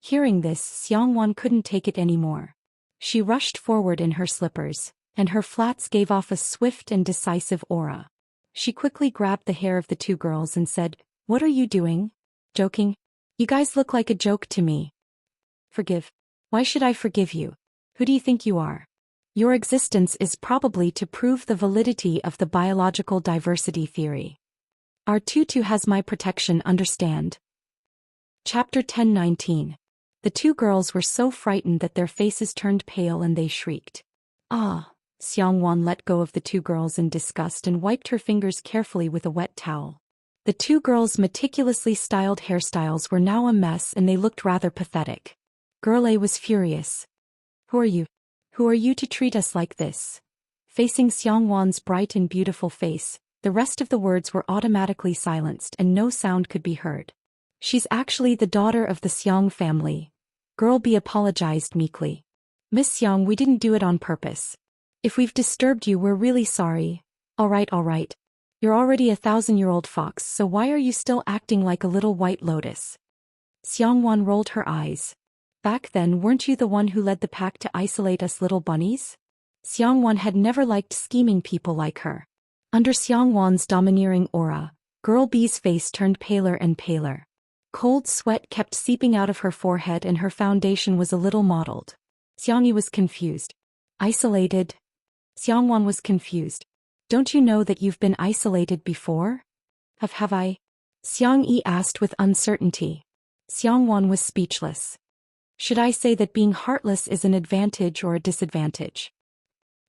Speaker 1: Hearing this, Xianxia couldn't take it anymore. She rushed forward in her slippers, and her flats gave off a swift and decisive aura. She quickly grabbed the hair of the two girls and said, "What are you doing? Joking? You guys look like a joke to me." "Forgive? Why should I forgive you? Who do you think you are? Your existence is probably to prove the validity of the biological diversity theory. Our tutu has my protection, understand?" Chapter 10:19. The two girls were so frightened that their faces turned pale and they shrieked. "Ah!" Xianxia let go of the two girls in disgust and wiped her fingers carefully with a wet towel. The two girls' meticulously styled hairstyles were now a mess and they looked rather pathetic. Girl A was furious. "Who are you? Who are you to treat us like this?" Facing Xianxuan's bright and beautiful face, the rest of the words were automatically silenced and no sound could be heard. "She's actually the daughter of the Xiang family." Girl B apologized meekly. "Miss Xiang, we didn't do it on purpose. If we've disturbed you, we're really sorry." All right. You're already a 1,000-year-old fox, so why are you still acting like a little white lotus?" Xianxia rolled her eyes. "Back then, weren't you the one who led the pack to isolate us little bunnies?" Xianxia had never liked scheming people like her. Under Xianxuan's domineering aura, Girl B's face turned paler and paler. Cold sweat kept seeping out of her forehead and her foundation was a little mottled. Xianxia was confused. "Isolated?" Xianxia was confused. "Don't you know that you've been isolated before?" Have I?" Xianxia asked with uncertainty. Xianxia was speechless. "Should I say that being heartless is an advantage or a disadvantage?"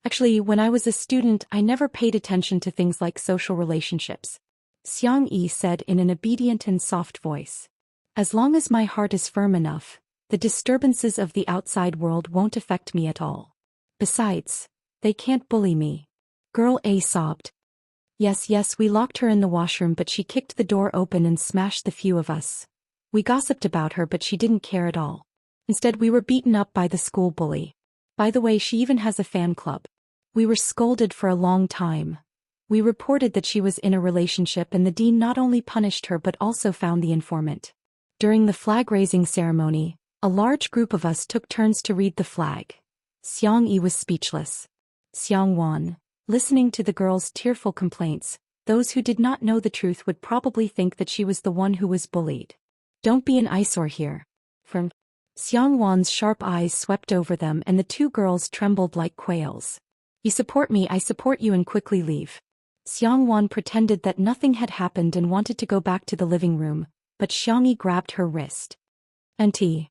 Speaker 1: "Actually, when I was a student, I never paid attention to things like social relationships," Xianxia said in an obedient and soft voice. "As long as my heart is firm enough, the disturbances of the outside world won't affect me at all. Besides, they can't bully me." Girl A sobbed. Yes, we locked her in the washroom but she kicked the door open and smashed the few of us. We gossiped about her but she didn't care at all. Instead we were beaten up by the school bully. By the way, she even has a fan club. We were scolded for a long time. We reported that she was in a relationship and the dean not only punished her but also found the informant. During the flag-raising ceremony, a large group of us took turns to read the flag. Xianxia was speechless. Xianxia, listening to the girls' tearful complaints, those who did not know the truth would probably think that she was the one who was bullied. "Don't be an eyesore here." From Xianxuan's sharp eyes swept over them and the two girls trembled like quails. "You support me, I support you," and quickly leave. Xianxia pretended that nothing had happened and wanted to go back to the living room, but Xianxia grabbed her wrist. "Auntie."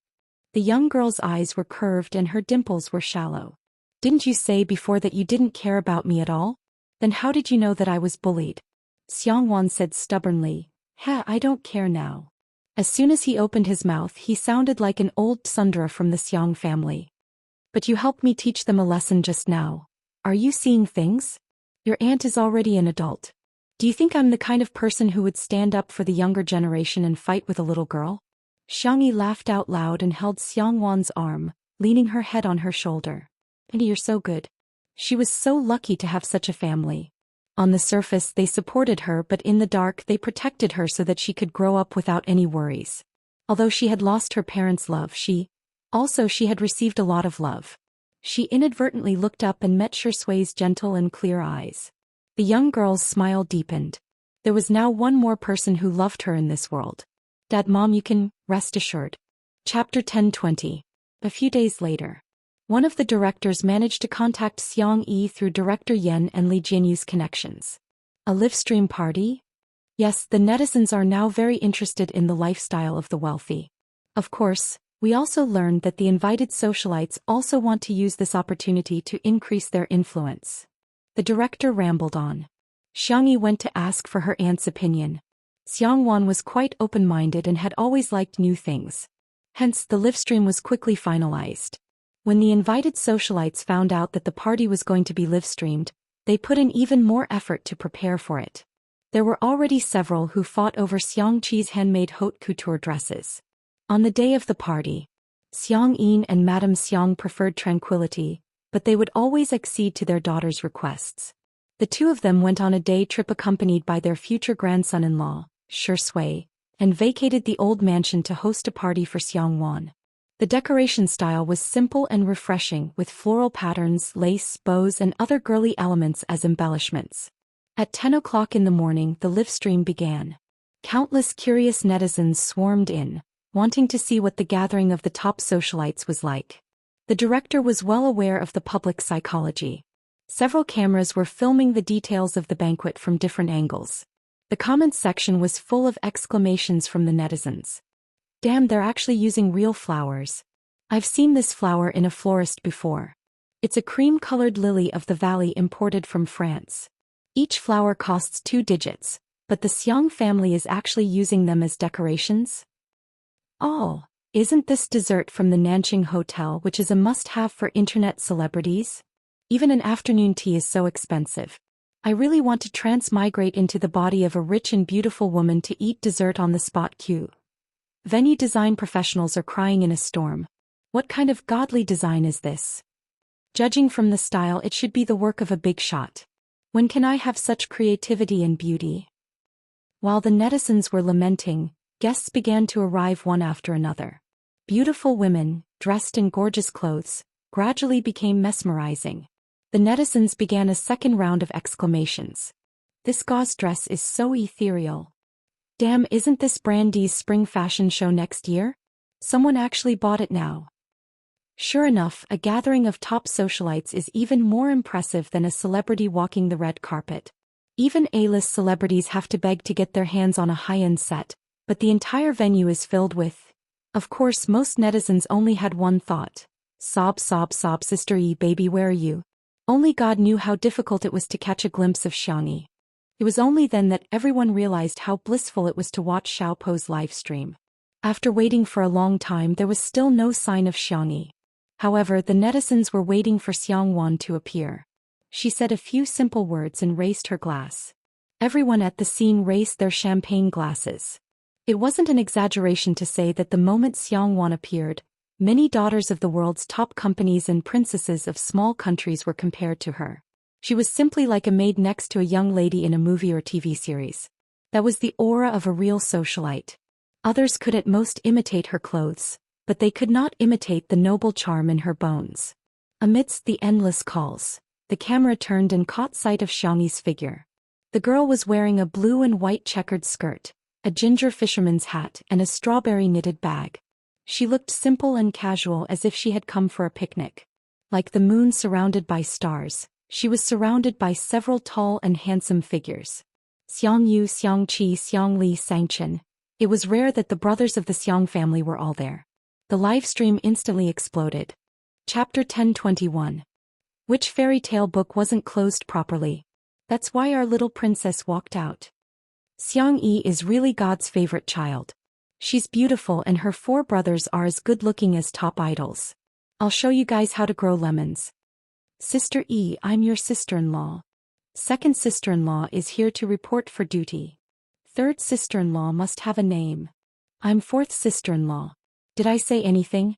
Speaker 1: The young girl's eyes were curved and her dimples were shallow. "Didn't you say before that you didn't care about me at all? Then how did you know that I was bullied?" Xianxia said stubbornly, I don't care now." As soon as he opened his mouth, he sounded like an old tsundere from the Xiang family. "But you helped me teach them a lesson just now. Are you seeing things? Your aunt is already an adult. Do you think I'm the kind of person who would stand up for the younger generation and fight with a little girl?" Xianxia laughed out loud and held Xianxuan's arm, leaning her head on her shoulder. "Auntie, you're so good." She was so lucky to have such a family. On the surface they supported her but in the dark they protected her so that she could grow up without any worries. Although she had lost her parents' love, she had received a lot of love. She inadvertently looked up and met Shi Sui's gentle and clear eyes. The young girl's smile deepened. There was now one more person who loved her in this world. "Dad, Mom, you can rest assured." Chapter 10:20. A few days later, one of the directors managed to contact Xiang Yi through director Yan and Li Jianyu's connections. A live stream party? Yes, the netizens are now very interested in the lifestyle of the wealthy. Of course, we also learned that the invited socialites also want to use this opportunity to increase their influence. The director rambled on. Xiang Yi went to ask for her aunt's opinion. Xiang Wan was quite open-minded and had always liked new things. Hence, the livestream was quickly finalized. When the invited socialites found out that the party was going to be live-streamed, they put in even more effort to prepare for it. There were already several who fought over Xiangqi's handmade haute couture dresses. On the day of the party, Xiang Yin and Madame Xiang preferred tranquility, but they would always accede to their daughter's requests. The two of them went on a day trip accompanied by their future grandson-in-law, Zhou Xian, and vacated the old mansion to host a party for Xiang Wan. The decoration style was simple and refreshing, with floral patterns, lace, bows and other girly elements as embellishments. At 10 o'clock in the morning, the live stream began. Countless curious netizens swarmed in, wanting to see what the gathering of the top socialites was like. The director was well aware of the public psychology. Several cameras were filming the details of the banquet from different angles. The comments section was full of exclamations from the netizens. Damn, they're actually using real flowers. I've seen this flower in a florist before. It's a cream-colored lily of the valley imported from France. Each flower costs 2 digits, but the Xiang family is actually using them as decorations? Oh, isn't this dessert from the Nanqing Hotel, which is a must-have for internet celebrities? Even an afternoon tea is so expensive. I really want to transmigrate into the body of a rich and beautiful woman to eat dessert on the spot. Venue design professionals are crying in a storm. What kind of godly design is this? Judging from the style, it should be the work of a big shot. When can I have such creativity and beauty? While the netizens were lamenting, guests began to arrive one after another. Beautiful women, dressed in gorgeous clothes, gradually became mesmerizing. The netizens began a second round of exclamations. This gauze dress is so ethereal. Damn, isn't this Brandy's spring fashion show next year? Someone actually bought it now. Sure enough, a gathering of top socialites is even more impressive than a celebrity walking the red carpet. Even A-list celebrities have to beg to get their hands on a high-end set, but the entire venue is filled with... Of course, most netizens only had one thought. Sob, sob, sob, sister E, baby, where are you? Only God knew how difficult it was to catch a glimpse of Xiangyi. It was only then that everyone realized how blissful it was to watch Xiaopo's live stream. After waiting for a long time, there was still no sign of Xiangyi. However, the netizens were waiting for Xiang Wan to appear. She said a few simple words and raised her glass. Everyone at the scene raised their champagne glasses. It wasn't an exaggeration to say that the moment Xiang Wan appeared, many daughters of the world's top companies and princesses of small countries were compared to her. She was simply like a maid next to a young lady in a movie or TV series. That was the aura of a real socialite. Others could at most imitate her clothes, but they could not imitate the noble charm in her bones. Amidst the endless calls, the camera turned and caught sight of Xiangyi's figure. The girl was wearing a blue and white checkered skirt, a ginger fisherman's hat and a strawberry knitted bag. She looked simple and casual, as if she had come for a picnic. Like the moon surrounded by stars, she was surrounded by several tall and handsome figures. Xiang Yu, Xiang Qi, Xiang Li, Xianxia. It was rare that the brothers of the Xiang family were all there. The live stream instantly exploded. Chapter 1021. Which fairy tale book wasn't closed properly? That's why our little princess walked out. Xiang Yi is really God's favorite child. She's beautiful and her 4 brothers are as good-looking as top idols. I'll show you guys how to grow lemons. Sister E, I'm your sister-in-law. Second sister-in-law is here to report for duty. Third sister-in-law must have a name. I'm fourth sister-in-law. Did I say anything?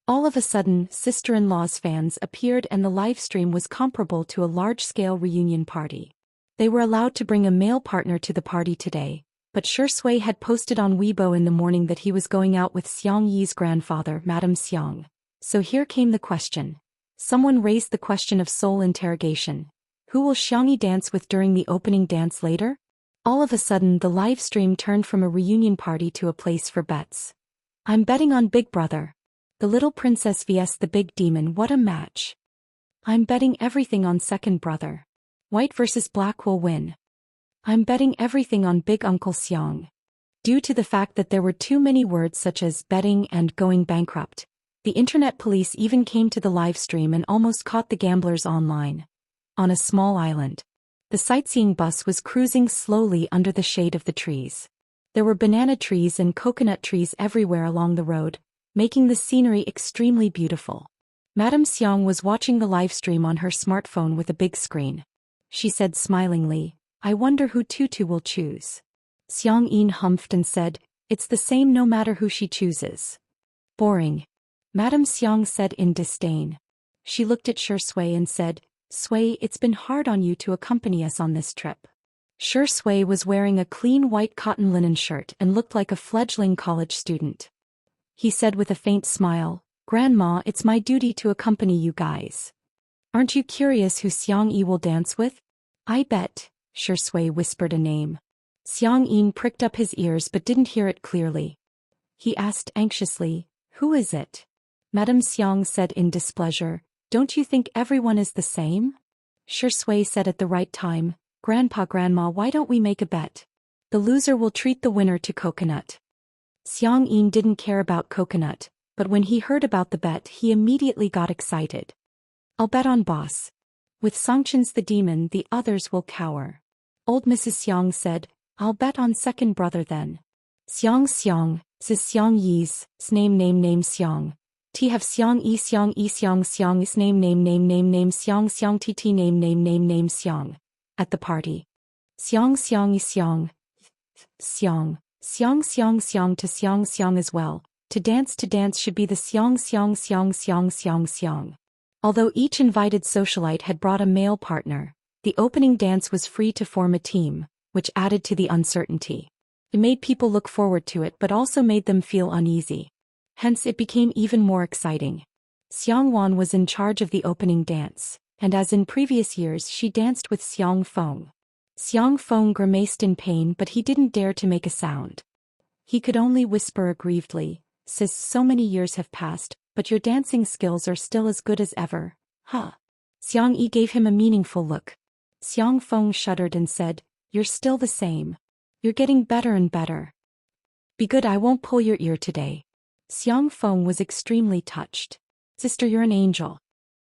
Speaker 1: All of a sudden, sister-in-law's fans appeared and the live stream was comparable to a large-scale reunion party. They were allowed to bring a male partner to the party today, but Zhou Xian had posted on Weibo in the morning that he was going out with Xiang Yi's grandfather, Madame Xiang. So here came the question. Someone raised the question of soul interrogation. Who will Xiang Yi dance with during the opening dance later? All of a sudden, the live stream turned from a reunion party to a place for bets. I'm betting on Big Brother. The little princess vs the big demon, what a match. I'm betting everything on second brother. White versus black will win. I'm betting everything on big Uncle Xiang. Due to the fact that there were too many words such as betting and going bankrupt, the internet police even came to the live stream and almost caught the gamblers online. On a small island, the sightseeing bus was cruising slowly under the shade of the trees. There were banana trees and coconut trees everywhere along the road, making the scenery extremely beautiful. Madame Xiang was watching the live stream on her smartphone with a big screen. She said smilingly, I wonder who Tutu will choose. Xiang Yin humphed and said, it's the same no matter who she chooses. Boring. Madame Xiang said in disdain. She looked at Shui and said, Sui, it's been hard on you to accompany us on this trip. Shui was wearing a clean white cotton linen shirt and looked like a fledgling college student. He said with a faint smile, Grandma, it's my duty to accompany you guys. Aren't you curious who Xiang Yi will dance with? I bet, Shui whispered a name. Xiang Yin pricked up his ears but didn't hear it clearly. He asked anxiously, who is it? Madame Xiang said in displeasure, don't you think everyone is the same? Shui said at the right time, Grandma, why don't we make a bet? The loser will treat the winner to coconut. Xiang Yin didn't care about coconut, but when he heard about the bet he immediately got excited. I'll bet on boss. With Songchen's the demon, the others will cower. Old Mrs. Xiang said, I'll bet on second brother then. Xiang, Xiang Yi's, name Xiang. T have Xiang is name Xiang tt name Xiang. At the party. Xiang to Xiang as well. To dance should be the Xiang. Although each invited socialite had brought a male partner, the opening dance was free to form a team, which added to the uncertainty. It made people look forward to it but also made them feel uneasy. Hence it became even more exciting. Xiang Wan was in charge of the opening dance, and as in previous years she danced with Xiang Feng. Xiang Feng grimaced in pain but he didn't dare to make a sound. He could only whisper aggrievedly, Sis, so many years have passed, but your dancing skills are still as good as ever, huh? Xiang Yi gave him a meaningful look. Xiang Feng shuddered and said, you're still the same. You're getting better and better. Be good, I won't pull your ear today. Xiang Feng was extremely touched. Sister, you're an angel.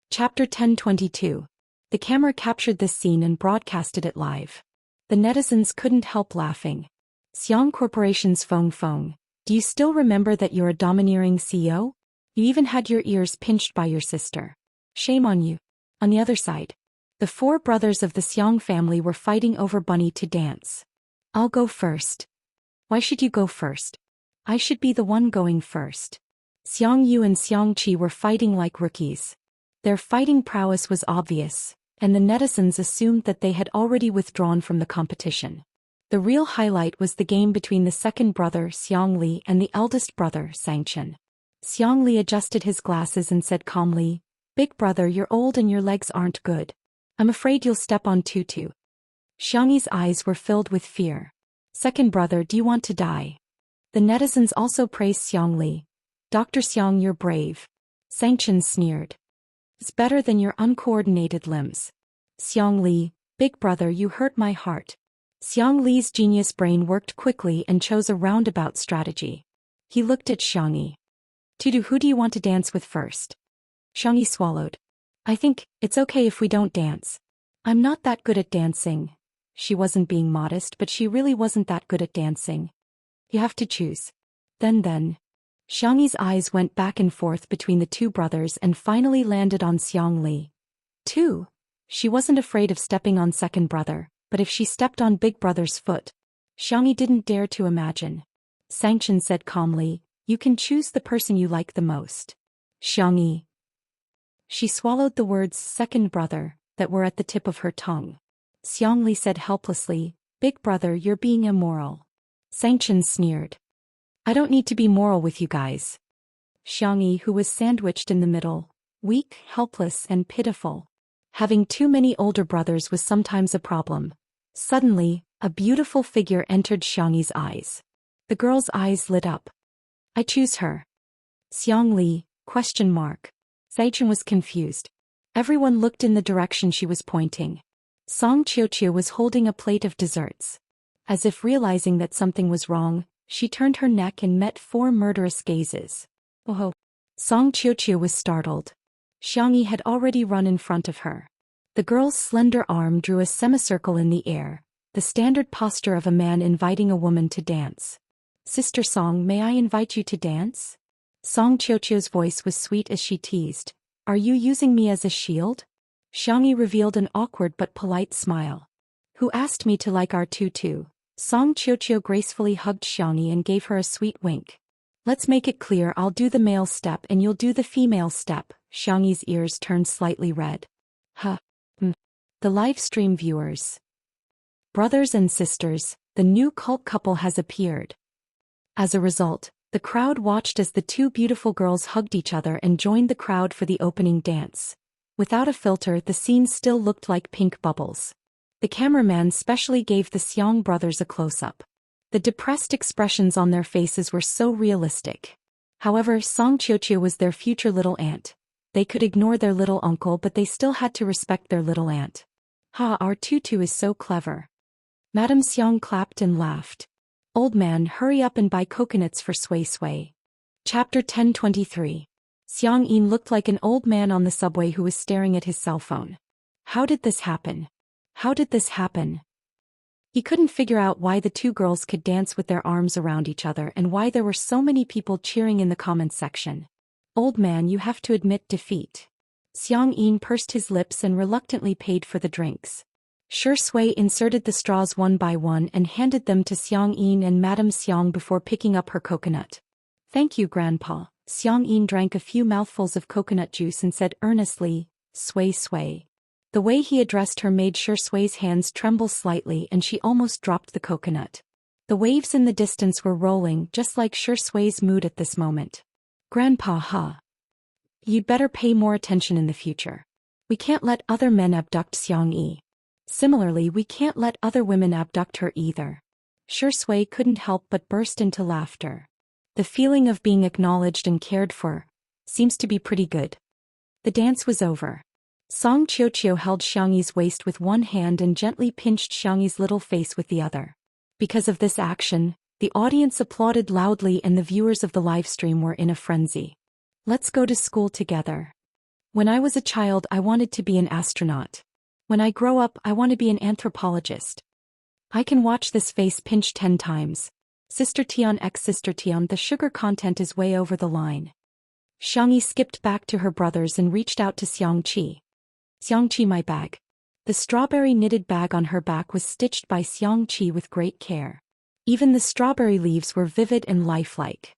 Speaker 1: Chapter 1022. The camera captured this scene and broadcasted it live. The netizens couldn't help laughing. Xiang Corporation's Feng, do you still remember that you're a domineering CEO? You even had your ears pinched by your sister. Shame on you. On the other side, the four brothers of the Xiang family were fighting over Bunny to dance. I'll go first. Why should you go first? I should be the one going first. Xiang Yu and Xiang Qi were fighting like rookies. Their fighting prowess was obvious, and the netizens assumed that they had already withdrawn from the competition. The real highlight was the game between the second brother Xiang Li and the eldest brother Xianxia. Xiang Li adjusted his glasses and said calmly, Big brother, you're old and your legs aren't good. I'm afraid you'll step on Tutu. Xiangyi's eyes were filled with fear. Second brother, do you want to die? The netizens also praised Xiang Li. Dr. Xiang, you're brave. Xianxia sneered. It's better than your uncoordinated limbs. Xiang Li, big brother, you hurt my heart. Xiang Li's genius brain worked quickly and chose a roundabout strategy. He looked at Xiangyi. Tutu, who do you want to dance with first? Xiangyi swallowed. I think it's okay if we don't dance. I'm not that good at dancing. She wasn't being modest, but she really wasn't that good at dancing. You have to choose. Then. Xiangyi's eyes went back and forth between the two brothers and finally landed on Xiang Li. Two. She wasn't afraid of stepping on second brother, but if she stepped on big brother's foot, Xiangyi didn't dare to imagine. Xianxia said calmly, you can choose the person you like the most. Xiangyi. She swallowed the words second brother that were at the tip of her tongue. Xiang Li said helplessly, Big brother, you're being immoral. Xianxia sneered. I don't need to be moral with you guys. Xiangyi, who was sandwiched in the middle, weak, helpless and pitiful. Having too many older brothers was sometimes a problem. Suddenly, a beautiful figure entered Xiangyi's eyes. The girl's eyes lit up. I choose her. Xiang Li, Question mark. Zaichun was confused. Everyone looked in the direction she was pointing. Song Qiuqiu was holding a plate of desserts. As if realizing that something was wrong, she turned her neck and met 4 murderous gazes. Oh! Song Qiuqiu was startled. Xiangyi had already run in front of her. The girl's slender arm drew a semicircle in the air, the standard posture of a man inviting a woman to dance. Sister Song, may I invite you to dance? Song Qiuqiu's voice was sweet as she teased. Are you using me as a shield? Xiangyi revealed an awkward but polite smile. Who asked me to like our tutu? Song Qiuqiu gracefully hugged Xiangyi and gave her a sweet wink. Let's make it clear, I'll do the male step and you'll do the female step. Xiangyi's ears turned slightly red. Huh. The live stream viewers. Brothers and sisters, the new cult couple has appeared. As a result, the crowd watched as the 2 beautiful girls hugged each other and joined the crowd for the opening dance. Without a filter, the scene still looked like pink bubbles. The cameraman specially gave the Xiang brothers a close-up. The depressed expressions on their faces were so realistic. However, Song Qiuqiu was their future little aunt. They could ignore their little uncle, but they still had to respect their little aunt. Ha, our tutu is so clever. Madame Xiang clapped and laughed. Old man, hurry up and buy coconuts for Sui Sui. Chapter 1023. Xiang Yin looked like an old man on the subway who was staring at his cell phone. How did this happen? How did this happen? He couldn't figure out why the 2 girls could dance with their arms around each other and why there were so many people cheering in the comments section. Old man, you have to admit defeat. Xiang Yin pursed his lips and reluctantly paid for the drinks. Shui inserted the straws one by one and handed them to Xiang Yin and Madame Xiang before picking up her coconut. Thank you, Grandpa. Xiang Yin drank a few mouthfuls of coconut juice and said earnestly, Sui Sui. The way he addressed her made Shui's hands tremble slightly and she almost dropped the coconut. The waves in the distance were rolling, just like Shui's mood at this moment. Grandpa, huh? You'd better pay more attention in the future. We can't let other men abduct Xiang Yi. Similarly, we can't let other women abduct her either. Shui couldn't help but burst into laughter. The feeling of being acknowledged and cared for seems to be pretty good. The dance was over. Song Qiuqiu held Xiangyi's waist with one hand and gently pinched Xiangyi's little face with the other. Because of this action, the audience applauded loudly and the viewers of the livestream were in a frenzy. Let's go to school together. When I was a child, I wanted to be an astronaut. When I grow up, I want to be an anthropologist. I can watch this face pinch 10 times. Sister Tian x Sister Tian, the sugar content is way over the line. Xiangyi skipped back to her brothers and reached out to Xiangqi. Xiangqi, my bag. The strawberry knitted bag on her back was stitched by Xiangqi with great care. Even the strawberry leaves were vivid and lifelike.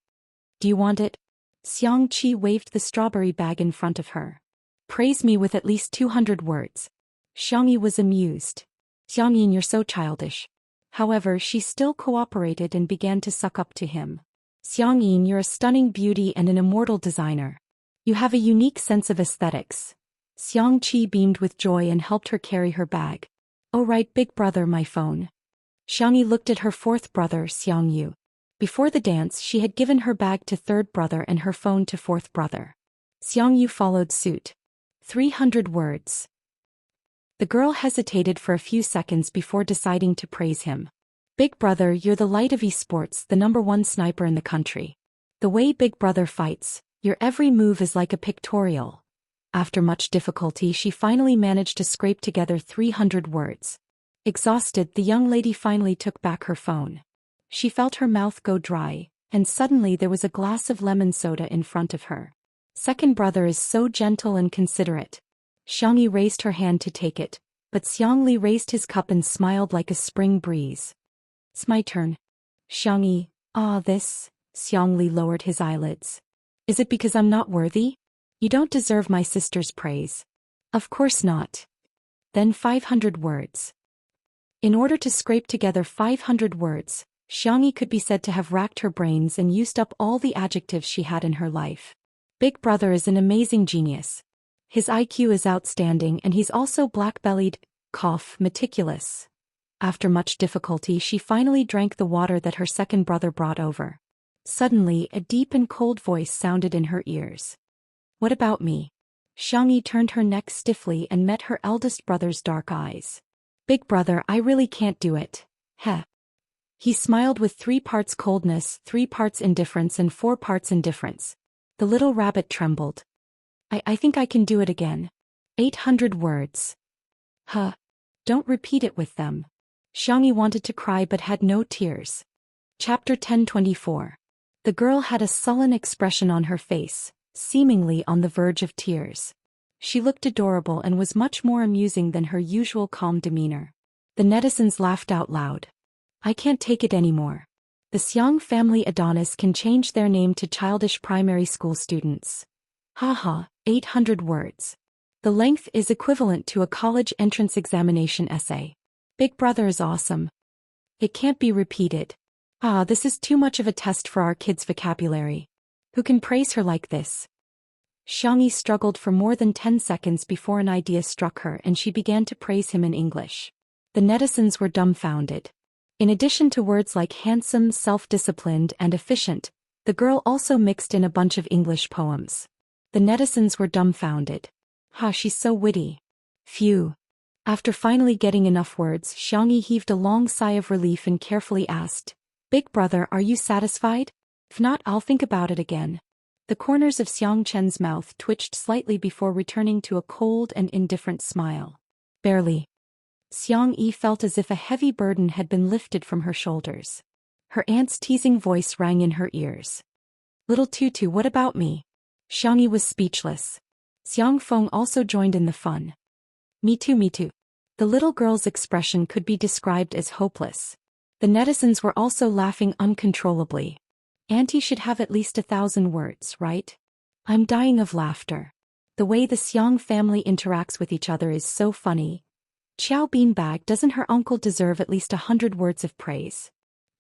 Speaker 1: Do you want it? Xiangqi waved the strawberry bag in front of her. Praise me with at least 200 words. Xiangyi was amused. Xiangyin, you're so childish. However, she still cooperated and began to suck up to him. Xiangyin, you're a stunning beauty and an immortal designer. You have a unique sense of aesthetics. Xiangqi beamed with joy and helped her carry her bag. Oh right, big brother, my phone. Xiangyi looked at her 4th brother, Xiangyu. Before the dance, she had given her bag to 3rd brother and her phone to 4th brother. Xiangyu followed suit. 300 words. The girl hesitated for a few seconds before deciding to praise him. Big brother, you're the light of esports, the #1 sniper in the country. The way Big brother fights, your every move is like a pictorial. After much difficulty, she finally managed to scrape together 300 words. Exhausted, the young lady finally took back her phone. She felt her mouth go dry, and suddenly there was a glass of lemon soda in front of her. Second brother is so gentle and considerate. Xiangyi raised her hand to take it, but Xiangli raised his cup and smiled like a spring breeze. It's my turn. Xiangyi, this, Xiangli lowered his eyelids. Is it because I'm not worthy? You don't deserve my sister's praise. Of course not. Then 500 words. In order to scrape together 500 words, Xiangyi could be said to have racked her brains and used up all the adjectives she had in her life. Big brother is an amazing genius. His IQ is outstanding and he's also black-bellied, meticulous. After much difficulty, she finally drank the water that her second brother brought over. Suddenly, a deep and cold voice sounded in her ears. What about me? Xiangyi turned her neck stiffly and met her eldest brother's dark eyes. Big brother, I really can't do it. Heh. He smiled with 3 parts coldness, 3 parts indifference and 4 parts indifference. The little rabbit trembled. I think I can do it again. 800 words. Huh. Don't repeat it with them. Xiangyi wanted to cry but had no tears. Chapter 1024. The girl had a sullen expression on her face, seemingly on the verge of tears. She looked adorable and was much more amusing than her usual calm demeanor. The netizens laughed out loud. I can't take it anymore. The Xiang family Adonis can change their name to childish primary school students. Haha, 800 words. The length is equivalent to a college entrance examination essay. Big brother is awesome. It can't be repeated. Ah, this is too much of a test for our kids' vocabulary. Who can praise her like this? Xiangyi struggled for more than 10 seconds before an idea struck her and she began to praise him in English. The netizens were dumbfounded. In addition to words like handsome, self-disciplined, and efficient, the girl also mixed in a bunch of English poems. The netizens were dumbfounded. Ha, she's so witty. Phew. After finally getting enough words, Xiangyi heaved a long sigh of relief and carefully asked, Big brother, are you satisfied? If not, I'll think about it again. The corners of Xiangchen's mouth twitched slightly before returning to a cold and indifferent smile. Barely. Xiangyi felt as if a heavy burden had been lifted from her shoulders. Her aunt's teasing voice rang in her ears. Little Tutu, what about me? Xiangyi was speechless. Xiangfeng also joined in the fun. Me too, me too. The little girl's expression could be described as hopeless. The netizens were also laughing uncontrollably. Auntie should have at least 1,000 words, right? I'm dying of laughter. The way the Xiang family interacts with each other is so funny. Qiao Beanbag, doesn't her uncle deserve at least 100 words of praise?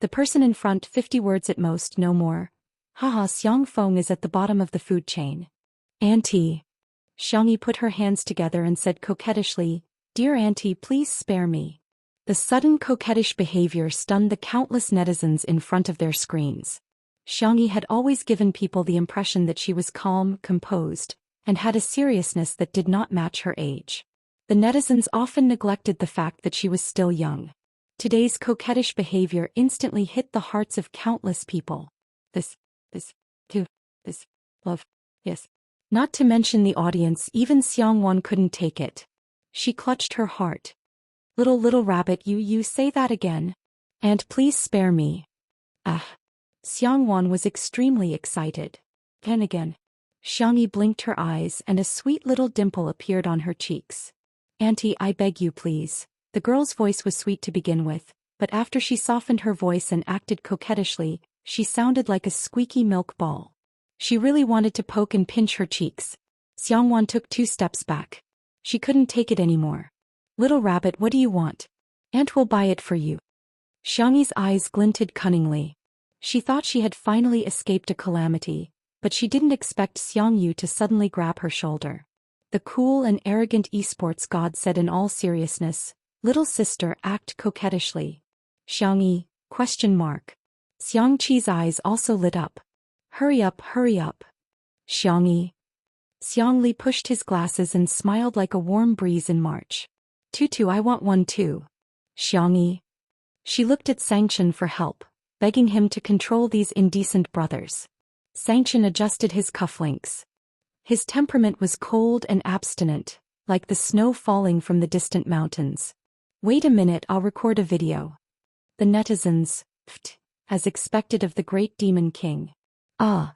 Speaker 1: The person in front, 50 words at most, no more. Haha, Xiangfeng is at the bottom of the food chain. Auntie. Xiangyi put her hands together and said coquettishly, Dear auntie, please spare me. The sudden coquettish behavior stunned the countless netizens in front of their screens. Xiangyi had always given people the impression that she was calm, composed, and had a seriousness that did not match her age. The netizens often neglected the fact that she was still young. Today's coquettish behavior instantly hit the hearts of countless people. This, love, yes. Not to mention the audience, even Xiangwan couldn't take it. She clutched her heart. Little rabbit, you say that again? And please spare me. Ah. Xiangwan was extremely excited. Then again. Xiangyi blinked her eyes and a sweet little dimple appeared on her cheeks. Auntie, I beg you please. The girl's voice was sweet to begin with, but after she softened her voice and acted coquettishly, she sounded like a squeaky milk ball. She really wanted to poke and pinch her cheeks. Xiangwan took 2 steps back. She couldn't take it anymore. Little rabbit, what do you want? Aunt will buy it for you. Xiangyi's eyes glinted cunningly. She thought she had finally escaped a calamity, but she didn't expect Xiangyu to suddenly grab her shoulder. The cool and arrogant esports god said in all seriousness, Little sister, act coquettishly. Xiangyi, ? Xiangqi's eyes also lit up. Hurry up. Xiangyi. Xiangli pushed his glasses and smiled like a warm breeze in March. Tutu, I want one too. Xiangyi. She looked at Xianxia for help, begging him to control these indecent brothers. Xianxia adjusted his cufflinks. His temperament was cold and abstinent, like the snow falling from the distant mountains. Wait a minute, I'll record a video. The netizens, as expected of the great demon king. Ah.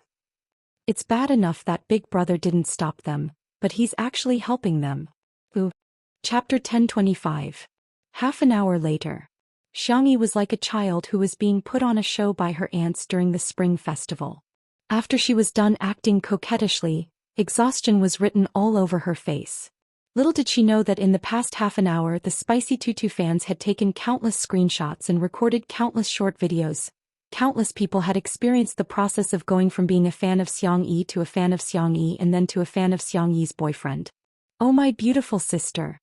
Speaker 1: It's bad enough that Big Brother didn't stop them, but he's actually helping them. Ooh. Chapter 1025. Half an hour later. Xiangyi was like a child who was being put on a show by her aunts during the spring festival. After she was done acting coquettishly, exhaustion was written all over her face. Little did she know that in the past half an hour the Spicy Tutu fans had taken countless screenshots and recorded countless short videos. Countless people had experienced the process of going from being a fan of Xiangyi to a fan of Xiangyi and then to a fan of Xiangyi's boyfriend. Oh my beautiful sister.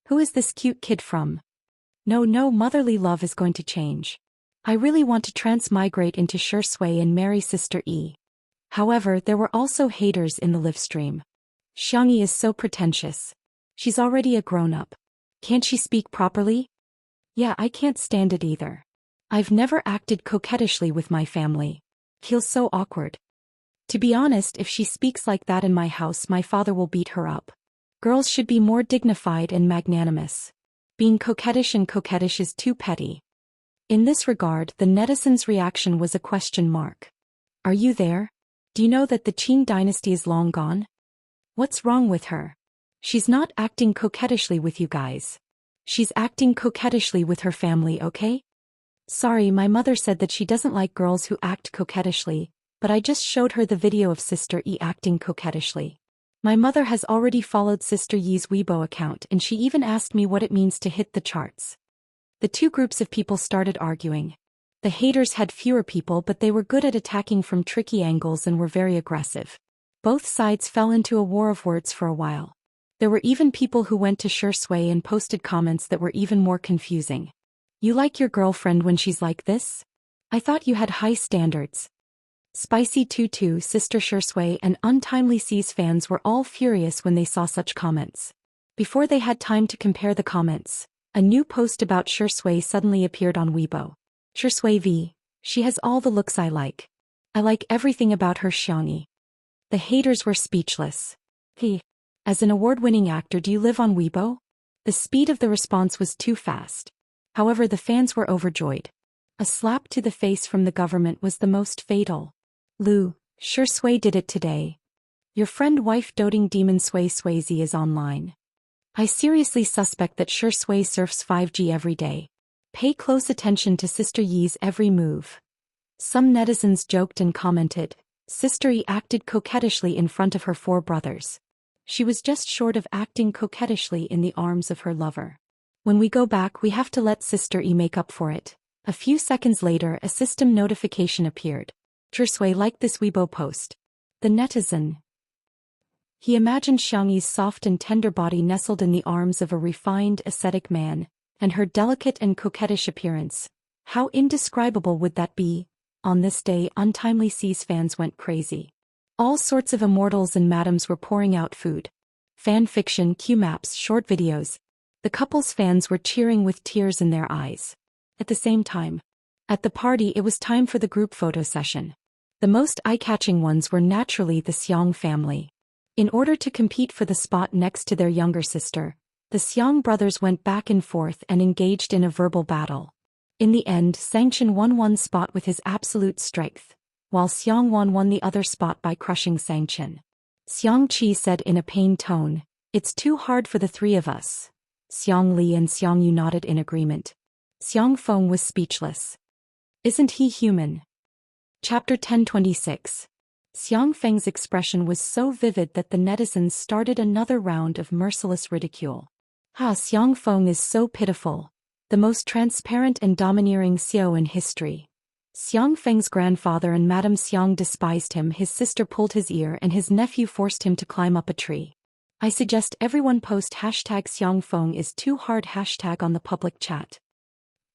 Speaker 1: Who is this cute kid from? No, motherly love is going to change. I really want to transmigrate into Shui and marry Sister E. However, there were also haters in the live stream. Xiangyi is so pretentious. She's already a grown-up. Can't she speak properly? Yeah, I can't stand it either. I've never acted coquettishly with my family. Feels so awkward. To be honest, if she speaks like that in my house, my father will beat her up. Girls should be more dignified and magnanimous. Being coquettish is too petty. In this regard, the netizens' reaction was a question mark. Are you there? Do you know that the Qing dynasty is long gone? What's wrong with her? She's not acting coquettishly with you guys. She's acting coquettishly with her family, okay? Sorry, my mother said that she doesn't like girls who act coquettishly, but I just showed her the video of Sister Yi acting coquettishly. My mother has already followed Sister Yi's Weibo account and she even asked me what it means to hit the charts. The two groups of people started arguing. The haters had fewer people, but they were good at attacking from tricky angles and were very aggressive. Both sides fell into a war of words for a while. There were even people who went to Xianxia and posted comments that were even more confusing. You like your girlfriend when she's like this? I thought you had high standards. Spicy Tutu, Sister Xianxia and Untimely C's fans were all furious when they saw such comments. Before they had time to compare the comments, a new post about Xianxia suddenly appeared on Weibo. Xianxia V. She has all the looks I like. I like everything about her, Xiangyi. The haters were speechless. As an award-winning actor, do you live on Weibo? The speed of the response was too fast. However, the fans were overjoyed. A slap to the face from the government was the most fatal. Lu, Xianxia did it today. Your friend wife doting demon Sui Suizi is online. I seriously suspect that Xianxia surfs 5G every day. Pay close attention to Sister Yi's every move. Some netizens joked and commented, Sister Yi acted coquettishly in front of her four brothers. She was just short of acting coquettishly in the arms of her lover. When we go back, we have to let Sister Yi make up for it. A few seconds later, a system notification appeared. Xianxia liked this Weibo post. The netizen. He imagined Xiangyi's soft and tender body nestled in the arms of a refined, ascetic man, and her delicate and coquettish appearance. How indescribable would that be? On this day, Untimely C's fans went crazy. All sorts of immortals and madams were pouring out food. Fan fiction, Q-maps, short videos. The couple's fans were cheering with tears in their eyes. At the same time, at the party, it was time for the group photo session. The most eye-catching ones were naturally the Xiang family. In order to compete for the spot next to their younger sister, the Xiang brothers went back and forth and engaged in a verbal battle. In the end, Xianxia won one spot with his absolute strength, while Xiangwan won the other spot by crushing Xianxia. Xiangqi said in a pained tone, "It's too hard for the three of us." Xiang Li and Xiang Yu nodded in agreement. Xiang Feng was speechless. Isn't he human? Chapter 1026. Xiang Feng's expression was so vivid that the netizens started another round of merciless ridicule. Xiang Feng is so pitiful. The most transparent and domineering Xiao in history. Xiang Feng's grandfather and Madame Xiang despised him, his sister pulled his ear and his nephew forced him to climb up a tree. I suggest everyone post hashtag Xiang Feng is too hard hashtag on the public chat.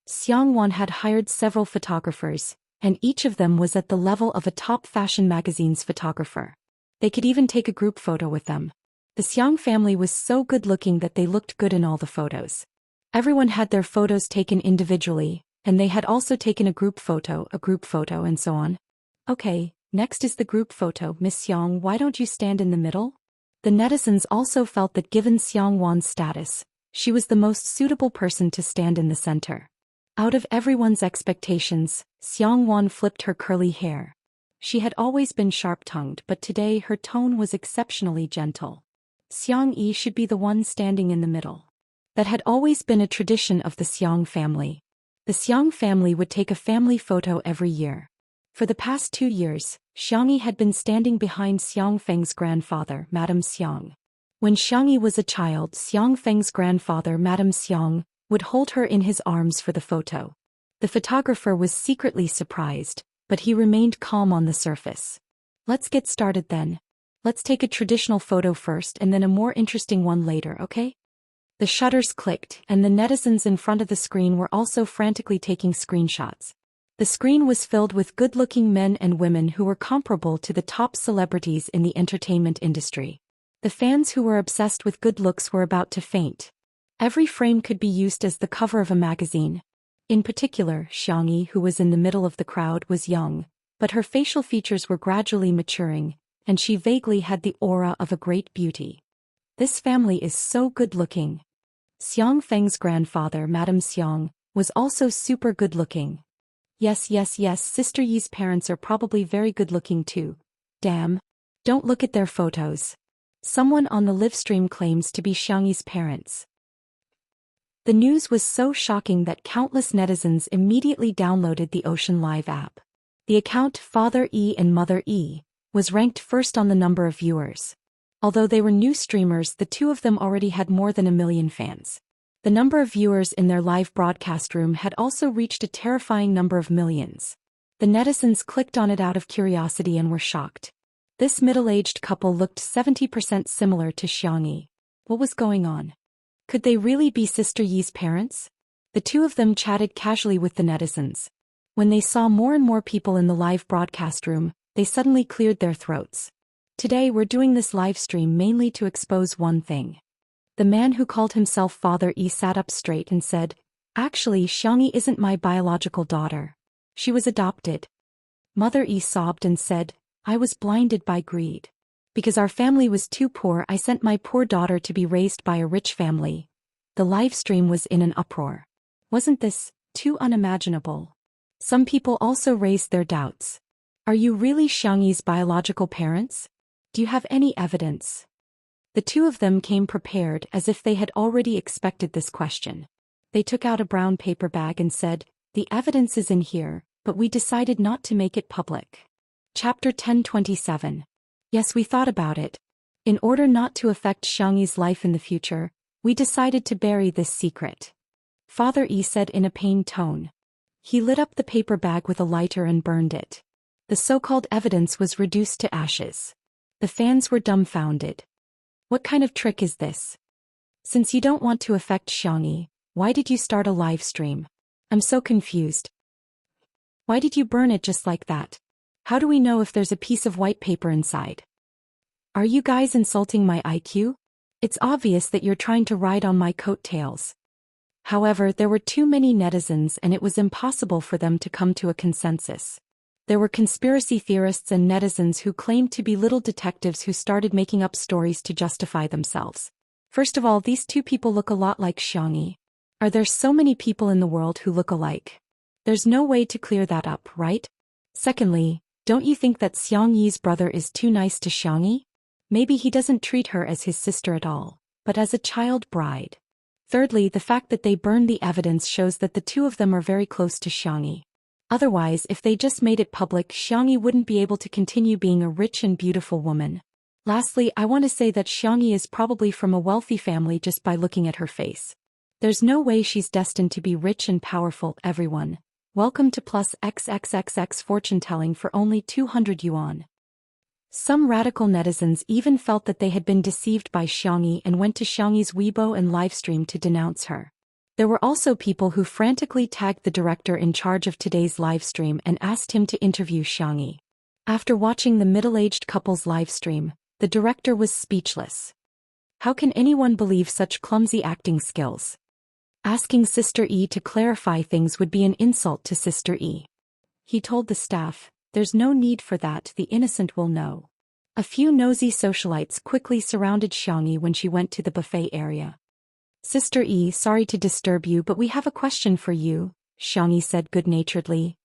Speaker 1: Xiang Wan had hired several photographers, and each of them was at the level of a top fashion magazine's photographer. They could even take a group photo with them. The Xiang family was so good-looking that they looked good in all the photos. Everyone had their photos taken individually, and they had also taken a group photo, and so on. Okay, next is the group photo. Miss Xiang, why don't you stand in the middle? The netizens also felt that given Xiang Wan's status, she was the most suitable person to stand in the center. Out of everyone's expectations, Xiang Wan flipped her curly hair. She had always been sharp-tongued, but today her tone was exceptionally gentle. Xiang Yi should be the one standing in the middle. That had always been a tradition of the Xiang family. The Xiang family would take a family photo every year. For the past 2 years, Xiangyi had been standing behind Xiang Feng's grandfather, Madame Xiang. When Xiangyi was a child, Xiang Feng's grandfather, Madame Xiang, would hold her in his arms for the photo. The photographer was secretly surprised, but he remained calm on the surface. Let's get started then. Let's take a traditional photo first and then a more interesting one later, okay? The shutters clicked, and the netizens in front of the screen were also frantically taking screenshots. The screen was filled with good-looking men and women who were comparable to the top celebrities in the entertainment industry. The fans who were obsessed with good looks were about to faint. Every frame could be used as the cover of a magazine. In particular, Xianxia, who was in the middle of the crowd, was young, but her facial features were gradually maturing, and she vaguely had the aura of a great beauty. This family is so good-looking. Xiang Feng's grandfather, Madame Xiang, was also super good-looking. Yes, Sister Yi's parents are probably very good-looking too. Damn. Don't look at their photos. Someone on the live stream claims to be Xiangyi's parents. The news was so shocking that countless netizens immediately downloaded the Ocean Live app. The account Father E and Mother E was ranked first on the number of viewers. Although they were new streamers, the two of them already had more than 1 million fans. The number of viewers in their live broadcast room had also reached a terrifying number of millions. The netizens clicked on it out of curiosity and were shocked. This middle-aged couple looked 70% similar to Xiangxia. What was going on? Could they really be Sister Yi's parents? The two of them chatted casually with the netizens. When they saw more and more people in the live broadcast room, they suddenly cleared their throats. Today we're doing this live stream mainly to expose one thing. The man who called himself Father E sat up straight and said, "Actually, Xiangxia isn't my biological daughter. She was adopted." Mother E sobbed and said, "I was blinded by greed. Because our family was too poor, I sent my poor daughter to be raised by a rich family." The live stream was in an uproar. Wasn't this too unimaginable? Some people also raised their doubts. Are you really Xiangyi's biological parents? Do you have any evidence? The two of them came prepared as if they had already expected this question. They took out a brown paper bag and said, "The evidence is in here, but we decided not to make it public." Chapter 1027. Yes, we thought about it. In order not to affect Xiangyi's life in the future, we decided to bury this secret. Father E said in a pained tone. He lit up the paper bag with a lighter and burned it. The so-called evidence was reduced to ashes. The fans were dumbfounded. What kind of trick is this? Since you don't want to affect Xiangxia, why did you start a live stream? I'm so confused. Why did you burn it just like that? How do we know if there's a piece of white paper inside? Are you guys insulting my IQ? It's obvious that you're trying to ride on my coattails. However, there were too many netizens and it was impossible for them to come to a consensus. There were conspiracy theorists and netizens who claimed to be little detectives who started making up stories to justify themselves. First of all, these two people look a lot like Xiangxia. Are there so many people in the world who look alike? There's no way to clear that up, right? Secondly, don't you think that Xiangyi's brother is too nice to Xiangxia? Maybe he doesn't treat her as his sister at all, but as a child bride. Thirdly, the fact that they burned the evidence shows that the two of them are very close to Xiangxia. Otherwise, if they just made it public, Xiangxia wouldn't be able to continue being a rich and beautiful woman. Lastly, I want to say that Xiangxia is probably from a wealthy family just by looking at her face. There's no way she's destined to be rich and powerful, everyone. Welcome to plus XXXX fortune telling for only 200 yuan. Some radical netizens even felt that they had been deceived by Xiangxia and went to Xiangyi's Weibo and livestream to denounce her. There were also people who frantically tagged the director in charge of today's livestream and asked him to interview Xiangxia. After watching the middle-aged couple's livestream, the director was speechless. How can anyone believe such clumsy acting skills? Asking Sister E to clarify things would be an insult to Sister E. He told the staff, "There's no need for that, the innocent will know." A few nosy socialites quickly surrounded Xiangxia when she went to the buffet area. "Sister E, sorry to disturb you, but we have a question for you," Xiangxia said good-naturedly.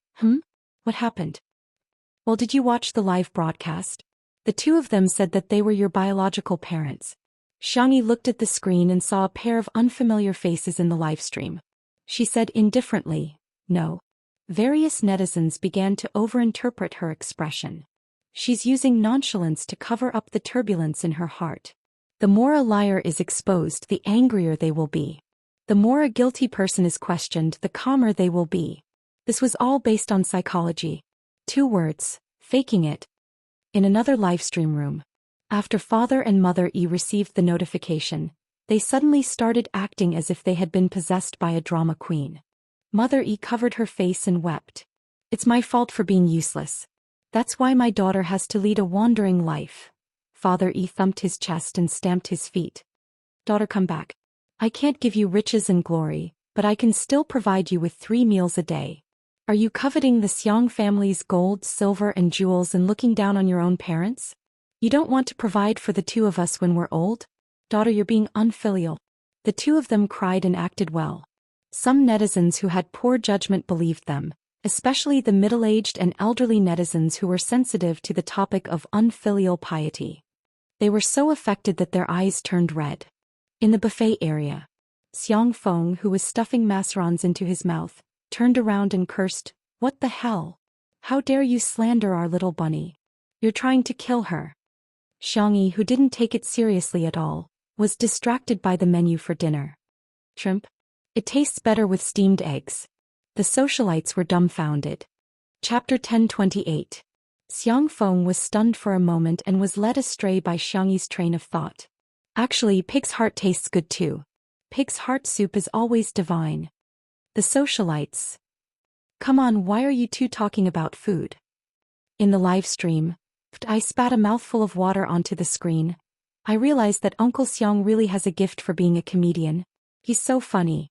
Speaker 1: What happened?" "Well, did you watch the live broadcast? The two of them said that they were your biological parents." Xiangxia looked at the screen and saw a pair of unfamiliar faces in the livestream. She said indifferently, "No." Various netizens began to overinterpret her expression. She's using nonchalance to cover up the turbulence in her heart. The more a liar is exposed, the angrier they will be. The more a guilty person is questioned, the calmer they will be. This was all based on psychology. 2 words, faking it. In another livestream room, after Father and Mother E received the notification, they suddenly started acting as if they had been possessed by a drama queen. Mother E covered her face and wept. "It's my fault for being useless. That's why my daughter has to lead a wandering life." Father Yi thumped his chest and stamped his feet. Daughter, come back. I can't give you riches and glory, but I can still provide you with 3 meals a day. Are you coveting the Xiang family's gold, silver and jewels and looking down on your own parents? You don't want to provide for the 2 of us when we're old? Daughter, you're being unfilial. The 2 of them cried and acted well. Some netizens who had poor judgment believed them, especially the middle-aged and elderly netizens who were sensitive to the topic of unfilial piety. They were so affected that their eyes turned red. In the buffet area, Xiang Feng, who was stuffing macarons into his mouth, turned around and cursed, "What the hell? How dare you slander our little bunny? You're trying to kill her." Xiangyi, who didn't take it seriously at all, was distracted by the menu for dinner. Shrimp? It tastes better with steamed eggs. The socialites were dumbfounded. Chapter 1028. Xiang Feng was stunned for a moment and was led astray by Xiangyi's train of thought. Actually, pig's heart tastes good too. Pig's heart soup is always divine. The socialites. Come on, why are you 2 talking about food? In the live stream, I spat a mouthful of water onto the screen. I realized that Uncle Xiang really has a gift for being a comedian. He's so funny.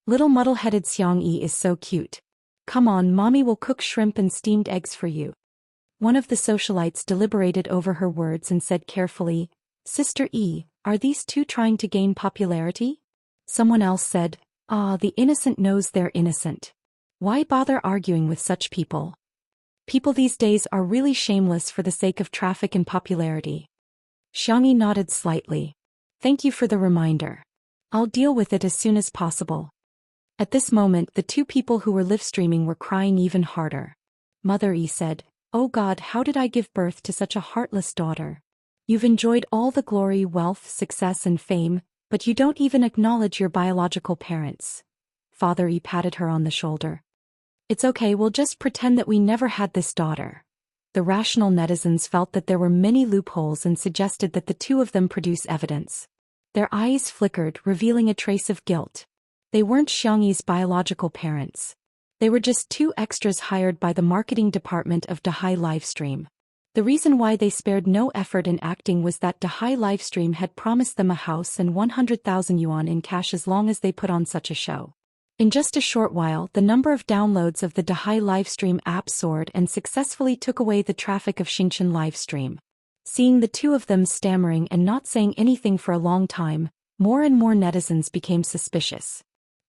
Speaker 1: Little muddle-headed Xiangyi is so cute. Come on, mommy will cook shrimp and steamed eggs for you. One of the socialites deliberated over her words and said carefully, Sister E, are these 2 trying to gain popularity? Someone else said, the innocent knows they're innocent. Why bother arguing with such people? People these days are really shameless for the sake of traffic and popularity. Xiangyi nodded slightly. Thank you for the reminder. I'll deal with it as soon as possible. At this moment, the 2 people who were live streaming were crying even harder. Mother E said, "Oh God, how did I give birth to such a heartless daughter? You've enjoyed all the glory, wealth, success and fame, but you don't even acknowledge your biological parents." Father E patted her on the shoulder. It's okay, we'll just pretend that we never had this daughter. The rational netizens felt that there were many loopholes and suggested that the 2 of them produce evidence. Their eyes flickered, revealing a trace of guilt. They weren't Xiangyi's biological parents. They were just 2 extras hired by the marketing department of Dahai Livestream. The reason why they spared no effort in acting was that Dahai Livestream had promised them a house and 100,000 yuan in cash as long as they put on such a show. In just a short while, the number of downloads of the Dahai Livestream app soared and successfully took away the traffic of Xianxia Livestream. Seeing the 2 of them stammering and not saying anything for a long time, more and more netizens became suspicious.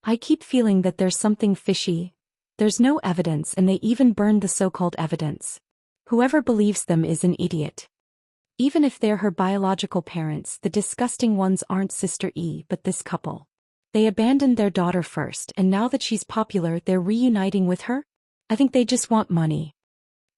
Speaker 1: I keep feeling that there's something fishy. There's no evidence and they even burned the so-called evidence. Whoever believes them is an idiot. Even if they're her biological parents, the disgusting ones aren't Sister E but this couple. They abandoned their daughter first and now that she's popular they're reuniting with her? I think they just want money.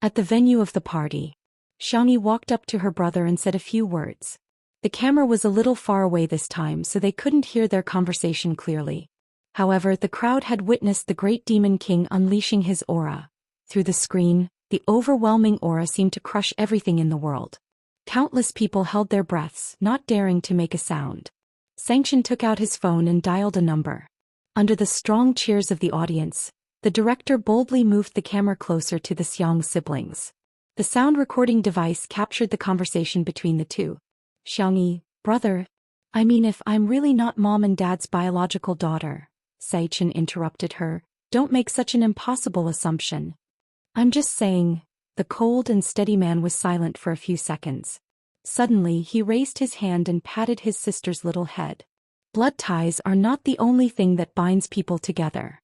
Speaker 1: At the venue of the party, Xiangyi walked up to her brother and said a few words. The camera was a little far away this time so they couldn't hear their conversation clearly. However, the crowd had witnessed the great demon king unleashing his aura. Through the screen, the overwhelming aura seemed to crush everything in the world. Countless people held their breaths, not daring to make a sound. Xianxia took out his phone and dialed a number. Under the strong cheers of the audience, the director boldly moved the camera closer to the Xiang siblings. The sound recording device captured the conversation between the 2. Xiangyi, brother, I mean if I'm really not mom and dad's biological daughter, Xianxia interrupted her, don't make such an impossible assumption. I'm just saying. The cold and steady man was silent for a few seconds. Suddenly he raised his hand and patted his sister's little head. Blood ties are not the only thing that binds people together.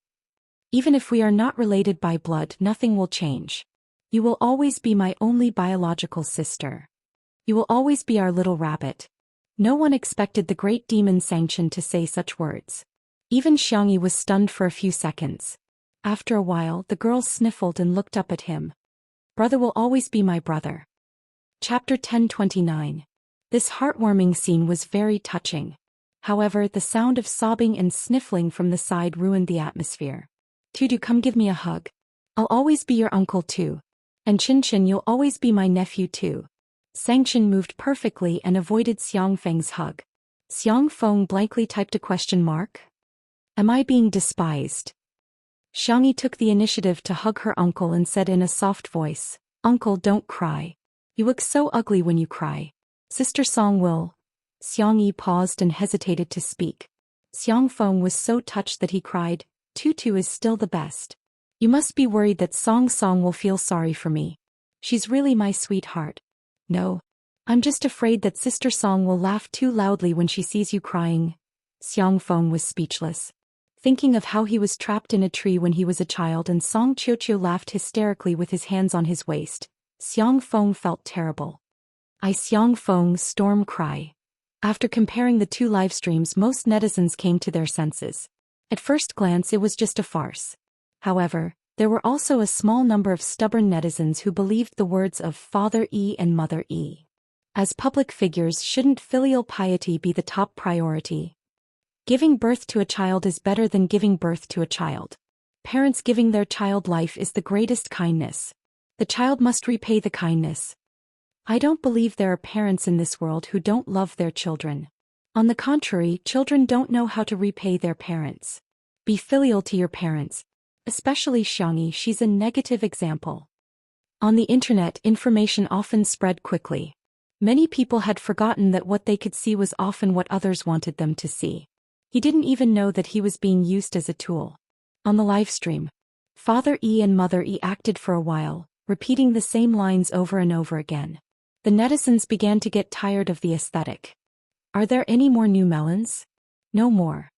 Speaker 1: Even if we are not related by blood, nothing will change. You will always be my only biological sister. You will always be our little rabbit. No one expected the great demon Xianxia to say such words. Even Xiangyi was stunned for a few seconds. After a while, the girl sniffled and looked up at him. Brother will always be my brother. Chapter 1029. This heartwarming scene was very touching. However, the sound of sobbing and sniffling from the side ruined the atmosphere. Tudu, come give me a hug. I'll always be your uncle too. And Chin, you'll always be my nephew too. Xianxia moved perfectly and avoided Xiang Feng's hug. Xiang Feng blankly typed a question mark. Am I being despised? Xiangyi took the initiative to hug her uncle and said in a soft voice, Uncle, don't cry. You look so ugly when you cry. Sister Song will. Xiangyi paused and hesitated to speak. Xiang Feng was so touched that he cried, Tutu is still the best. You must be worried that Song Song will feel sorry for me. She's really my sweetheart. No. I'm just afraid that Sister Song will laugh too loudly when she sees you crying. Xiang Feng was speechless. Thinking of how he was trapped in a tree when he was a child and Song Qiuqiu laughed hysterically with his hands on his waist, Xiang Feng felt terrible. Xiang Feng's storm cry. After comparing the two live streams, most netizens came to their senses. At first glance it was just a farce. However, there were also a small number of stubborn netizens who believed the words of Father E and Mother E. As public figures, shouldn't filial piety be the top priority? Giving birth to a child is better than giving birth to a child. Parents giving their child life is the greatest kindness. The child must repay the kindness. I don't believe there are parents in this world who don't love their children. On the contrary, children don't know how to repay their parents. Be filial to your parents. Especially Xiangyi, she's a negative example. On the internet, information often spread quickly. Many people had forgotten that what they could see was often what others wanted them to see. He didn't even know that he was being used as a tool. On the live stream, Father E and Mother E acted for a while, repeating the same lines over and over again. The netizens began to get tired of the aesthetic. Are there any more new melons? No more.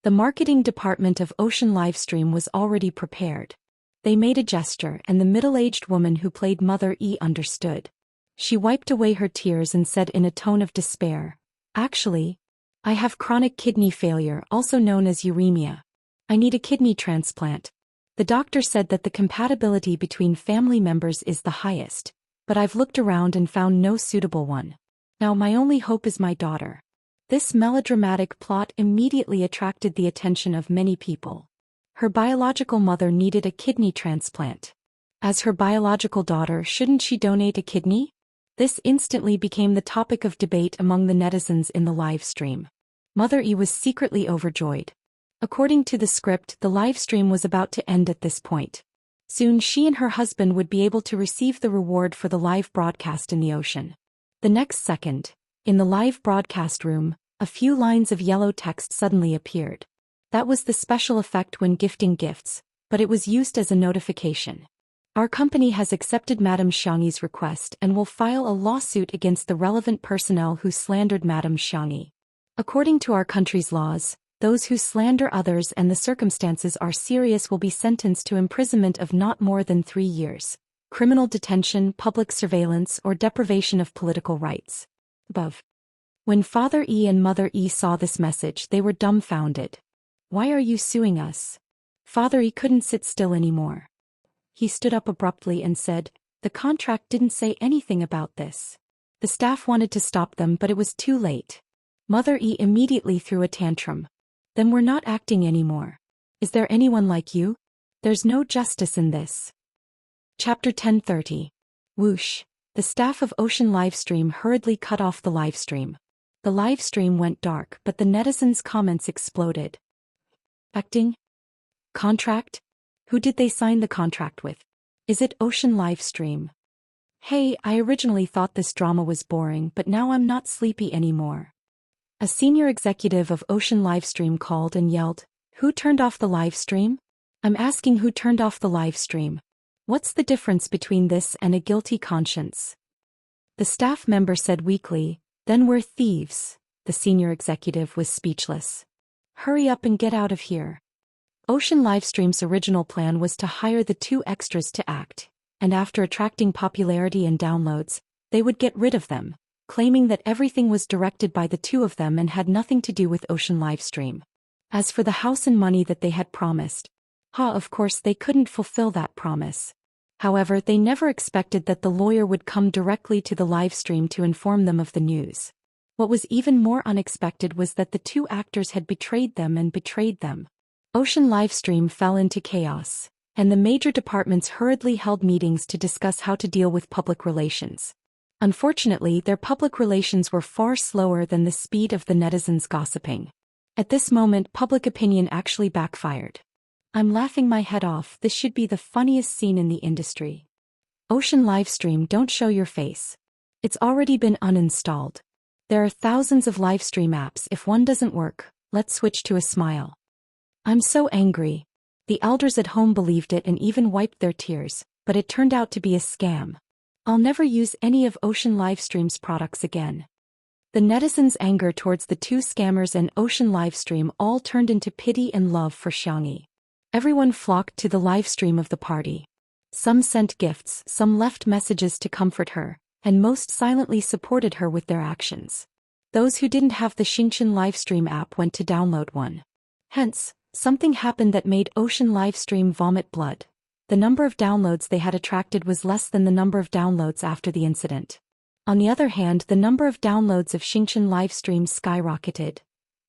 Speaker 1: The marketing department of Ocean Livestream was already prepared. They made a gesture and the middle-aged woman who played Mother E understood. She wiped away her tears and said in a tone of despair, Actually, I have chronic kidney failure, also known as uremia. I need a kidney transplant. The doctor said that the compatibility between family members is the highest, but I've looked around and found no suitable one. Now my only hope is my daughter. This melodramatic plot immediately attracted the attention of many people. Her biological mother needed a kidney transplant. As her biological daughter, shouldn't she donate a kidney? This instantly became the topic of debate among the netizens in the live stream. Mother E was secretly overjoyed. According to the script, the live stream was about to end at this point. Soon she and her husband would be able to receive the reward for the live broadcast in the ocean. The next second, in the live broadcast room, a few lines of yellow text suddenly appeared. That was the special effect when gifting gifts, but it was used as a notification. Our company has accepted Madame Xiangyi's request and will file a lawsuit against the relevant personnel who slandered Madame Xiangyi. According to our country's laws, those who slander others and the circumstances are serious will be sentenced to imprisonment of not more than 3 years, criminal detention, public surveillance, or deprivation of political rights. Above. When Father E and Mother E saw this message, they were dumbfounded. Why are you suing us? Father E couldn't sit still anymore. He stood up abruptly and said, The contract didn't say anything about this. The staff wanted to stop them, but it was too late. Mother E immediately threw a tantrum. Then we're not acting anymore. Is there anyone like you? There's no justice in this. Chapter 1030. Whoosh. The staff of Ocean Livestream hurriedly cut off the livestream. The livestream went dark, but the netizens' comments exploded. Acting? Contract? Who did they sign the contract with? Is it Ocean Livestream? Hey, I originally thought this drama was boring, but now I'm not sleepy anymore. A senior executive of Ocean Livestream called and yelled, Who turned off the livestream? I'm asking who turned off the livestream. What's the difference between this and a guilty conscience? The staff member said weakly, Then we're thieves. The senior executive was speechless. Hurry up and get out of here. Ocean Livestream's original plan was to hire the 2 extras to act, and after attracting popularity and downloads, they would get rid of them, claiming that everything was directed by the 2 of them and had nothing to do with Ocean Livestream. As for the house and money that they had promised, of course they couldn't fulfill that promise. However, they never expected that the lawyer would come directly to the livestream to inform them of the news. What was even more unexpected was that the 2 actors had betrayed them and betrayed them. Ocean Livestream fell into chaos, and the major departments hurriedly held meetings to discuss how to deal with public relations. Unfortunately, their public relations were far slower than the speed of the netizens gossiping. At this moment, public opinion actually backfired. I'm laughing my head off. This should be the funniest scene in the industry. Ocean Livestream, don't show your face. It's already been uninstalled. There are thousands of livestream apps. If one doesn't work, let's switch to a smile. I'm so angry. The elders at home believed it and even wiped their tears, but it turned out to be a scam. I'll never use any of Ocean Livestream's products again. The netizens' anger towards the two scammers and Ocean Livestream all turned into pity and love for Xianxia. Everyone flocked to the livestream of the party. Some sent gifts, some left messages to comfort her, and most silently supported her with their actions. Those who didn't have the Xianxia livestream app went to download one. Hence, something happened that made Ocean Livestream vomit blood. The number of downloads they had attracted was less than the number of downloads after the incident. On the other hand, the number of downloads of Xianxia livestream skyrocketed,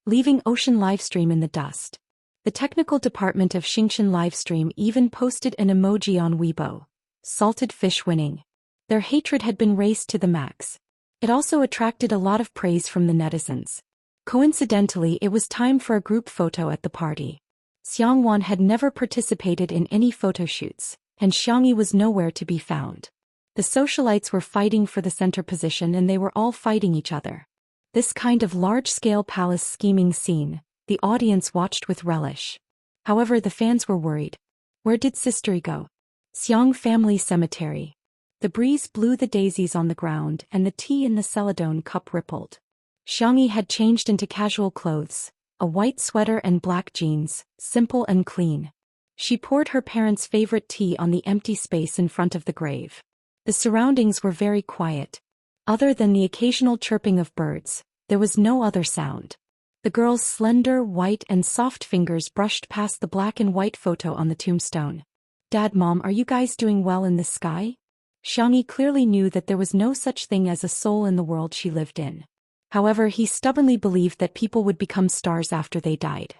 Speaker 1: leaving Ocean Livestream in the dust. The technical department of Xianxia livestream even posted an emoji on Weibo. Salted fish winning. Their hatred had been raised to the max. It also attracted a lot of praise from the netizens. Coincidentally, it was time for a group photo at the party. Xiangwan had never participated in any photo shoots, and Xianxia was nowhere to be found. The socialites were fighting for the center position and they were all fighting each other. This kind of large-scale palace scheming scene, the audience watched with relish. However, the fans were worried. Where did Sistery go? Xiang family cemetery. The breeze blew the daisies on the ground and the tea in the celadone cup rippled. Xianxia had changed into casual clothes, a white sweater and black jeans, simple and clean. She poured her parents' favorite tea on the empty space in front of the grave. The surroundings were very quiet. Other than the occasional chirping of birds, there was no other sound. The girl's slender, white and soft fingers brushed past the black and white photo on the tombstone. Dad, Mom, are you guys doing well in the sky? Xianxia clearly knew that there was no such thing as a soul in the world she lived in. However, he stubbornly believed that people would become stars after they died.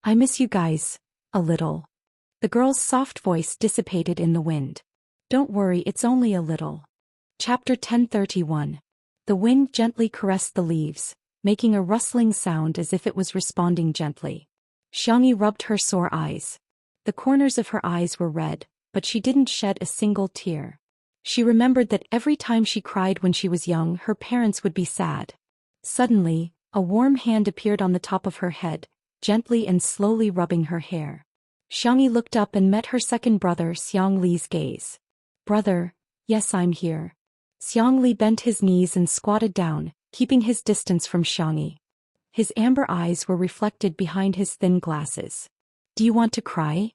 Speaker 1: I miss you guys, a little. The girl's soft voice dissipated in the wind. Don't worry, it's only a little. Chapter 1031. The wind gently caressed the leaves, making a rustling sound as if it was responding gently. Xianxia rubbed her sore eyes. The corners of her eyes were red, but she didn't shed a single tear. She remembered that every time she cried when she was young, her parents would be sad. Suddenly, a warm hand appeared on the top of her head, gently and slowly rubbing her hair. Xianxia looked up and met her second brother Xiangli's gaze. Brother, yes, I'm here. Xiangli bent his knees and squatted down, keeping his distance from Xianxia. His amber eyes were reflected behind his thin glasses. Do you want to cry?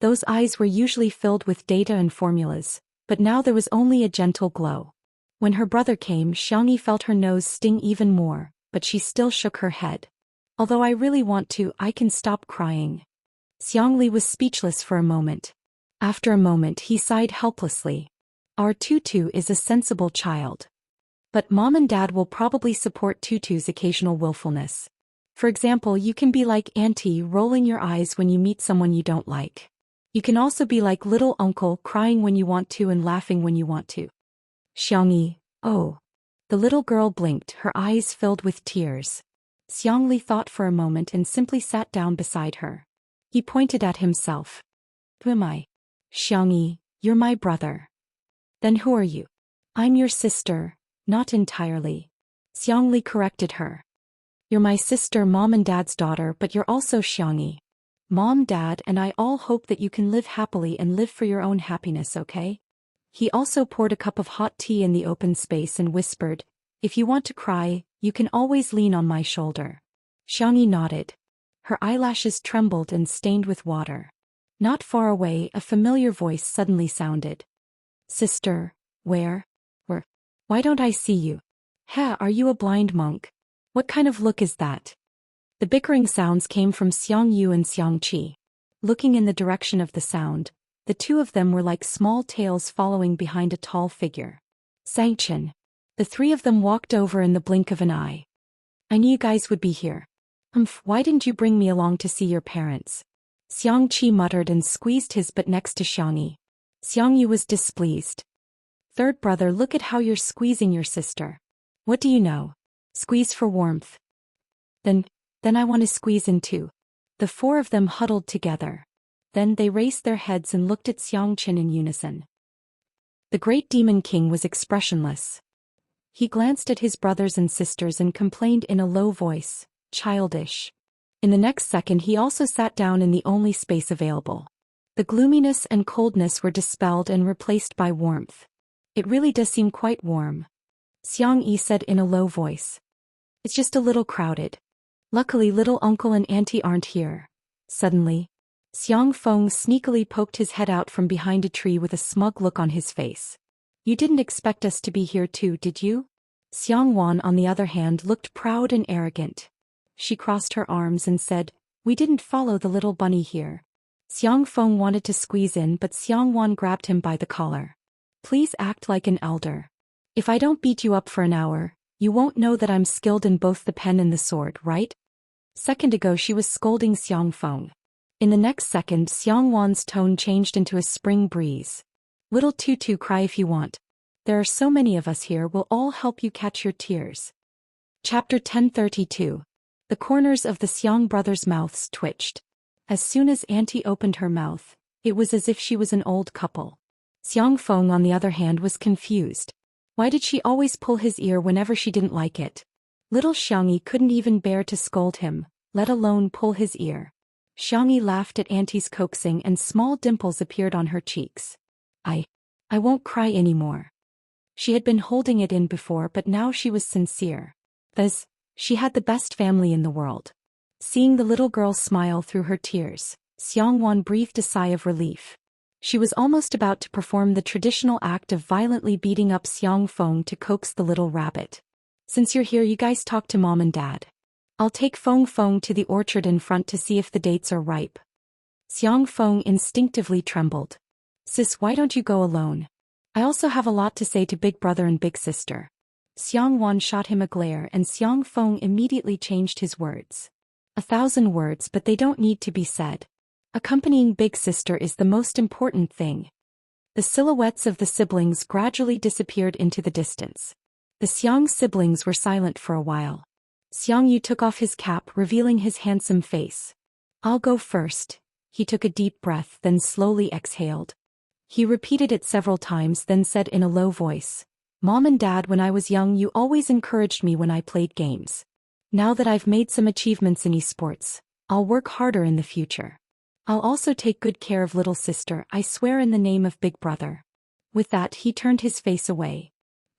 Speaker 1: Those eyes were usually filled with data and formulas, but now there was only a gentle glow. When her brother came, Xianxia felt her nose sting even more, but she still shook her head. Although I really want to, I can stop crying. Xiangli was speechless for a moment. After a moment he sighed helplessly. Our Tutu is a sensible child. But Mom and Dad will probably support Tutu's occasional willfulness. For example, you can be like Auntie, rolling your eyes when you meet someone you don't like. You can also be like little uncle, crying when you want to and laughing when you want to. Xianxia, oh. The little girl blinked, her eyes filled with tears. Xiangli thought for a moment and simply sat down beside her. He pointed at himself. Who am I? Xianxia, you're my brother. Then who are you? I'm your sister, not entirely. Xiangli corrected her. You're my sister, Mom and Dad's daughter, but you're also Xianxia. Mom, Dad, and I all hope that you can live happily and live for your own happiness, okay? He also poured a cup of hot tea in the open space and whispered, if you want to cry, you can always lean on my shoulder. Xianxia nodded. Her eyelashes trembled and stained with water. Not far away, a familiar voice suddenly sounded. Sister, where? Why don't I see you? Heh, are you a blind monk? What kind of look is that? The bickering sounds came from Xiangyu and Xiangqi. Looking in the direction of the sound, the two of them were like small tails following behind a tall figure. Sanction. The three of them walked over in the blink of an eye. I knew you guys would be here. Why didn't you bring me along to see your parents? Xiangqi muttered and squeezed his butt next to Xiangyu. Xiangyu was displeased. Third brother, look at how you're squeezing your sister. What do you know? Squeeze for warmth. Then I want to squeeze in too. The four of them huddled together. Then they raised their heads and looked at Xiangqin in unison. The great demon king was expressionless. He glanced at his brothers and sisters and complained in a low voice, childish. In the next second he also sat down in the only space available. The gloominess and coldness were dispelled and replaced by warmth. It really does seem quite warm, Xianxia said in a low voice. It's just a little crowded. Luckily little uncle and auntie aren't here. Suddenly, Xiang Feng sneakily poked his head out from behind a tree with a smug look on his face. You didn't expect us to be here too, did you? Xiang Wan on the other hand looked proud and arrogant. She crossed her arms and said, we didn't follow the little bunny here. Xiang Feng wanted to squeeze in but Xiang Wan grabbed him by the collar. Please act like an elder. If I don't beat you up for an hour, you won't know that I'm skilled in both the pen and the sword, right? Second ago she was scolding Xiang Feng. In the next second Xiang Wan's tone changed into a spring breeze. Little Tutu, cry if you want. There are so many of us here, we'll all help you catch your tears. Chapter 1032. The corners of the Xiang brothers' mouths twitched. As soon as Auntie opened her mouth, it was as if she was an old couple. Xiang Feng on the other hand was confused. Why did she always pull his ear whenever she didn't like it? Little Xiangxia couldn't even bear to scold him, let alone pull his ear. Xiangxia laughed at Auntie's coaxing and small dimples appeared on her cheeks. I won't cry anymore. She had been holding it in before but now she was sincere. She had the best family in the world. Seeing the little girl smile through her tears, Xiang Wan breathed a sigh of relief. She was almost about to perform the traditional act of violently beating up Xiang Feng to coax the little rabbit. Since you're here, you guys talk to Mom and Dad. I'll take Feng Feng to the orchard in front to see if the dates are ripe. Xiang Feng instinctively trembled. Sis, why don't you go alone? I also have a lot to say to Big Brother and Big Sister. Xiang Wan shot him a glare and Xiang Feng immediately changed his words. 1,000 words, but they don't need to be said. Accompanying Big Sister is the most important thing. The silhouettes of the siblings gradually disappeared into the distance. The Xiang siblings were silent for a while. Xiangyu took off his cap, revealing his handsome face. I'll go first. He took a deep breath, then slowly exhaled. He repeated it several times, then said in a low voice, Mom and Dad, when I was young you always encouraged me when I played games. Now that I've made some achievements in esports, I'll work harder in the future. I'll also take good care of little sister, I swear in the name of Big Brother. With that he turned his face away.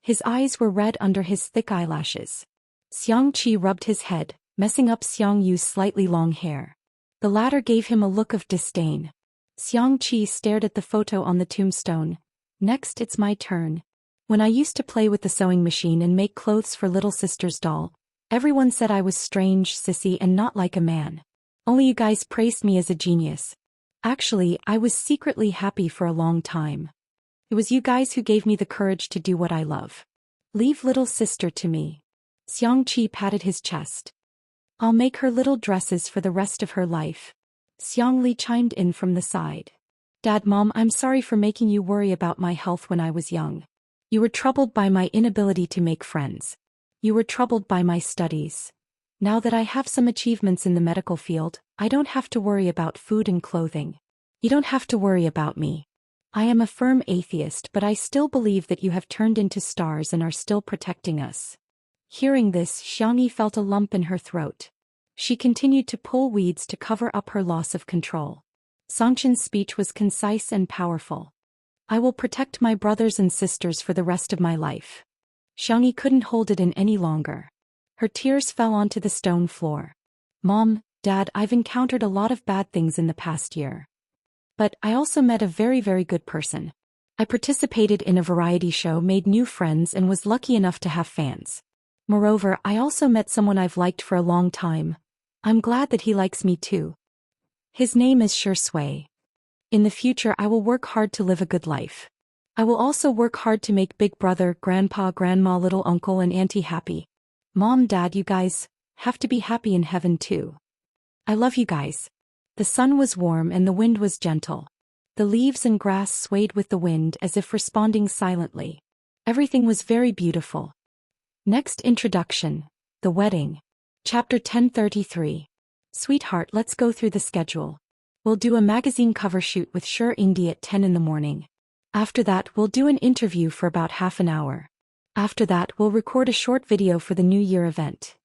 Speaker 1: His eyes were red under his thick eyelashes. Xiangqi rubbed his head, messing up Xiangyu's slightly long hair. The latter gave him a look of disdain. Xiangqi stared at the photo on the tombstone. Next it's my turn. When I used to play with the sewing machine and make clothes for little sister's doll, everyone said I was strange, sissy, and not like a man. Only you guys praised me as a genius. Actually, I was secretly happy for a long time. It was you guys who gave me the courage to do what I love. Leave little sister to me. Xiangqi patted his chest. I'll make her little dresses for the rest of her life. Xiangli chimed in from the side. Dad, Mom, I'm sorry for making you worry about my health when I was young. You were troubled by my inability to make friends. You were troubled by my studies. Now that I have some achievements in the medical field, I don't have to worry about food and clothing. You don't have to worry about me. I am a firm atheist, but I still believe that you have turned into stars and are still protecting us. Hearing this, Xiangyi felt a lump in her throat. She continued to pull weeds to cover up her loss of control. Songchen's speech was concise and powerful. I will protect my brothers and sisters for the rest of my life. Xiangyi couldn't hold it in any longer. Her tears fell onto the stone floor. Mom, Dad, I've encountered a lot of bad things in the past year. But I also met a very, very good person. I participated in a variety show, made new friends, and was lucky enough to have fans. Moreover, I also met someone I've liked for a long time. I'm glad that he likes me too. His name is Shui. In the future I will work hard to live a good life. I will also work hard to make Big Brother, Grandpa, Grandma, little uncle and auntie happy. Mom, Dad, you guys have to be happy in heaven too. I love you guys. The sun was warm and the wind was gentle. The leaves and grass swayed with the wind as if responding silently. Everything was very beautiful. Next introduction. The wedding. Chapter 1033. Sweetheart, let's go through the schedule. We'll do a magazine cover shoot with Sure Indie at 10 in the morning. After that we'll do an interview for about half an hour. After that we'll record a short video for the New Year event.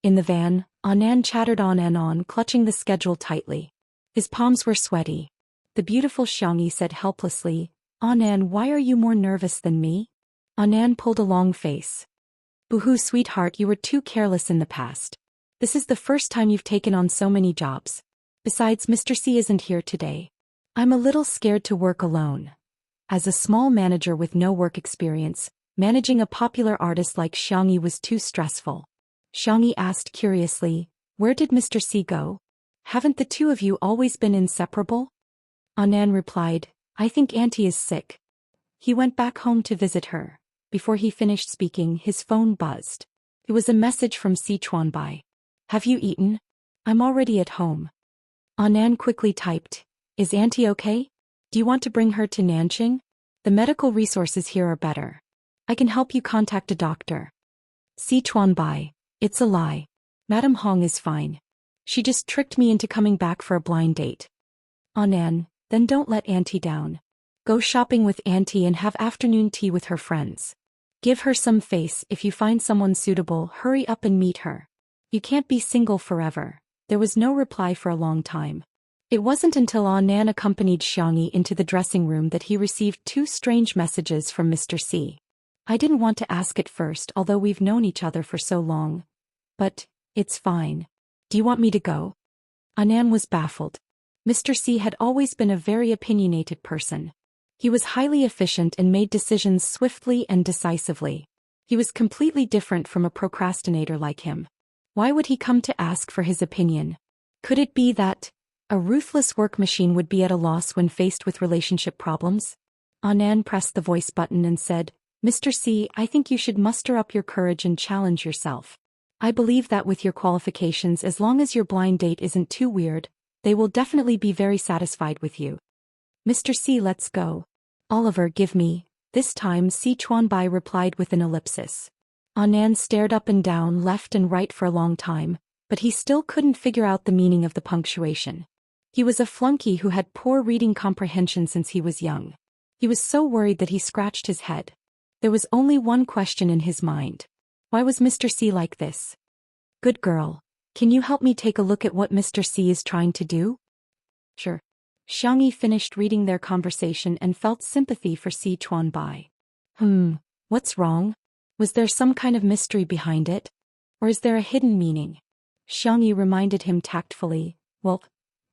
Speaker 1: In the van, Anand chattered on and on, clutching the schedule tightly. His palms were sweaty. The beautiful Xianxia said helplessly, Anand, why are you more nervous than me? Anand pulled a long face. Boohoo, sweetheart, you were too careless in the past. This is the first time you've taken on so many jobs. Besides, Mr. C isn't here today. I'm a little scared to work alone. As a small manager with no work experience, managing a popular artist like Xianxia was too stressful. Xianxia asked curiously, where did Mr. C go? Haven't the two of you always been inseparable? Anand replied, I think Auntie is sick. He went back home to visit her. Before he finished speaking, his phone buzzed. It was a message from Sichuanbai. Have you eaten? I'm already at home. Anand quickly typed, is Auntie okay? Do you want to bring her to Nanjing? The medical resources here are better. I can help you contact a doctor. Sichuanbai, it's a lie. Madam Hong is fine. She just tricked me into coming back for a blind date. Anand, then don't let Auntie down. Go shopping with Auntie and have afternoon tea with her friends. Give her some face. If you find someone suitable, hurry up and meet her. You can't be single forever. There was no reply for a long time. It wasn't until Anand accompanied Xianxia into the dressing room that he received two strange messages from Mr. C. I didn't want to ask at first, although we've known each other for so long. But it's fine. Do you want me to go? Anand was baffled. Mr. C had always been a very opinionated person. He was highly efficient and made decisions swiftly and decisively. He was completely different from a procrastinator like him. Why would he come to ask for his opinion? Could it be that a ruthless work machine would be at a loss when faced with relationship problems? Anand pressed the voice button and said, Mr. C, I think you should muster up your courage and challenge yourself. I believe that with your qualifications, as long as your blind date isn't too weird, they will definitely be very satisfied with you. Mr. C, let's go. Oliver, give me. This time Sichuanbai replied with an ellipsis. Anand stared up and down, left and right for a long time, but he still couldn't figure out the meaning of the punctuation. He was a flunky who had poor reading comprehension since he was young. He was so worried that he scratched his head. There was only one question in his mind. Why was Mr. C like this? Good girl. Can you help me take a look at what Mr. C is trying to do? Sure. Xianxia finished reading their conversation and felt sympathy for Sichuanbai. What's wrong? Was there some kind of mystery behind it? Or is there a hidden meaning? Xianxia reminded him tactfully, well,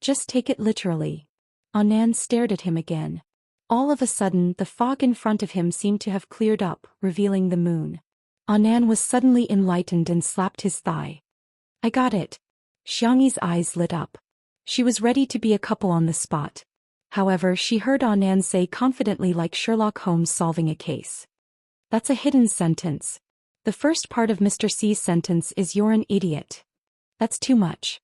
Speaker 1: just take it literally. Anand stared at him again. All of a sudden, the fog in front of him seemed to have cleared up, revealing the moon. Anand was suddenly enlightened and slapped his thigh. I got it. Xianxia's eyes lit up. She was ready to be a couple on the spot. However, she heard Anand say confidently, like Sherlock Holmes solving a case. That's a hidden sentence. The first part of Mr. C's sentence is you're an idiot. That's too much.